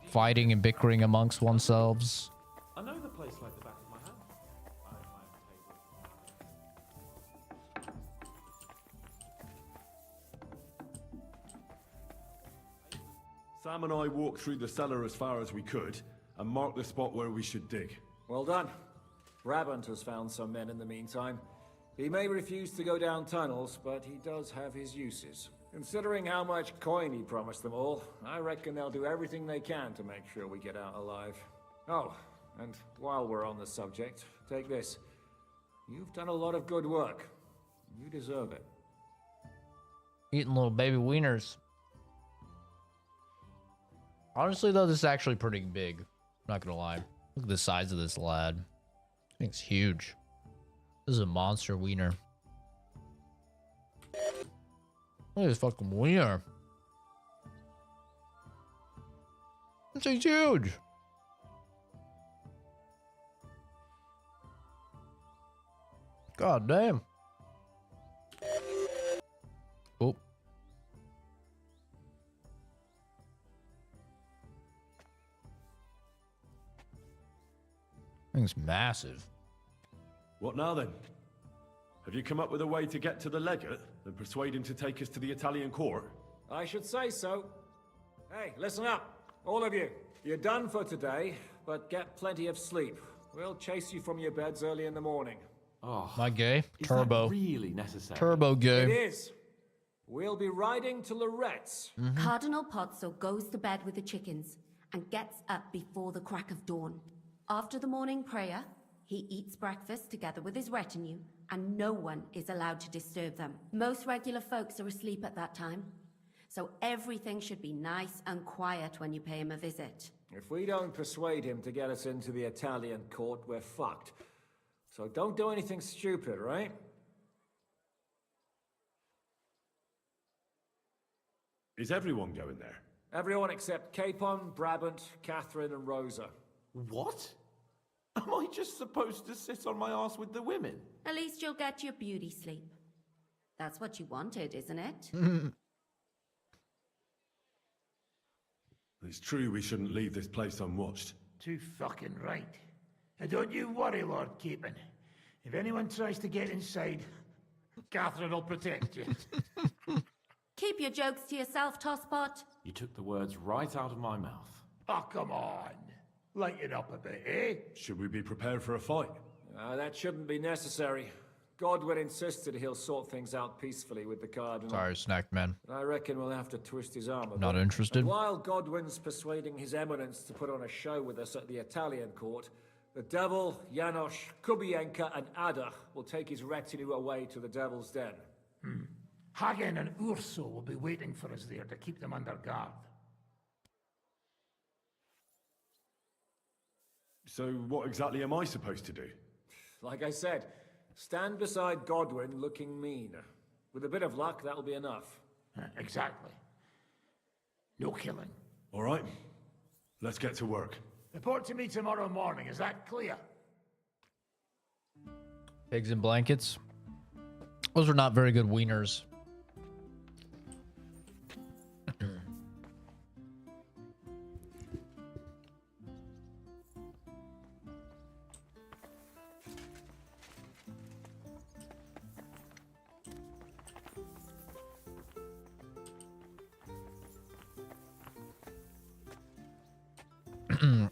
S1: fighting and bickering amongst oneselves.
S8: I know the place like the back of my hand.
S2: Sam and I walked through the cellar as far as we could and marked the spot where we should dig.
S3: Well done. Brabant has found some men in the meantime. He may refuse to go down tunnels, but he does have his uses. Considering how much coin he promised them all, I reckon they'll do everything they can to make sure we get out alive. Oh, and while we're on the subject, take this. You've done a lot of good work. You deserve it.
S1: Eating little baby wieners. Honestly, though, this is actually pretty big. Not gonna lie. Look at the size of this lad. I think it's huge. This is a monster wiener. Look at this fucking wiener. This thing's huge. God damn. Oh. Thing's massive.
S2: What now then? Have you come up with a way to get to the legate and persuade him to take us to the Italian court?
S3: I should say so. Hey, listen up, all of you. You're done for today, but get plenty of sleep. We'll chase you from your beds early in the morning.
S8: Oh,
S1: not gay.
S8: Is
S1: Turbo.
S8: that really necessary?
S1: Turbo gay.
S3: It is. We'll be riding to Lorette's.
S17: Cardinal Pozzo goes to bed with the chickens and gets up before the crack of dawn. After the morning prayer, he eats breakfast together with his retinue, and no one is allowed to disturb them. Most regular folks are asleep at that time, so everything should be nice and quiet when you pay him a visit.
S3: If we don't persuade him to get us into the Italian court, we're fucked. So don't do anything stupid, right?
S2: Is everyone going there?
S3: Everyone except Capon, Brabant, Catherine, and Rosa.
S8: What? Am I just supposed to sit on my ass with the women?
S17: At least you'll get your beauty sleep. That's what you wanted, isn't it?
S2: It's true we shouldn't leave this place unwatched.
S7: Too fucking right. And don't you worry, Lord Capon. If anyone tries to get inside, Catherine will protect you.
S17: Keep your jokes to yourself, Tosspot.
S8: You took the words right out of my mouth.
S7: Oh, come on. Lighten up a bit, eh?
S2: Should we be prepared for a fight?
S3: That shouldn't be necessary. Godwin insisted he'll sort things out peacefully with the Cardinal.
S1: Sorry, snack man.
S3: I reckon we'll have to twist his arm a bit.
S1: Not interested.
S3: And while Godwin's persuading His Eminence to put on a show with us at the Italian court, the Devil, Janosch, Kubienka, and Ada will take his retinue away to the Devil's Den.
S7: Hagen and Urso will be waiting for us there to keep them under guard.
S2: So what exactly am I supposed to do?
S3: Like I said, stand beside Godwin looking mean. With a bit of luck, that'll be enough.
S7: Exactly. No killing.
S2: All right, let's get to work.
S7: Report to me tomorrow morning, is that clear?
S1: Pigs in blankets. Those are not very good wieners.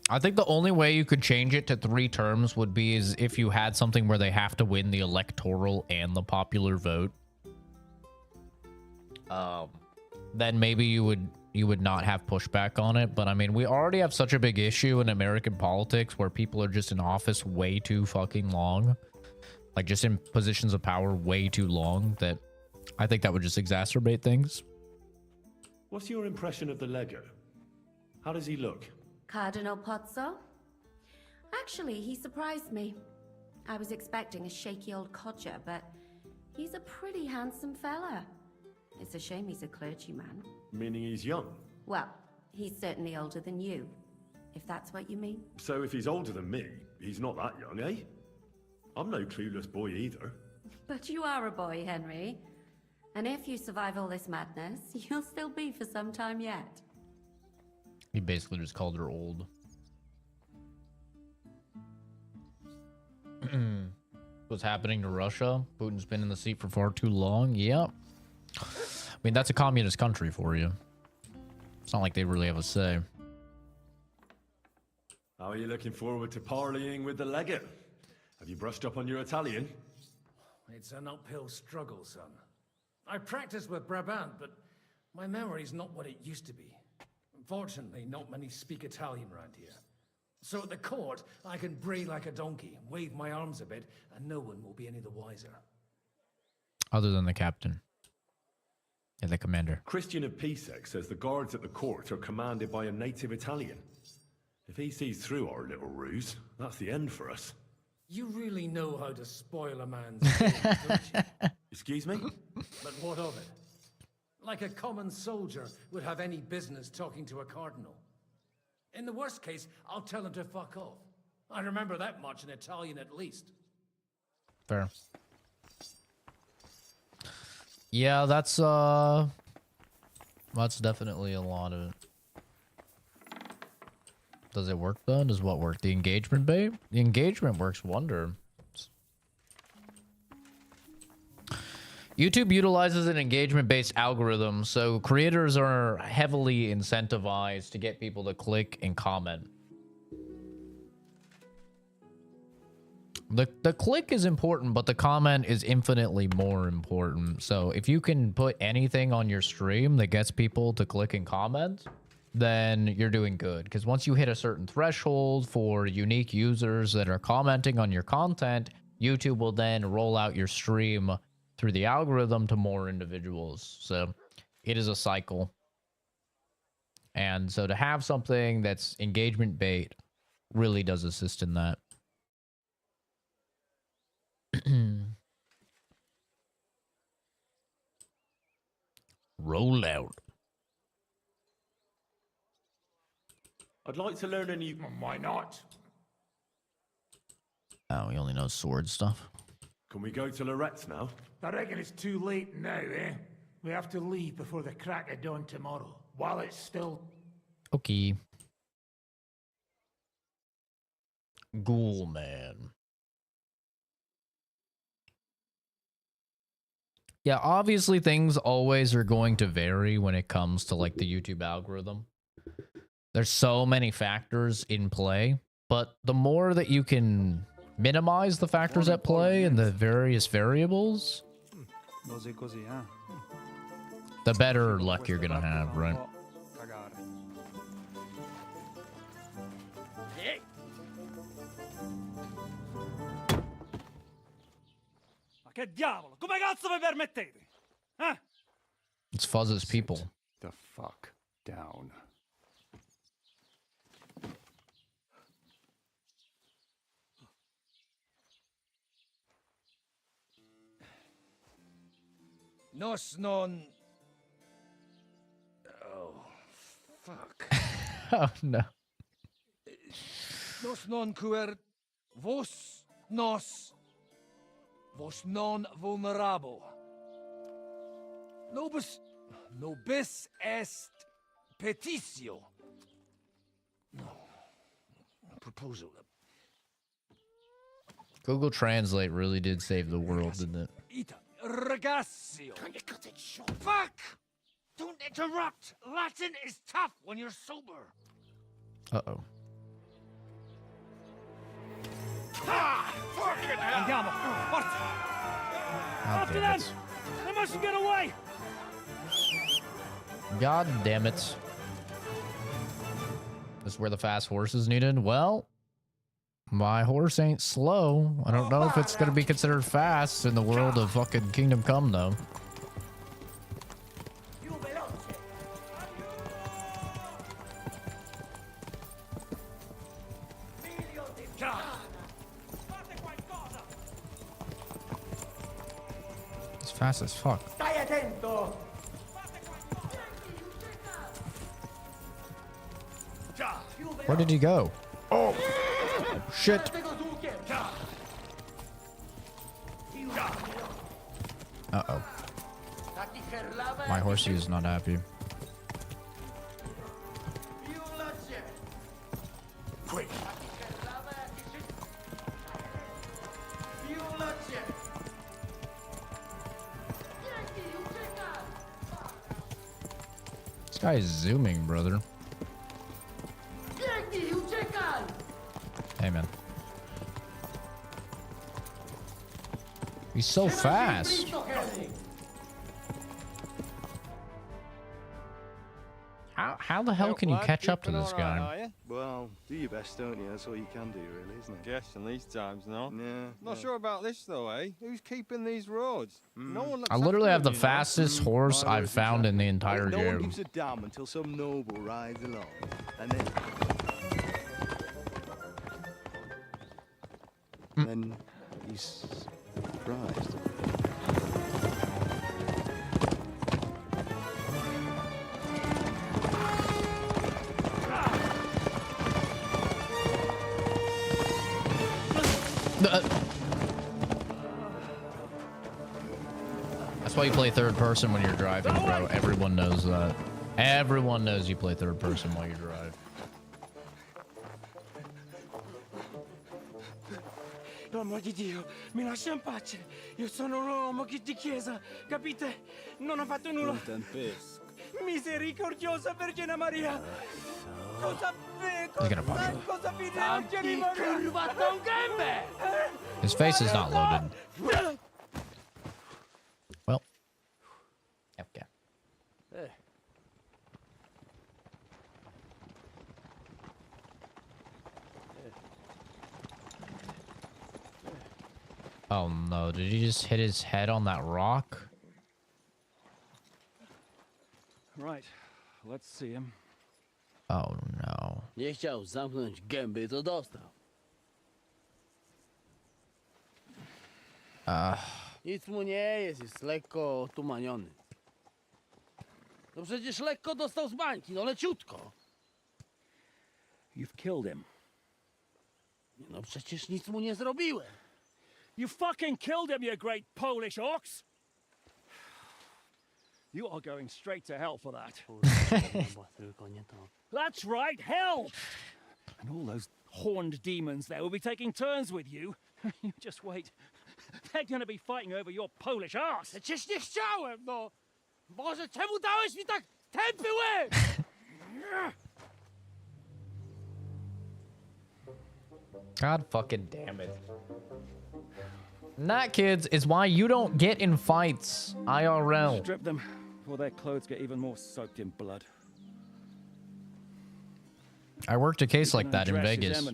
S1: I think the only way you could change it to 3 terms would be is if you had something where they have to win the electoral and the popular vote. Then maybe you would not have pushback on it. But I mean, we already have such a big issue in American politics where people are just in office way too fucking long. Like just in positions of power way too long, that I think that would just exacerbate things.
S2: What's your impression of the Lego? How does he look?
S17: Cardinal Pozzo? Actually, he surprised me. I was expecting a shaky old codger, but he's a pretty handsome fella. It's a shame he's a clergyman.
S2: Meaning he's young?
S17: Well, he's certainly older than you, if that's what you mean.
S2: So if he's older than me, he's not that young, eh? I'm no clueless boy either.
S17: But you are a boy, Henry. And if you survive all this madness, you'll still be for some time yet.
S1: He basically just called her old. What's happening to Russia? Putin's been in the seat for far too long. Yep. I mean, that's a communist country for you. It's not like they really have a say.
S2: How are you looking forward to parleying with the legate? Have you brushed up on your Italian?
S9: It's an uphill struggle, son. I practiced with Brabant, but my memory's not what it used to be. Unfortunately, not many speak Italian around here. So at the court, I can bray like a donkey, wave my arms a bit, and no one will be any the wiser.
S1: Other than the captain. And the commander.
S2: Christian of Pisek says the guards at the court are commanded by a native Italian. If he sees through our little ruse, that's the end for us.
S9: You really know how to spoil a man's game, don't you?
S2: Excuse me?
S9: But what of it? Like a common soldier would have any business talking to a cardinal. In the worst case, I'll tell him to fuck off. I remember that much in Italian at least.
S1: Fair. Yeah, that's definitely a lot of it. Does it work though? Does what work? The engagement bait? The engagement works wonder. YouTube utilizes an engagement-based algorithm, so creators are heavily incentivized to get people to click and comment. The click is important, but the comment is infinitely more important. So if you can put anything on your stream that gets people to click and comment, then you're doing good. Because once you hit a certain threshold for unique users that are commenting on your content, YouTube will then roll out your stream through the algorithm to more individuals. So it is a cycle. And so to have something that's engagement bait really does assist in that. Roll out.
S2: I'd like to learn a new...
S7: Why not?
S1: Oh, he only knows sword stuff.
S2: Can we go to Lorette's now?
S7: I reckon it's too late now, eh? We have to leave before the crack of dawn tomorrow, while it's still...
S1: Okay. Ghoul man. Yeah, obviously things always are going to vary when it comes to like the YouTube algorithm. There's so many factors in play, but the more that you can minimize the factors at play and the various variables, the better luck you're gonna have, right?
S18: Ma che diavolo? Come cazzo vi permettete? Eh?
S1: It's Fuzz's people.
S15: The fuck down.
S3: Nos non... Oh, fuck.
S1: Oh, no.
S3: Nos non cuer... Vos nos... Vos non vulnerabo. Nobis est petitio. No. Proposal.
S1: Google Translate really did save the world, didn't it?
S3: Ragazio. Can you cut it short? Fuck! Don't interrupt! Latin is tough when you're sober.
S1: Uh-oh.
S3: Ha! Fucking hell! Andiamo! Forza! After
S1: damn
S3: them!
S1: it.
S3: They mustn't get away!
S1: God damn it. This is where the fast horse is needed? Well, my horse ain't slow. I don't know if it's going to be considered fast in the world of fucking Kingdom Come, though. It's fast as fuck. Where did he go? Oh, shit. Uh-oh. My horsey is not happy.
S3: Quick!
S1: This guy is zooming, brother. Hey, man. He's so fast. How the hell can you catch up to this guy?
S18: Well, do your best, don't you? That's all you can do, really, isn't it?
S19: Guess in these times, no.
S18: Yeah.
S19: Not sure about this though, eh? Who's keeping these roads? No one looks
S1: I literally have
S19: after
S1: the
S19: them, you know?
S1: fastest horse I've found in the entire
S18: No one
S1: game.
S18: gives a damn until some noble rides along, and then... Then he's surprised.
S1: That's why you play third person when you're driving, bro. Everyone knows that. Everyone knows you play third person while you drive.
S20: Per amor di Dio, mi lascia in pace. Io sono un uomo di chiesa, capite? Non ho fatto nulla.
S18: Non tempesco.
S20: Misericordiosa Vergine Maria. Cosa
S1: He's gonna punch him.
S20: cosa vide Angeli Maria?
S1: His face is not loaded. Well. Okay. Oh no, did he just hit his head on that rock?
S20: Right, let's see him.
S1: Oh no.
S21: Nie chciał zamknąć gęby, to dostał. Nic mu nie jest lekko otumaniony. No przecież lekko dostał z bańki, no leciutko.
S20: You've killed him.
S21: No przecież nic mu nie zrobiłem.
S20: You fucking killed him, you great Polish ox! You are going straight to hell for that. That's right, hell! And all those horned demons there will be taking turns with you. You just wait. They're gonna be fighting over your Polish ass.
S21: Przecież nie chciałem, no! Boże, czemu dałeś mi tak tępy łeb?
S1: God fucking damn it. And that, kids, is why you don't get in fights IRL.
S20: Strip them, or their clothes get even more soaked in blood.
S1: I worked a case like that in Vegas.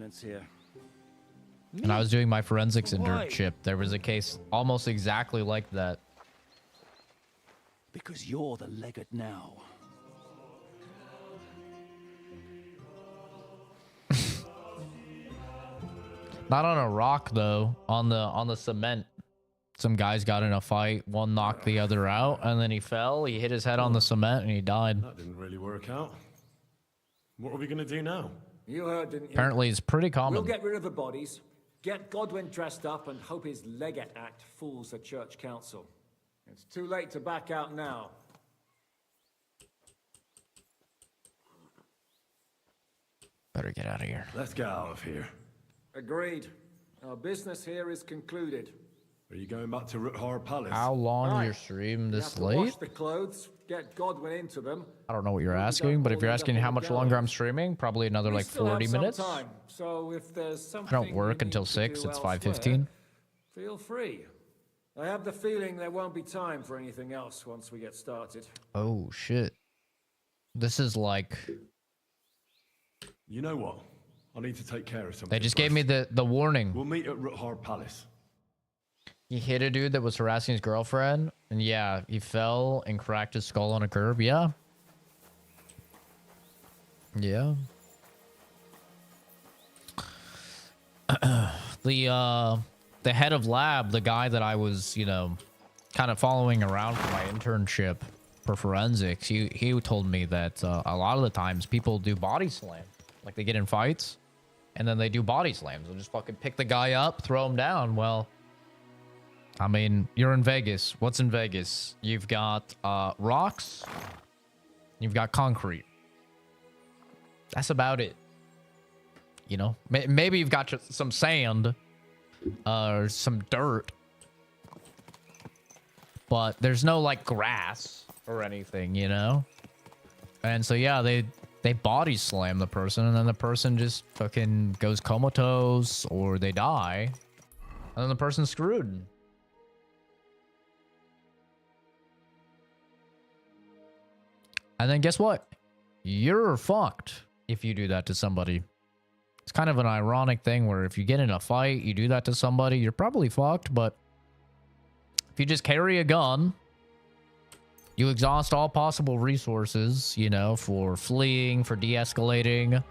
S1: And I was doing my forensics internship. There was a case almost exactly like that.
S20: Because you're the legate now.
S1: Not on a rock though. On the cement. Some guys got in a fight. One knocked the other out, and then he fell. He hit his head on the cement, and he died.
S2: That didn't really work out. What are we gonna do now?
S3: You heard, didn't you?
S1: Apparently, it's pretty common.
S3: We'll get rid of the bodies, get Godwin dressed up, and hope his Legate Act fools the Church Council. It's too late to back out now.
S1: Better get out of here.
S2: Let's get out of here.
S3: Agreed. Our business here is concluded.
S2: Are you going back to Rattay Palace?
S1: How long
S3: Aye.
S1: your stream
S3: We
S1: this
S3: have to
S1: late?
S3: wash the clothes, get Godwin into them.
S1: I don't know what you're asking, but if you're asking how much longer I'm streaming, probably another
S3: We
S1: like
S3: still have
S1: 40
S3: some
S1: minutes.
S3: time, so if there's
S1: I
S3: something
S1: don't work
S3: you
S1: until
S3: need to
S1: 6.
S3: do
S1: It's
S3: elsewhere,
S1: 5:15.
S3: Feel free. I have the feeling there won't be time for anything else once we get started.
S1: Oh shit. This is like
S2: You know what? I need to take care of something.
S1: they just gave me the warning.
S2: We'll meet at Rattay Palace.
S1: He hit a dude that was harassing his girlfriend, and yeah, he fell and cracked his skull on a curb. Yeah. Yeah. The head of lab, the guy that I was, you know, kind of following around for my internship for forensics, he told me that a lot of the times people do body slam. Like they get in fights and then they do body slams. They'll just fucking pick the guy up, throw him down. Well, I mean, you're in Vegas. What's in Vegas? You've got rocks. You've got concrete. That's about it. You know, maybe you've got some sand or some dirt, but there's no like grass or anything, you know? And so, yeah, they body slam the person, and then the person just fucking goes comatose or they die, and then the person's screwed. And then guess what? You're fucked if you do that to somebody. It's kind of an ironic thing where if you get in a fight, you do that to somebody, you're probably fucked, but if you just carry a gun, you exhaust all possible resources, you know, for fleeing, for de-escalating,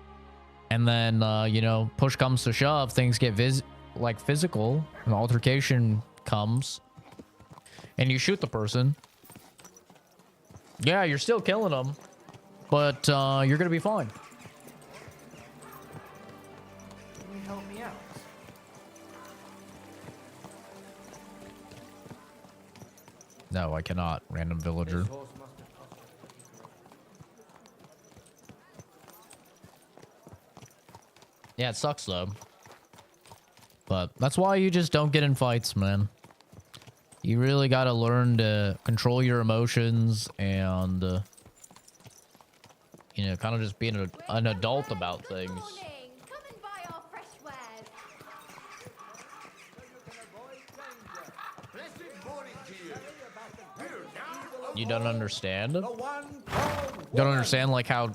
S1: and then, you know, push comes to shove, things get physical, an altercation comes, and you shoot the person. Yeah, you're still killing them, but you're gonna be fine.
S9: Can you help me out?
S1: No, I cannot. Random villager. Yeah, it sucks though. But that's why you just don't get in fights, man. You really gotta learn to control your emotions and, you know, kind of just being an adult about things. You don't understand? Don't understand, like, how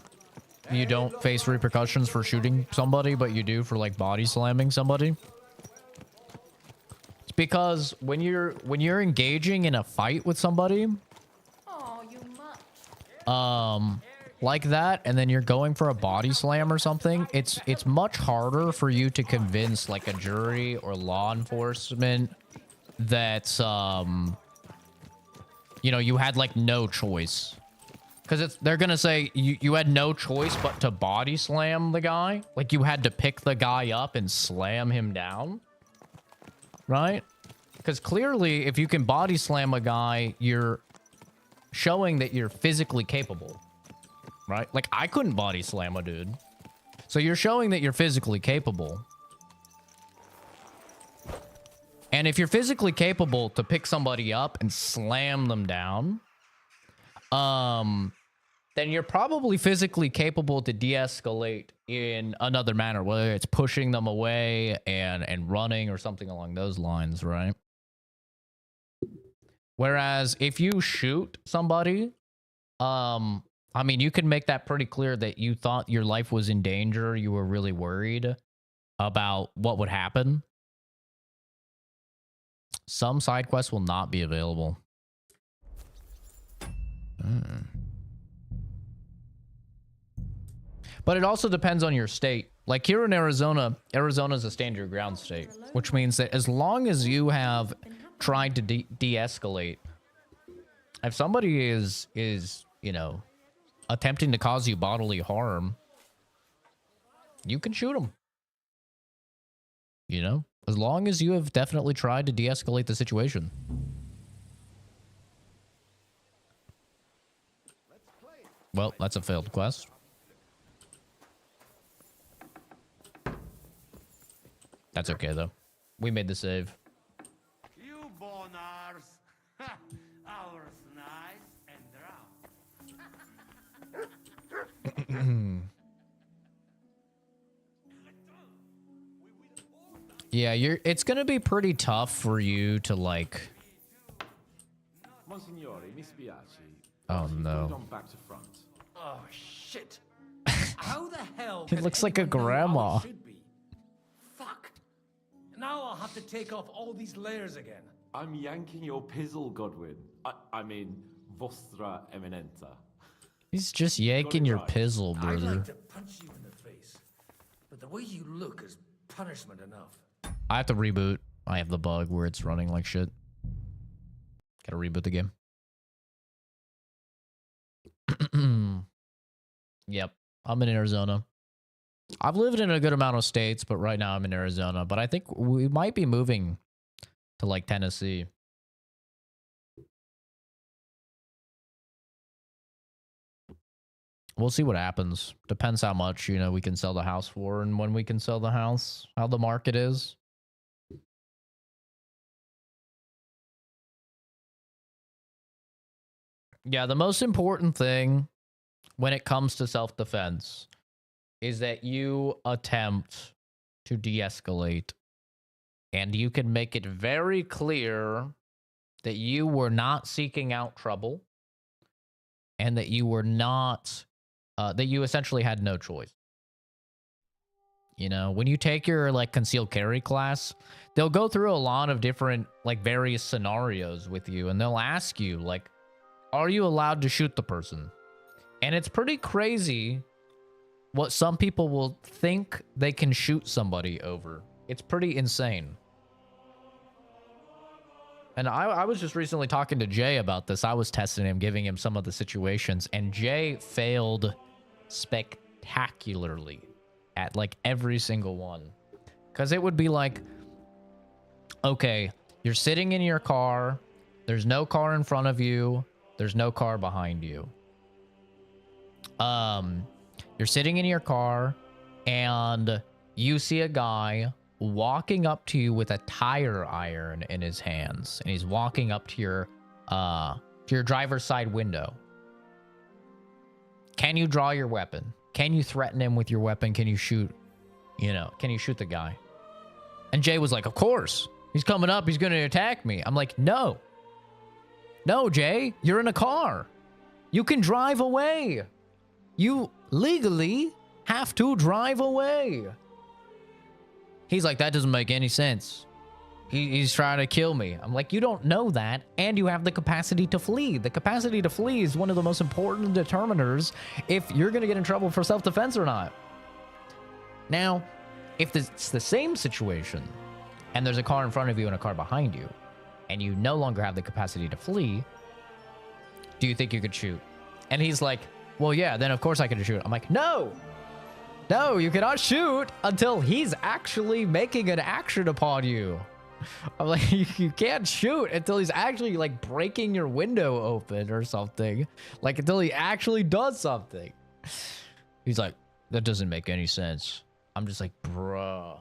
S1: you don't face repercussions for shooting somebody, but you do for, like, body slamming somebody? It's because when you're engaging in a fight with somebody, like that, and then you're going for a body slam or something, it's much harder for you to convince, like, a jury or law enforcement that, you know, you had, like, no choice. Because they're gonna say you had no choice but to body slam the guy. Like, you had to pick the guy up and slam him down. Right? Because clearly, if you can body slam a guy, you're showing that you're physically capable. Right? Like, I couldn't body slam a dude. So you're showing that you're physically capable. And if you're physically capable to pick somebody up and slam them down, then you're probably physically capable to de-escalate in another manner, whether it's pushing them away and running or something along those lines, right? Whereas if you shoot somebody, I mean, you can make that pretty clear that you thought your life was in danger. You were really worried about what would happen. Some side quests will not be available. But it also depends on your state. Like here in Arizona, Arizona's a stand your ground state, which means that as long as you have tried to de-escalate, if somebody is, you know, attempting to cause you bodily harm, you can shoot them. You know, as long as you have definitely tried to de-escalate the situation. Well, that's a failed quest. That's okay, though. We made the save.
S7: You bonars. Ours nice and round.
S1: Yeah, it's gonna be pretty tough for you to like.
S15: Monsignore, mi spiace.
S1: Oh no.
S15: On back to front.
S9: Oh shit! How the hell?
S1: He looks like a grandma.
S9: Fuck! Now I'll have to take off all these layers again.
S15: I'm yanking your pizzle, Godwin. I mean, vostra eminenza.
S1: He's just yanking your pizzle,
S9: I'd
S1: brother.
S9: like to punch you in the face, but the way you look is punishment enough.
S1: I have to reboot. I have the bug where it's running like shit. Gotta reboot the game. Yep, I'm in Arizona. I've lived in a good amount of states, but right now I'm in Arizona. But I think we might be moving to like Tennessee. We'll see what happens. Depends how much, you know, we can sell the house for and when we can sell the house, how the market is. Yeah, the most important thing when it comes to self-defense is that you attempt to de-escalate. And you can make it very clear that you were not seeking out trouble and that you were not, that you essentially had no choice. You know, when you take your like concealed carry class, they'll go through a lot of different like various scenarios with you and they'll ask you like, are you allowed to shoot the person? And it's pretty crazy what some people will think they can shoot somebody over. It's pretty insane. And I was just recently talking to Jay about this. I was testing him, giving him some of the situations, and Jay failed spectacularly at like every single one. Because it would be like, okay, you're sitting in your car, there's no car in front of you, there's no car behind you. You're sitting in your car and you see a guy walking up to you with a tire iron in his hands, and he's walking up to your driver's side window. Can you draw your weapon? Can you threaten him with your weapon? Can you shoot? You know, can you shoot the guy? And Jay was like, of course. He's coming up. He's going to attack me. I'm like, no. No, Jay, you're in a car. You can drive away. You legally have to drive away. He's like, that doesn't make any sense. He's trying to kill me. I'm like, you don't know that, and you have the capacity to flee. The capacity to flee is one of the most important determiners if you're going to get in trouble for self-defense or not. Now, if it's the same situation, and there's a car in front of you and a car behind you, and you no longer have the capacity to flee, do you think you could shoot? And he's like, well, yeah, then of course I could shoot. I'm like, no. No, you cannot shoot until he's actually making an action upon you. I'm like, you can't shoot until he's actually like breaking your window open or something. Like until he actually does something. He's like, that doesn't make any sense. I'm just like, bruh.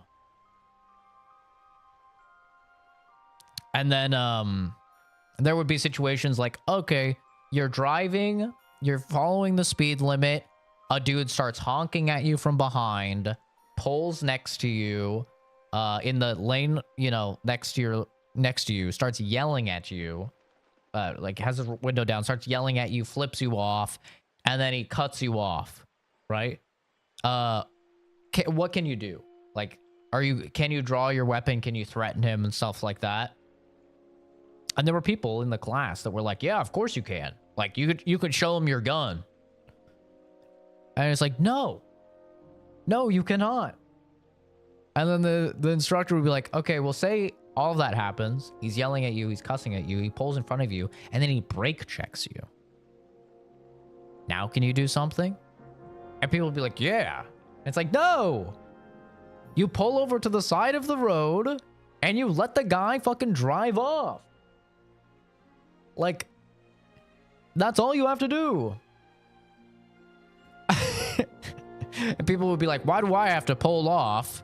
S1: And then there would be situations like, okay, you're driving, you're following the speed limit. A dude starts honking at you from behind, pulls next to you, in the lane, you know, next to you, starts yelling at you, like has his window down, starts yelling at you, flips you off, and then he cuts you off, right? What can you do? Like, can you draw your weapon? Can you threaten him and stuff like that? And there were people in the class that were like, yeah, of course you can. Like, you could show him your gun. And it's like, no. No, you cannot. And then the instructor would be like, okay, well, say all of that happens. He's yelling at you. He's cussing at you. He pulls in front of you. And then he brake checks you. Now can you do something? And people would be like, yeah. And it's like, no. You pull over to the side of the road and you let the guy fucking drive off. Like, that's all you have to do. And people would be like, why do I have to pull off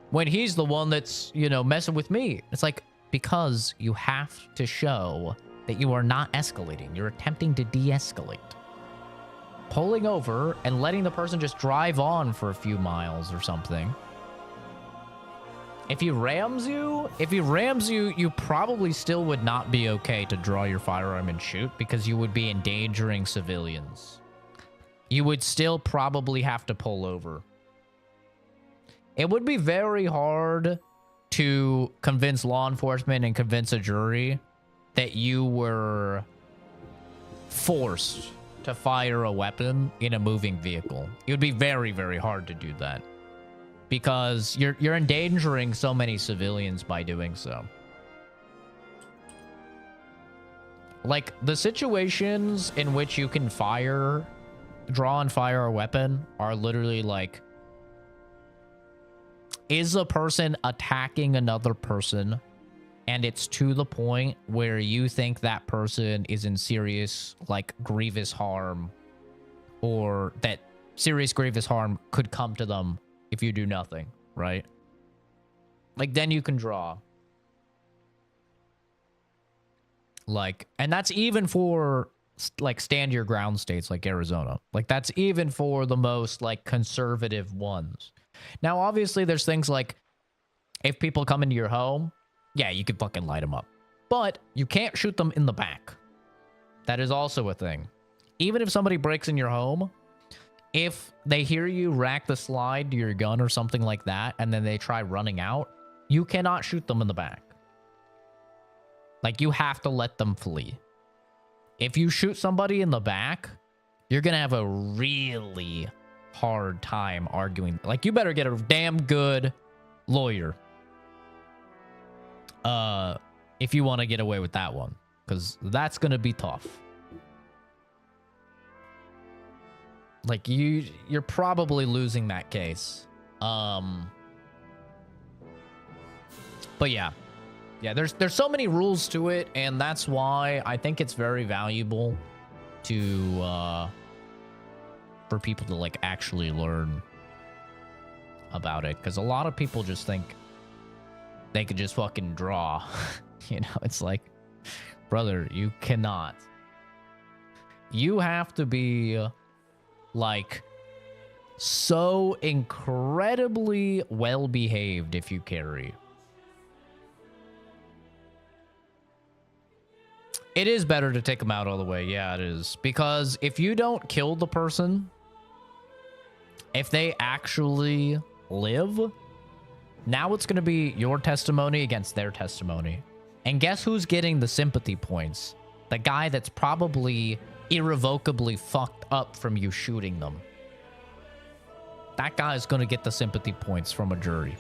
S1: when he's the one that's, you know, messing with me? It's like, because you have to show that you are not escalating. You're attempting to de-escalate. Pulling over and letting the person just drive on for a few miles or something. If he rams you, you probably still would not be okay to draw your firearm and shoot because you would be endangering civilians. You would still probably have to pull over. It would be very hard to convince law enforcement and convince a jury that you were forced to fire a weapon in a moving vehicle. It would be very, very hard to do that because you're endangering so many civilians by doing so. Like, the situations in which you can draw and fire a weapon are literally like, is a person attacking another person and it's to the point where you think that person is in serious, like, grievous harm, or that serious grievous harm could come to them if you do nothing, right? Like, then you can draw. Like, and that's even for, like, stand your ground states like Arizona. Like, that's even for the most, like, conservative ones. Now, obviously, there's things like, if people come into your home, yeah, you can fucking light them up. But you can't shoot them in the back. That is also a thing. Even if somebody breaks in your home, if they hear you rack the slide to your gun or something like that, and then they try running out, you cannot shoot them in the back. Like, you have to let them flee. If you shoot somebody in the back, you're going to have a really hard time arguing. Like, you better get a damn good lawyer if you want to get away with that one, because that's going to be tough. Like, you're probably losing that case. But yeah. Yeah, there's so many rules to it, and that's why I think it's very valuable to for people to, like, actually learn about it, because a lot of people just think they could just fucking draw. You know, it's like, brother, you cannot. You have to be, like, so incredibly well behaved if you carry. It is better to take them out all the way. Yeah, it is. Because if you don't kill the person, if they actually live, now it's going to be your testimony against their testimony. And guess who's getting the sympathy points? The guy that's probably irrevocably fucked up from you shooting them. That guy is going to get the sympathy points from a jury.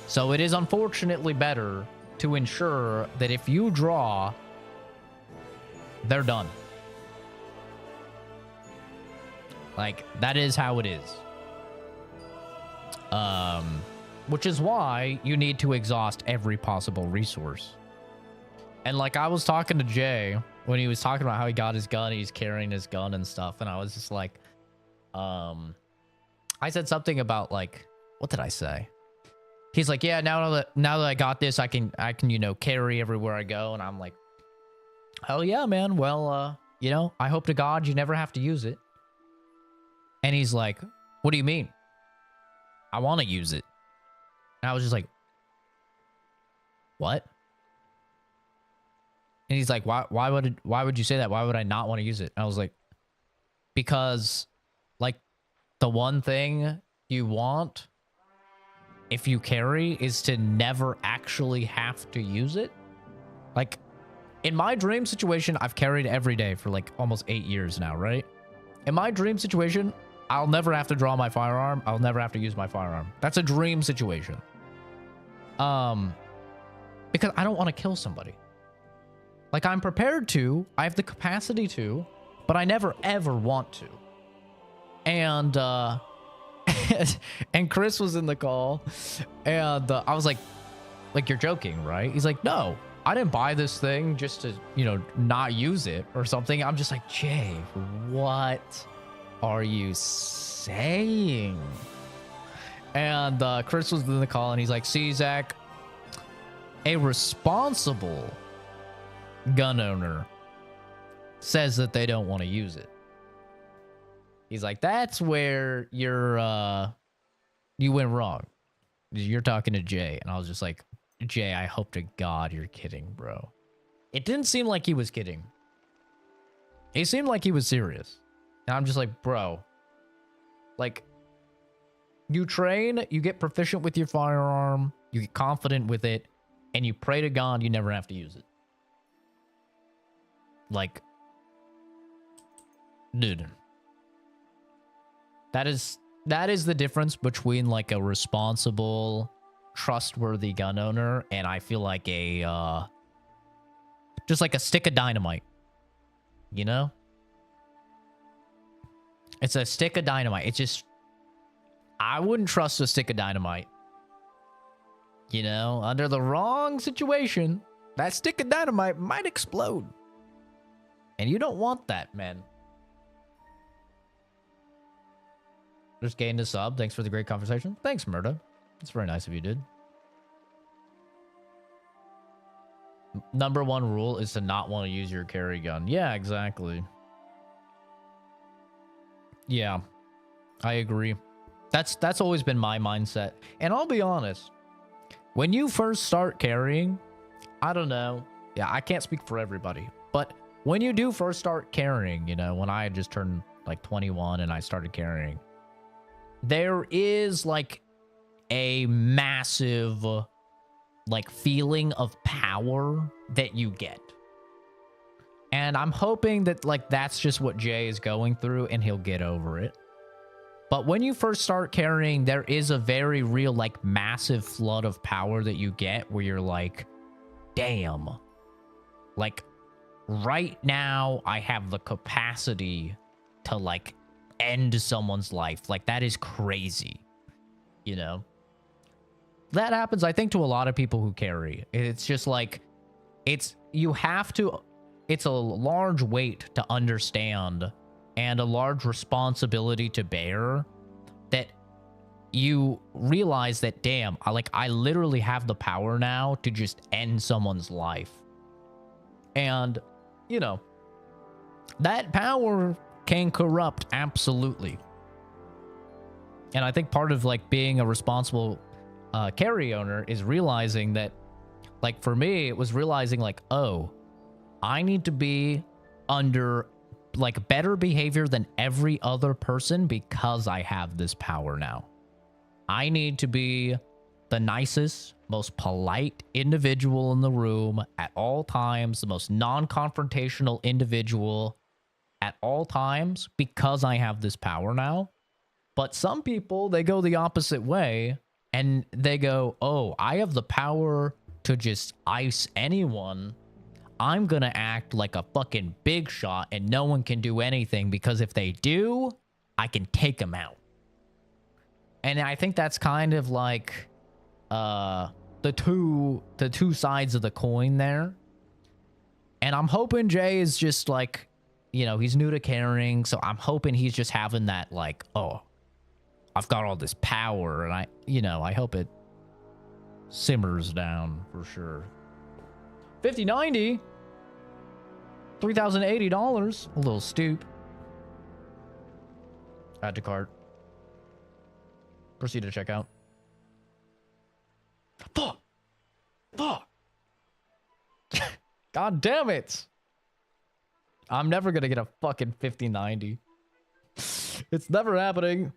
S1: So it is unfortunately better to ensure that if you draw, they're done. Like, that is how it is. Which is why you need to exhaust every possible resource. And, like, I was talking to Jay when he was talking about how he got his gun, he's carrying his gun and stuff, and I was just like, I said something about, like, what did I say? He's like, yeah, now that I got this, I can, you know, carry everywhere I go. And I'm like, hell yeah, man. Well, you know, I hope to God you never have to use it. And he's like, what do you mean? I want to use it. And I was just like, what? And he's like, why would you say that? Why would I not want to use it? And I was like, because, like, the one thing you want if you carry is to never actually have to use it. Like, In my dream situation, I've carried every day for like almost 8 years now, right? In my dream situation, I'll never have to draw my firearm. I'll never have to use my firearm. That's a dream situation. Because I don't want to kill somebody. Like, I'm prepared to, I have the capacity to, but I never ever want to. And and Chris was in the call, and I was like, you're joking, right? He's like, no, I didn't buy this thing just to, you know, not use it or something. I'm just like, Jay, what are you saying? And Chris was in the call, and he's like, see, Zach, a responsible gun owner says that they don't want to use it. He's like, that's where you're you went wrong. You're talking to Jay. And I was just like, Jay, I hope to God you're kidding, bro. It didn't seem like he was kidding. He seemed like he was serious. And I'm just like, bro, like, you train, you get proficient with your firearm, you get confident with it, and you pray to God you never have to use it. Like, dude. That is the difference between like a responsible, trustworthy gun owner and I feel like a just like a stick of dynamite. You know? It's a stick of dynamite. It's just, I wouldn't trust a stick of dynamite. You know, under the wrong situation, that stick of dynamite might explode. And you don't want that, man. Just gained a sub. Thanks for the great conversation. Thanks, Murda. It's very nice of you, dude. Number one rule is to not want to use your carry gun. Yeah, exactly. Yeah, I agree. That's always been my mindset. And I'll be honest, when you first start carrying, I don't know. Yeah, I can't speak for everybody. But when you do first start carrying, you know, when I had just turned like 21 and I started carrying, there is like a massive like feeling of power that you get. And I'm hoping that like that's just what Jay is going through and he'll get over it. But when you first start carrying, there is a very real like massive flood of power that you get where you're like, damn, like right now I have the capacity to like end someone's life. Like, that is crazy, you know? That happens, I think, to a lot of people who carry. It's just like, it's a large weight to understand and a large responsibility to bear that you realize that, damn, I literally have the power now to just end someone's life. And, you know, that power can corrupt, absolutely. And I think part of like being a responsible carry owner is realizing that, like, for me, it was realizing like, oh, I need to be under like better behavior than every other person because I have this power now. I need to be the nicest, most polite individual in the room at all times, the most non-confrontational individual at all times because I have this power now. But some people, they go the opposite way and they go, oh, I have the power to just ice anyone. I'm gonna act like a fucking big shot and no one can do anything because if they do, I can take them out. And I think that's kind of like the two sides of the coin there. And I'm hoping Jay is just like, you know, he's new to carrying, so I'm hoping he's just having that like, oh, I've got all this power, and I hope it simmers down for sure. 5090, $3,080, a little stoop. Add to cart. Proceed to checkout. Fuck! Fuck! God damn it! I'm never gonna get a fucking 5090. It's never happening.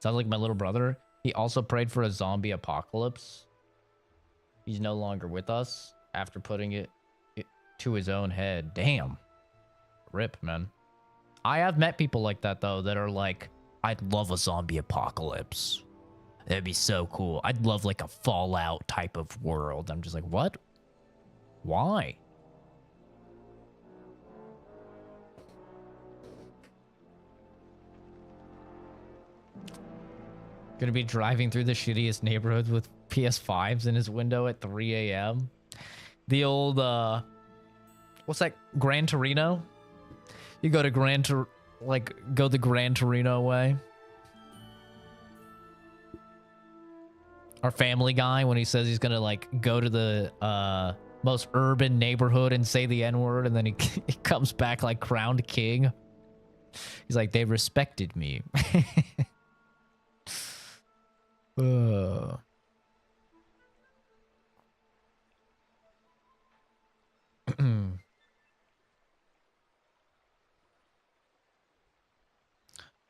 S1: Sounds like my little brother. He also prayed for a zombie apocalypse. He's no longer with us after putting it to his own head. Damn. Rip, man. I have met people like that, though, that are like, I'd love a zombie apocalypse. That'd be so cool. I'd love like a Fallout type of world. I'm just like, what? Why? Gonna be driving through the shittiest neighborhoods with PS5s in his window at 3 a.m. The old, what's that? Gran Torino? You go to go the Gran Torino way. Our Family Guy, when he says he's gonna like go to the most urban neighborhood and say the N-word, and then he comes back like crowned king. He's like, they respected me.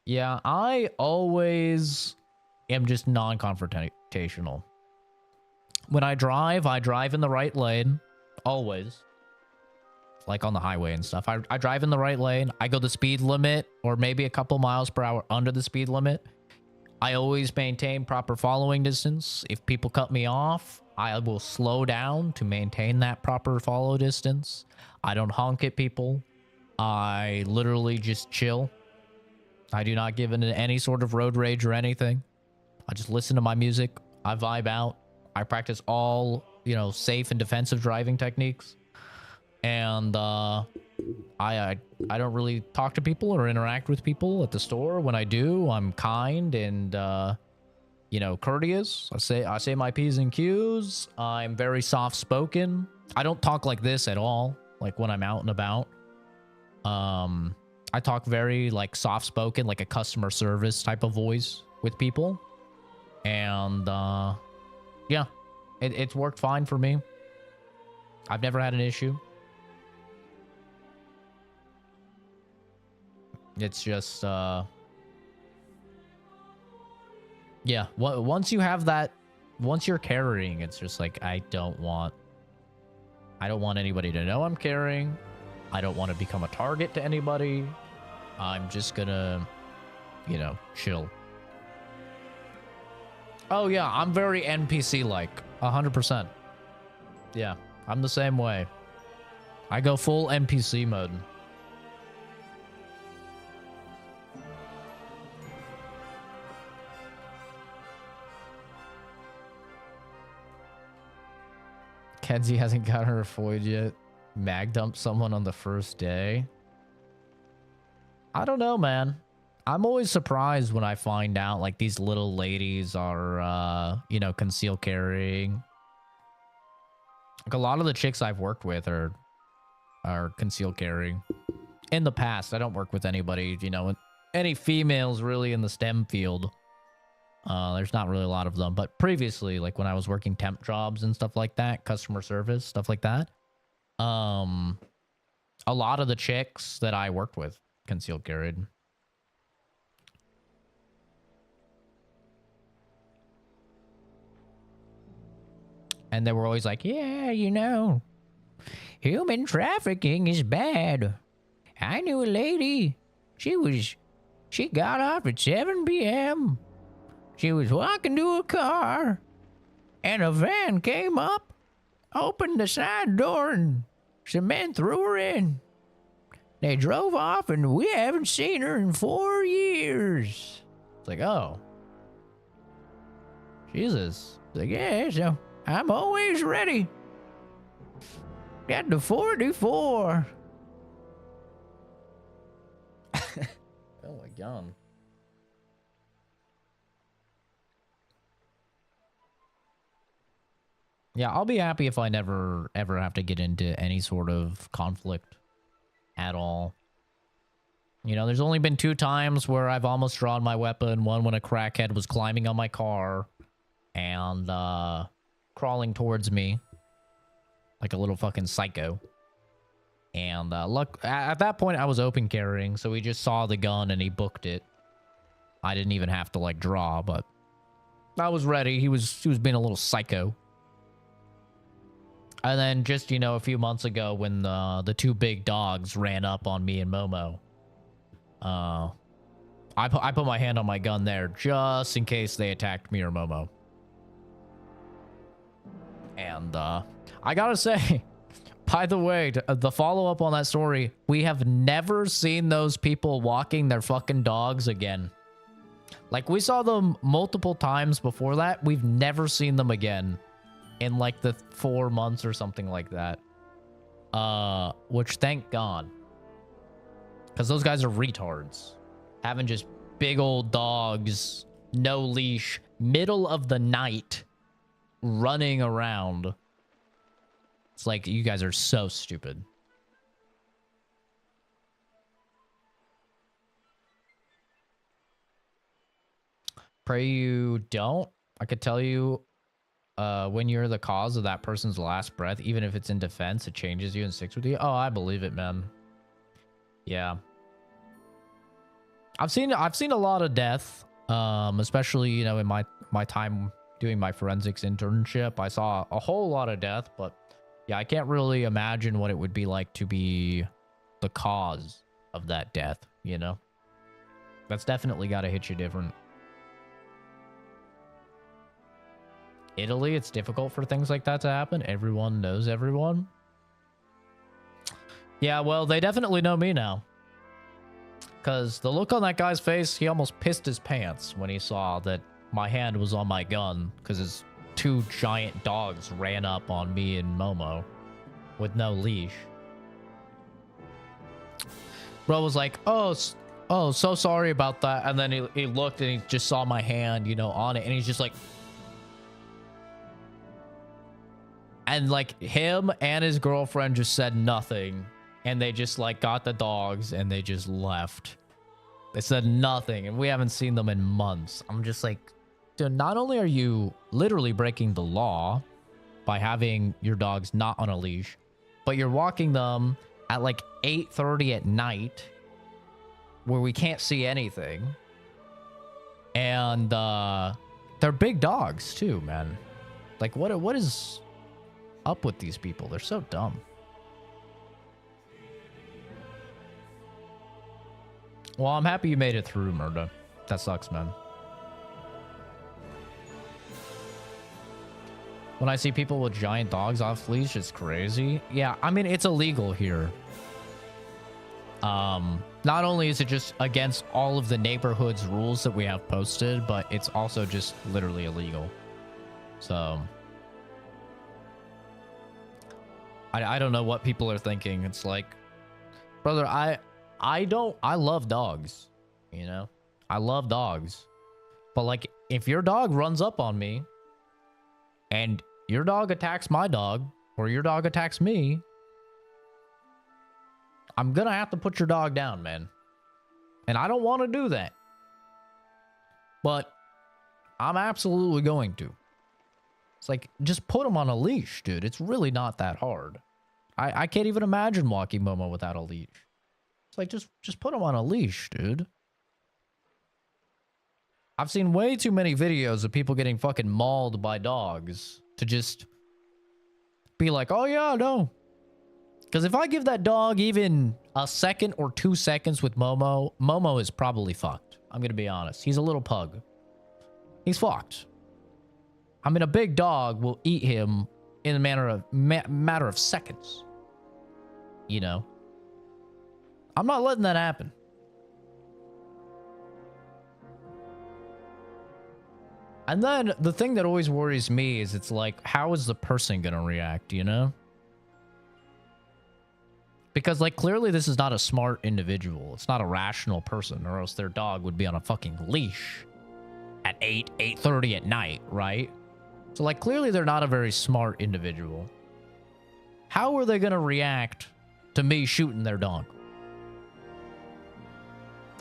S1: Yeah, I always am just non-confrontational. When I drive in the right lane. Always. Like on the highway and stuff. I drive in the right lane. I go the speed limit or maybe a couple miles per hour under the speed limit. I always maintain proper following distance. If people cut me off, I will slow down to maintain that proper follow distance. I don't honk at people. I literally just chill. I do not give in to any sort of road rage or anything. I just listen to my music. I vibe out. I practice all, safe and defensive driving techniques. And I don't really talk to people or interact with people at the store. When I do, I'm kind and courteous. I say my P's and Q's. I'm very soft spoken. I don't talk like this at all. Like when I'm out and about. I talk very like soft spoken, like a customer service type of voice with people. And yeah, it's worked fine for me. I've never had an issue. It's just, yeah, once you have that, once you're carrying, it's just like, I don't want anybody to know I'm carrying. I don't want to become a target to anybody. I'm just gonna, chill. Oh yeah, I'm very NPC-like, 100%. Yeah, I'm the same way. I go full NPC mode. Kenzie hasn't got her foid yet. Mag dumped someone on the first day. I don't know, man. I'm always surprised when I find out like these little ladies are, concealed carrying. Like a lot of the chicks I've worked with are concealed carrying. In the past, I don't work with anybody, any females really in the STEM field. There's not really a lot of them, but previously, like when I was working temp jobs and stuff like that, customer service, stuff like that, a lot of the chicks that I worked with concealed carried. And they were always like, yeah, human trafficking is bad. I knew a lady. She got off at 7 p.m. She was walking to a car, and a van came up, opened the side door, and some men threw her in. They drove off, and we haven't seen her in 4 years. It's like, oh. Jesus. It's like, yeah, so I'm always ready. Got the 44. Oh, my God. Yeah, I'll be happy if I never, ever have to get into any sort of conflict at all. There's only been 2 times where I've almost drawn my weapon. One when a crackhead was climbing on my car and crawling towards me like a little fucking psycho. And look, at that point I was open carrying, so he just saw the gun and he booked it. I didn't even have to like draw, but I was ready. He was being a little psycho. And then just, you know, a few months ago when the two big dogs ran up on me and Momo, I put my hand on my gun there just in case they attacked me or Momo. And I gotta say, by the way, the follow-up on that story, we have never seen those people walking their fucking dogs again. Like, we saw them multiple times before that. We've never seen them again in like the 4 months or something like that. Which, thank God. Because those guys are retards. Having just big old dogs, no leash, middle of the night, running around. It's like, you guys are so stupid. Pray you don't. I could tell you when you're the cause of that person's last breath, even if it's in defense, it changes you and sticks with you. Oh, I believe it, man. Yeah. I've seen a lot of death, especially, you know, in my time doing my forensics internship. I saw a whole lot of death, but yeah, I can't really imagine what it would be like to be the cause of that death, you know? That's definitely got to hit you different. Italy, it's difficult for things like that to happen. Everyone knows everyone. Yeah, well, they definitely know me now. Because the look on that guy's face, he almost pissed his pants when he saw that my hand was on my gun. Because his two giant dogs ran up on me and Momo with no leash. Bro was like, oh, so sorry about that. And then he looked and he just saw my hand, you know, on it. And he's just like... And like him and his girlfriend just said nothing. And they just like got the dogs and they just left. They said nothing. And we haven't seen them in months. I'm just like, dude, not only are you literally breaking the law by having your dogs not on a leash, but you're walking them at like 8:30 at night where we can't see anything. And they're big dogs too, man. Like what is up with these people? They're so dumb. Well, I'm happy you made it through, Murda. That sucks, man. When I see people with giant dogs off leash, it's crazy. Yeah, I mean, it's illegal here. Not only is it just against all of the neighborhood's rules that we have posted, but it's also just literally illegal. So... I don't know what people are thinking. It's like, brother, I love dogs, you know? I love dogs. But like, if your dog runs up on me and your dog attacks my dog or your dog attacks me, I'm gonna have to put your dog down, man. And I don't want to do that. But I'm absolutely going to. It's like, just put him on a leash, dude. It's really not that hard. I can't even imagine walking Momo without a leash. It's like, just put him on a leash, dude. I've seen way too many videos of people getting fucking mauled by dogs to just be like, oh yeah, no. Because if I give that dog even a second or 2 seconds with Momo, Momo is probably fucked. I'm going to be honest. He's a little pug. He's fucked. I mean, a big dog will eat him in a matter of seconds. You know? I'm not letting that happen. And then the thing that always worries me is it's like, how is the person going to react, you know? Because, like, clearly this is not a smart individual. It's not a rational person, or else their dog would be on a fucking leash at 8:30 at night, right? So, like, clearly they're not a very smart individual. How are they going to react to me shooting their dog?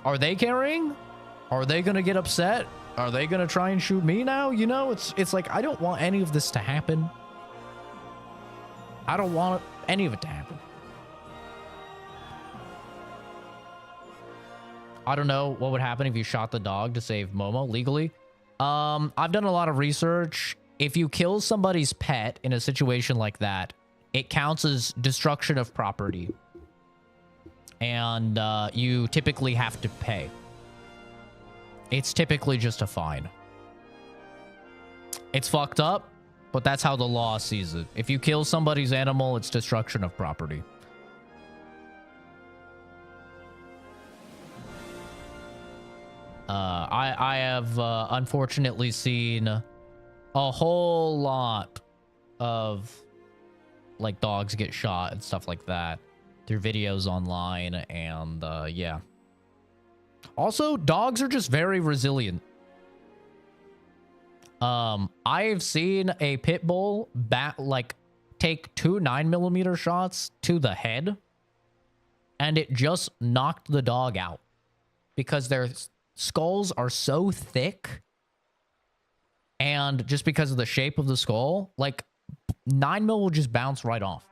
S1: Are they carrying? Are they going to get upset? Are they going to try and shoot me now? You know, it's like, I don't want any of this to happen. I don't want any of it to happen. I don't know what would happen if you shot the dog to save Momo legally. I've done a lot of research. If you kill somebody's pet in a situation like that, it counts as destruction of property. And you typically have to pay. It's typically just a fine. It's fucked up, but that's how the law sees it. If you kill somebody's animal, it's destruction of property. I have unfortunately seen a whole lot of like dogs get shot and stuff like that through videos online, and yeah. Also, dogs are just very resilient. I've seen a pit bull take 2 9mm shots to the head, and it just knocked the dog out because their skulls are so thick, and just because of the shape of the skull, like 9mm will just bounce right off.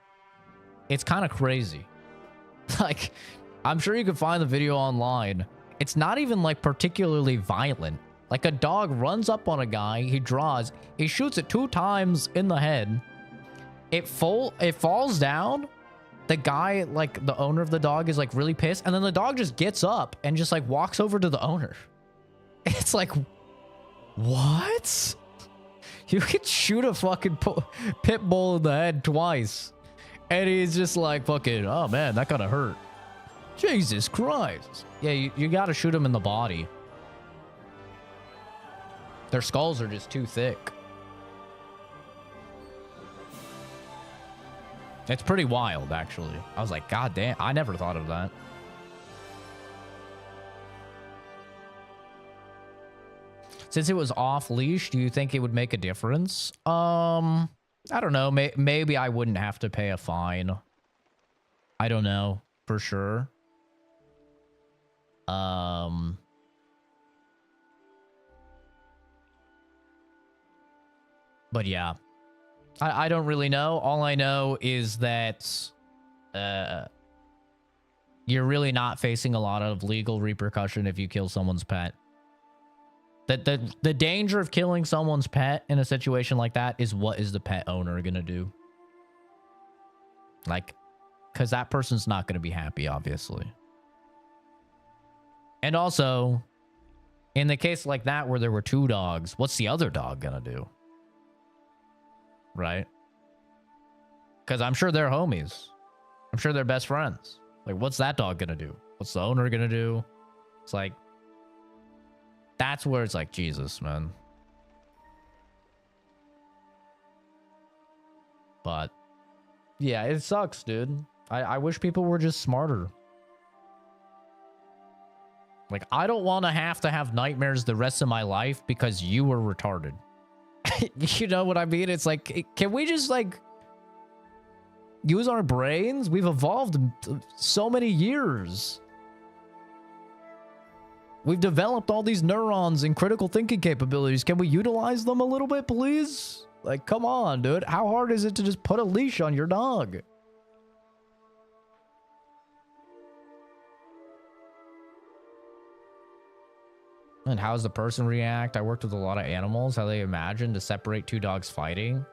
S1: It's kind of crazy. Like, I'm sure you can find the video online. It's not even like particularly violent. Like, a dog runs up on a guy, he draws, he shoots it 2 times in the head. It falls down. The guy, like the owner of the dog, is like really pissed, and then the dog just gets up and just like walks over to the owner. It's like, what? You could shoot a fucking pit bull in the head twice, and he's just like, fucking, oh man, that gotta hurt. Jesus Christ. Yeah, you gotta shoot him in the body. Their skulls are just too thick. It's pretty wild, actually. I was like, God damn, I never thought of that. Since it was off leash, do you think it would make a difference? I don't know. Maybe I wouldn't have to pay a fine. I don't know for sure. But yeah, I don't really know. All I know is that you're really not facing a lot of legal repercussion if you kill someone's pet. The danger of killing someone's pet in a situation like that is what is the pet owner gonna do? Like, because that person's not gonna be happy, obviously. And also, in the case like that where there were 2 dogs, what's the other dog gonna do? Right? Because I'm sure they're homies. I'm sure they're best friends. Like, what's that dog gonna do? What's the owner gonna do? It's like, that's where it's like, Jesus, man. But yeah, it sucks, dude. I wish people were just smarter. Like, I don't want to have nightmares the rest of my life because you were retarded. You know what I mean? It's like, can we just like use our brains? We've evolved so many years. We've developed all these neurons and critical thinking capabilities. Can we utilize them a little bit, please? Like, come on, dude. How hard is it to just put a leash on your dog? And how's the person react? I worked with a lot of animals. How they imagine to separate 2 dogs fighting.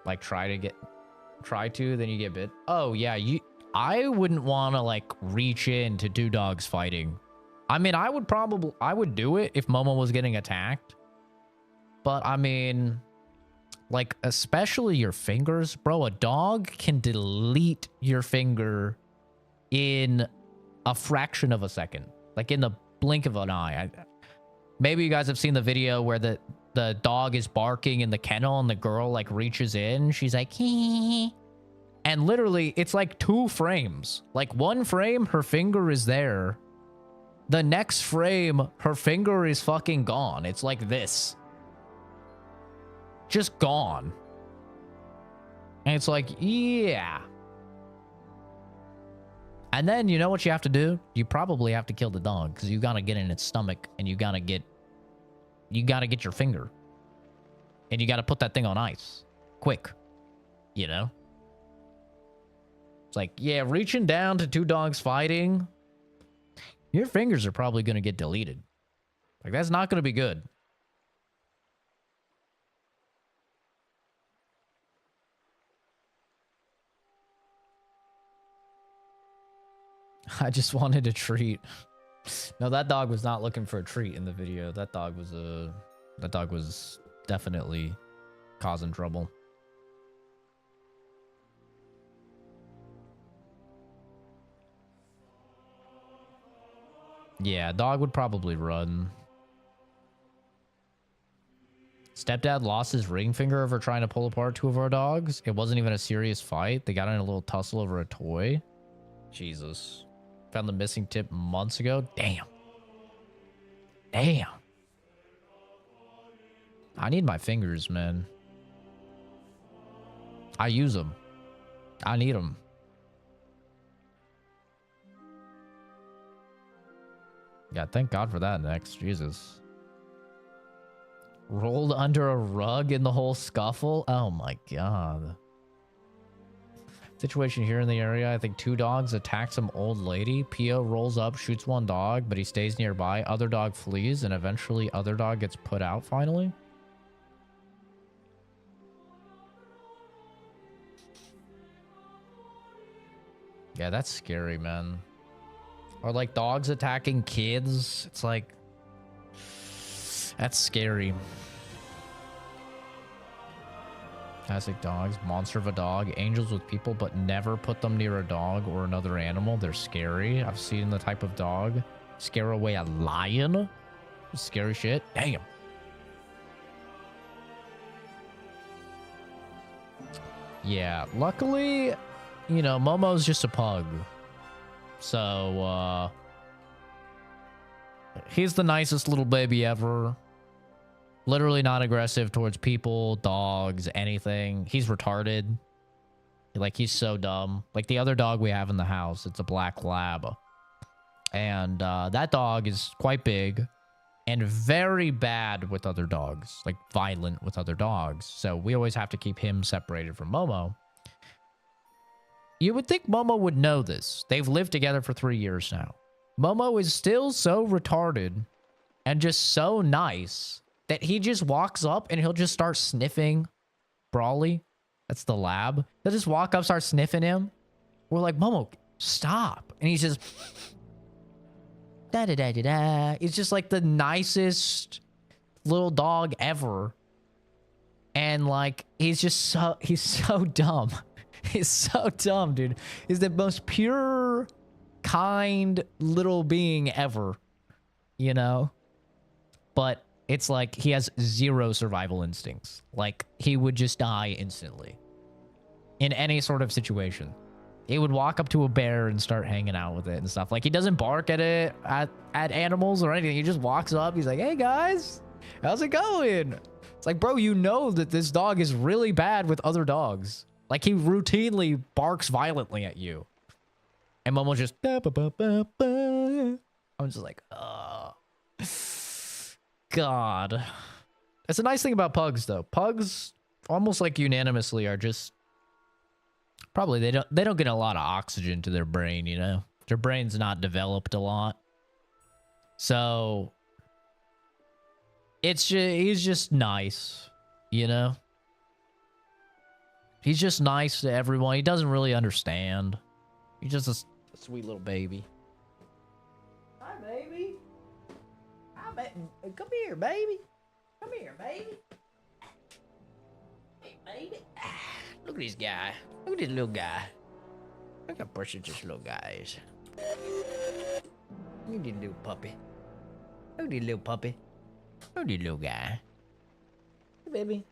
S1: Like, try to, then you get bit. Oh, yeah. I wouldn't want to, like, reach in to 2 dogs fighting. I mean, I would do it if Momo was getting attacked. But, I mean, like, especially your fingers. Bro, a dog can delete your finger in a fraction of a second. Like, in the blink of an eye. Maybe you guys have seen the video where the dog is barking in the kennel and the girl, like, reaches in. She's like, hee. And literally, it's like 2 frames. Like, 1 frame, her finger is there. The next frame, her finger is fucking gone. It's like this. Just gone. And it's like, yeah. And then, you know what you have to do? You probably have to kill the dog, because you gotta get in its stomach, and you gotta get your finger. And you gotta put that thing on ice. Quick. You know? It's like, yeah, reaching down to 2 dogs fighting. your fingers are probably going to get deleted. Like, that's not going to be good. I just wanted a treat. No, that dog was not looking for a treat in the video. That dog was definitely causing trouble. Yeah, dog would probably run. Stepdad lost his ring finger over trying to pull apart two of our dogs. It wasn't even a serious fight. They got in a little tussle over a toy. Jesus. Found the missing tip months ago. Damn. Damn. I need my fingers, man. I use them. I need them. Yeah, thank God for that next. Jesus. Rolled under a rug in the whole scuffle? Oh my God. Situation here in the area. I think two dogs attack some old lady. Pio rolls up, shoots one dog, but he stays nearby. Other dog flees, and eventually other dog gets put out finally. Yeah, that's scary, man. Or like dogs attacking kids. It's like, that's scary. Classic dogs. Monster of a dog. Angels with people, but never put them near a dog or another animal. They're scary. I've seen the type of dog scare away a lion. Scary shit. Damn. Yeah, luckily, you know, Momo's just a pug. So, he's the nicest little baby ever. Literally not aggressive towards people, dogs, anything. He's retarded. Like, he's so dumb. Like, the other dog we have in the house, it's a black lab. And that dog is quite big and very bad with other dogs. Like, violent with other dogs. So we always have to keep him separated from Momo. You would think Momo would know this. They've lived together for 3 years now. Momo is still so retarded and just so nice that he just walks up and he'll just start sniffing Brawly. That's the lab. They'll just walk up, start sniffing him. We're like, Momo, stop. And he's just... da-da-da-da-da. He's just like the nicest little dog ever. And like, he's so dumb. He's so dumb, dude. He's the most pure, kind little being ever. You know? But it's like he has zero survival instincts. Like, he would just die instantly. In any sort of situation. He would walk up to a bear and start hanging out with it and stuff. Like, he doesn't bark at it, at animals or anything. He just walks up. He's like, hey, guys. How's it going? It's like, bro, you know that this dog is really bad with other dogs. Like, he routinely barks violently at you. And Momo just... I'm just like, oh. God. That's a nice thing about pugs, though. Pugs, almost like unanimously, are just... Probably they don't get a lot of oxygen to their brain, you know? Their brain's not developed a lot. So... he's just nice, you know? He's just nice to everyone. He doesn't really understand. He's just a sweet little baby. Hi, baby. Come here, baby. Come here, baby. Hey, baby. Look at this guy. Look at this little guy. Look how precious this little guy is. Look at this little puppy. Look at this little puppy. Look at this little guy. Hey, baby.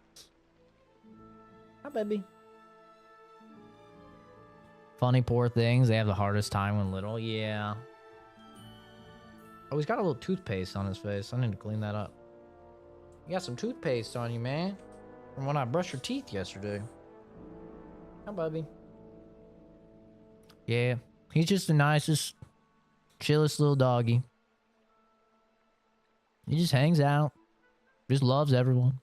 S1: Hi, baby. Funny poor things. They have the hardest time when little. Yeah. Oh, he's got a little toothpaste on his face. I need to clean that up. You got some toothpaste on you, man. From when I brushed your teeth yesterday. Hi, Bubby. Yeah. He's just the nicest, chillest little doggy. He just hangs out. Just loves everyone.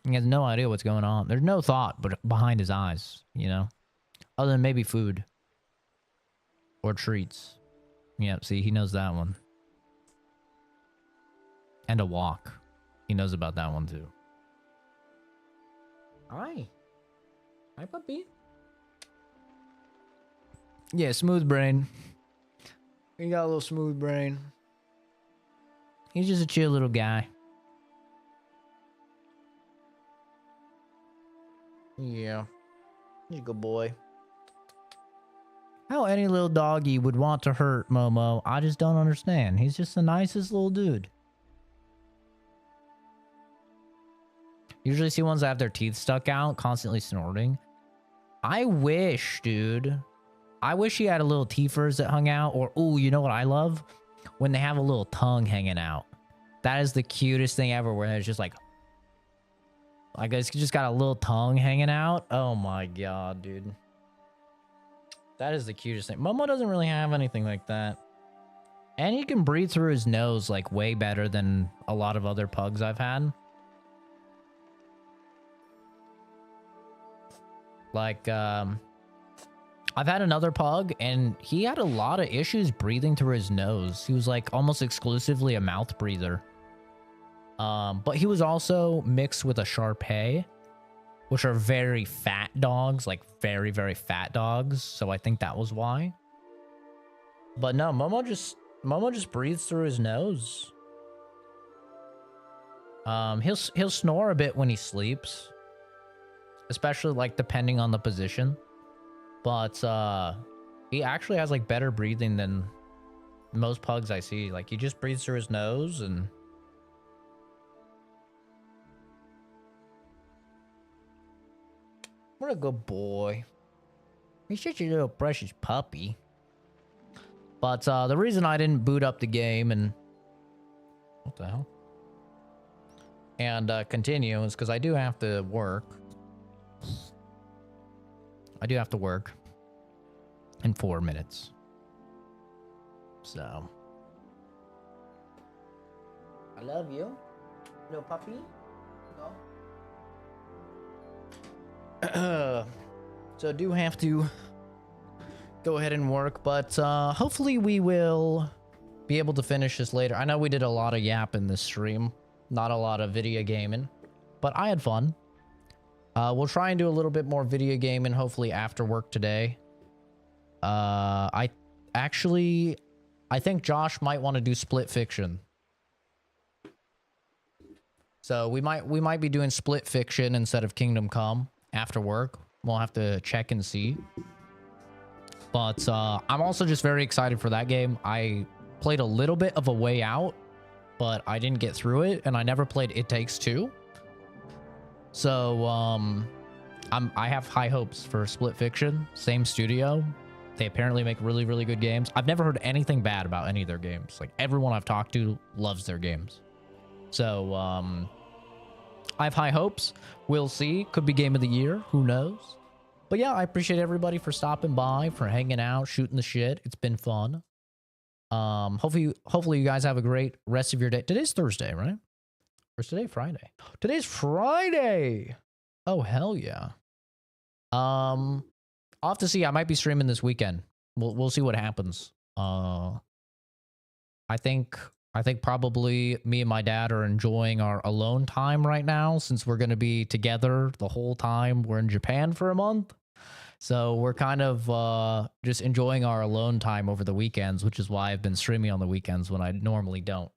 S1: He has no idea what's going on. There's no thought but behind his eyes, you know? Other than maybe food. Or treats. Yep, see, he knows that one. And a walk. He knows about that one too. Hi. Hi, puppy. Yeah, smooth brain. He got a little smooth brain. He's just a chill little guy. Yeah. He's a good boy. How any little doggy would want to hurt Momo, I just don't understand. He's just the nicest little dude. Usually see ones that have their teeth stuck out, constantly snorting. I wish, dude. I wish he had a little teethers that hung out. Or, ooh, you know what I love? When they have a little tongue hanging out. That is the cutest thing ever, where it's just like it's just got a little tongue hanging out. Oh my god, dude. That is the cutest thing. Momo doesn't really have anything like that. And he can breathe through his nose, like, way better than a lot of other pugs I've had. Like, I've had another pug, and he had a lot of issues breathing through his nose. He was, like, almost exclusively a mouth breather. But he was also mixed with a Shar-Pei, which are very fat dogs, like very, very fat dogs. So I think that was why. But no, Momo just breathes through his nose. He'll snore a bit when he sleeps, especially like depending on the position. But he actually has like better breathing than most pugs I see. Like he just breathes through his nose and what a good boy. He's such a little precious puppy. But the reason I didn't boot up the game and what the hell? And continue is because I do have to work. I do have to work in 4 minutes. So I love you, little puppy. Go. So I do have to go ahead and work, but hopefully we will be able to finish this later. I know we did a lot of yap in this stream, not a lot of video gaming, but I had fun. We'll try and do a little bit more video gaming hopefully after work today. I think Josh might want to do split fiction. So we might be doing split fiction instead of Kingdom Come after work. We'll have to check and see. But I'm also just very excited for that game. I played a little bit of A Way Out, but I didn't get through it, and I never played It Takes Two. So I have high hopes for Split Fiction. Same studio. They apparently make really, really good games. I've never heard anything bad about any of their games. Like everyone I've talked to loves their games. So I have high hopes. We'll see. Could be game of the year. Who knows? But yeah, I appreciate everybody for stopping by, for hanging out, shooting the shit. It's been fun. Hopefully you guys have a great rest of your day. Today's Thursday, right? Or is today Friday? Today's Friday. Oh, hell yeah. I'll have to see. I might be streaming this weekend. We'll see what happens. I think probably me and my dad are enjoying our alone time right now since we're going to be together the whole time we're in Japan for a month. So we're kind of just enjoying our alone time over the weekends, which is why I've been streaming on the weekends when I normally don't.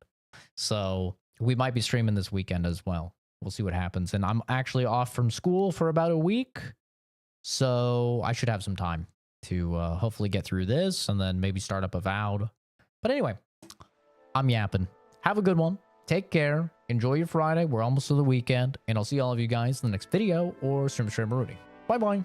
S1: So we might be streaming this weekend as well. We'll see what happens. And I'm actually off from school for about a week. So I should have some time to hopefully get through this and then maybe start up Avowed. But anyway, I'm yapping. Have a good one. Take care. Enjoy your Friday. We're almost to the weekend. And I'll see all of you guys in the next video or stream Rudy. Bye-bye.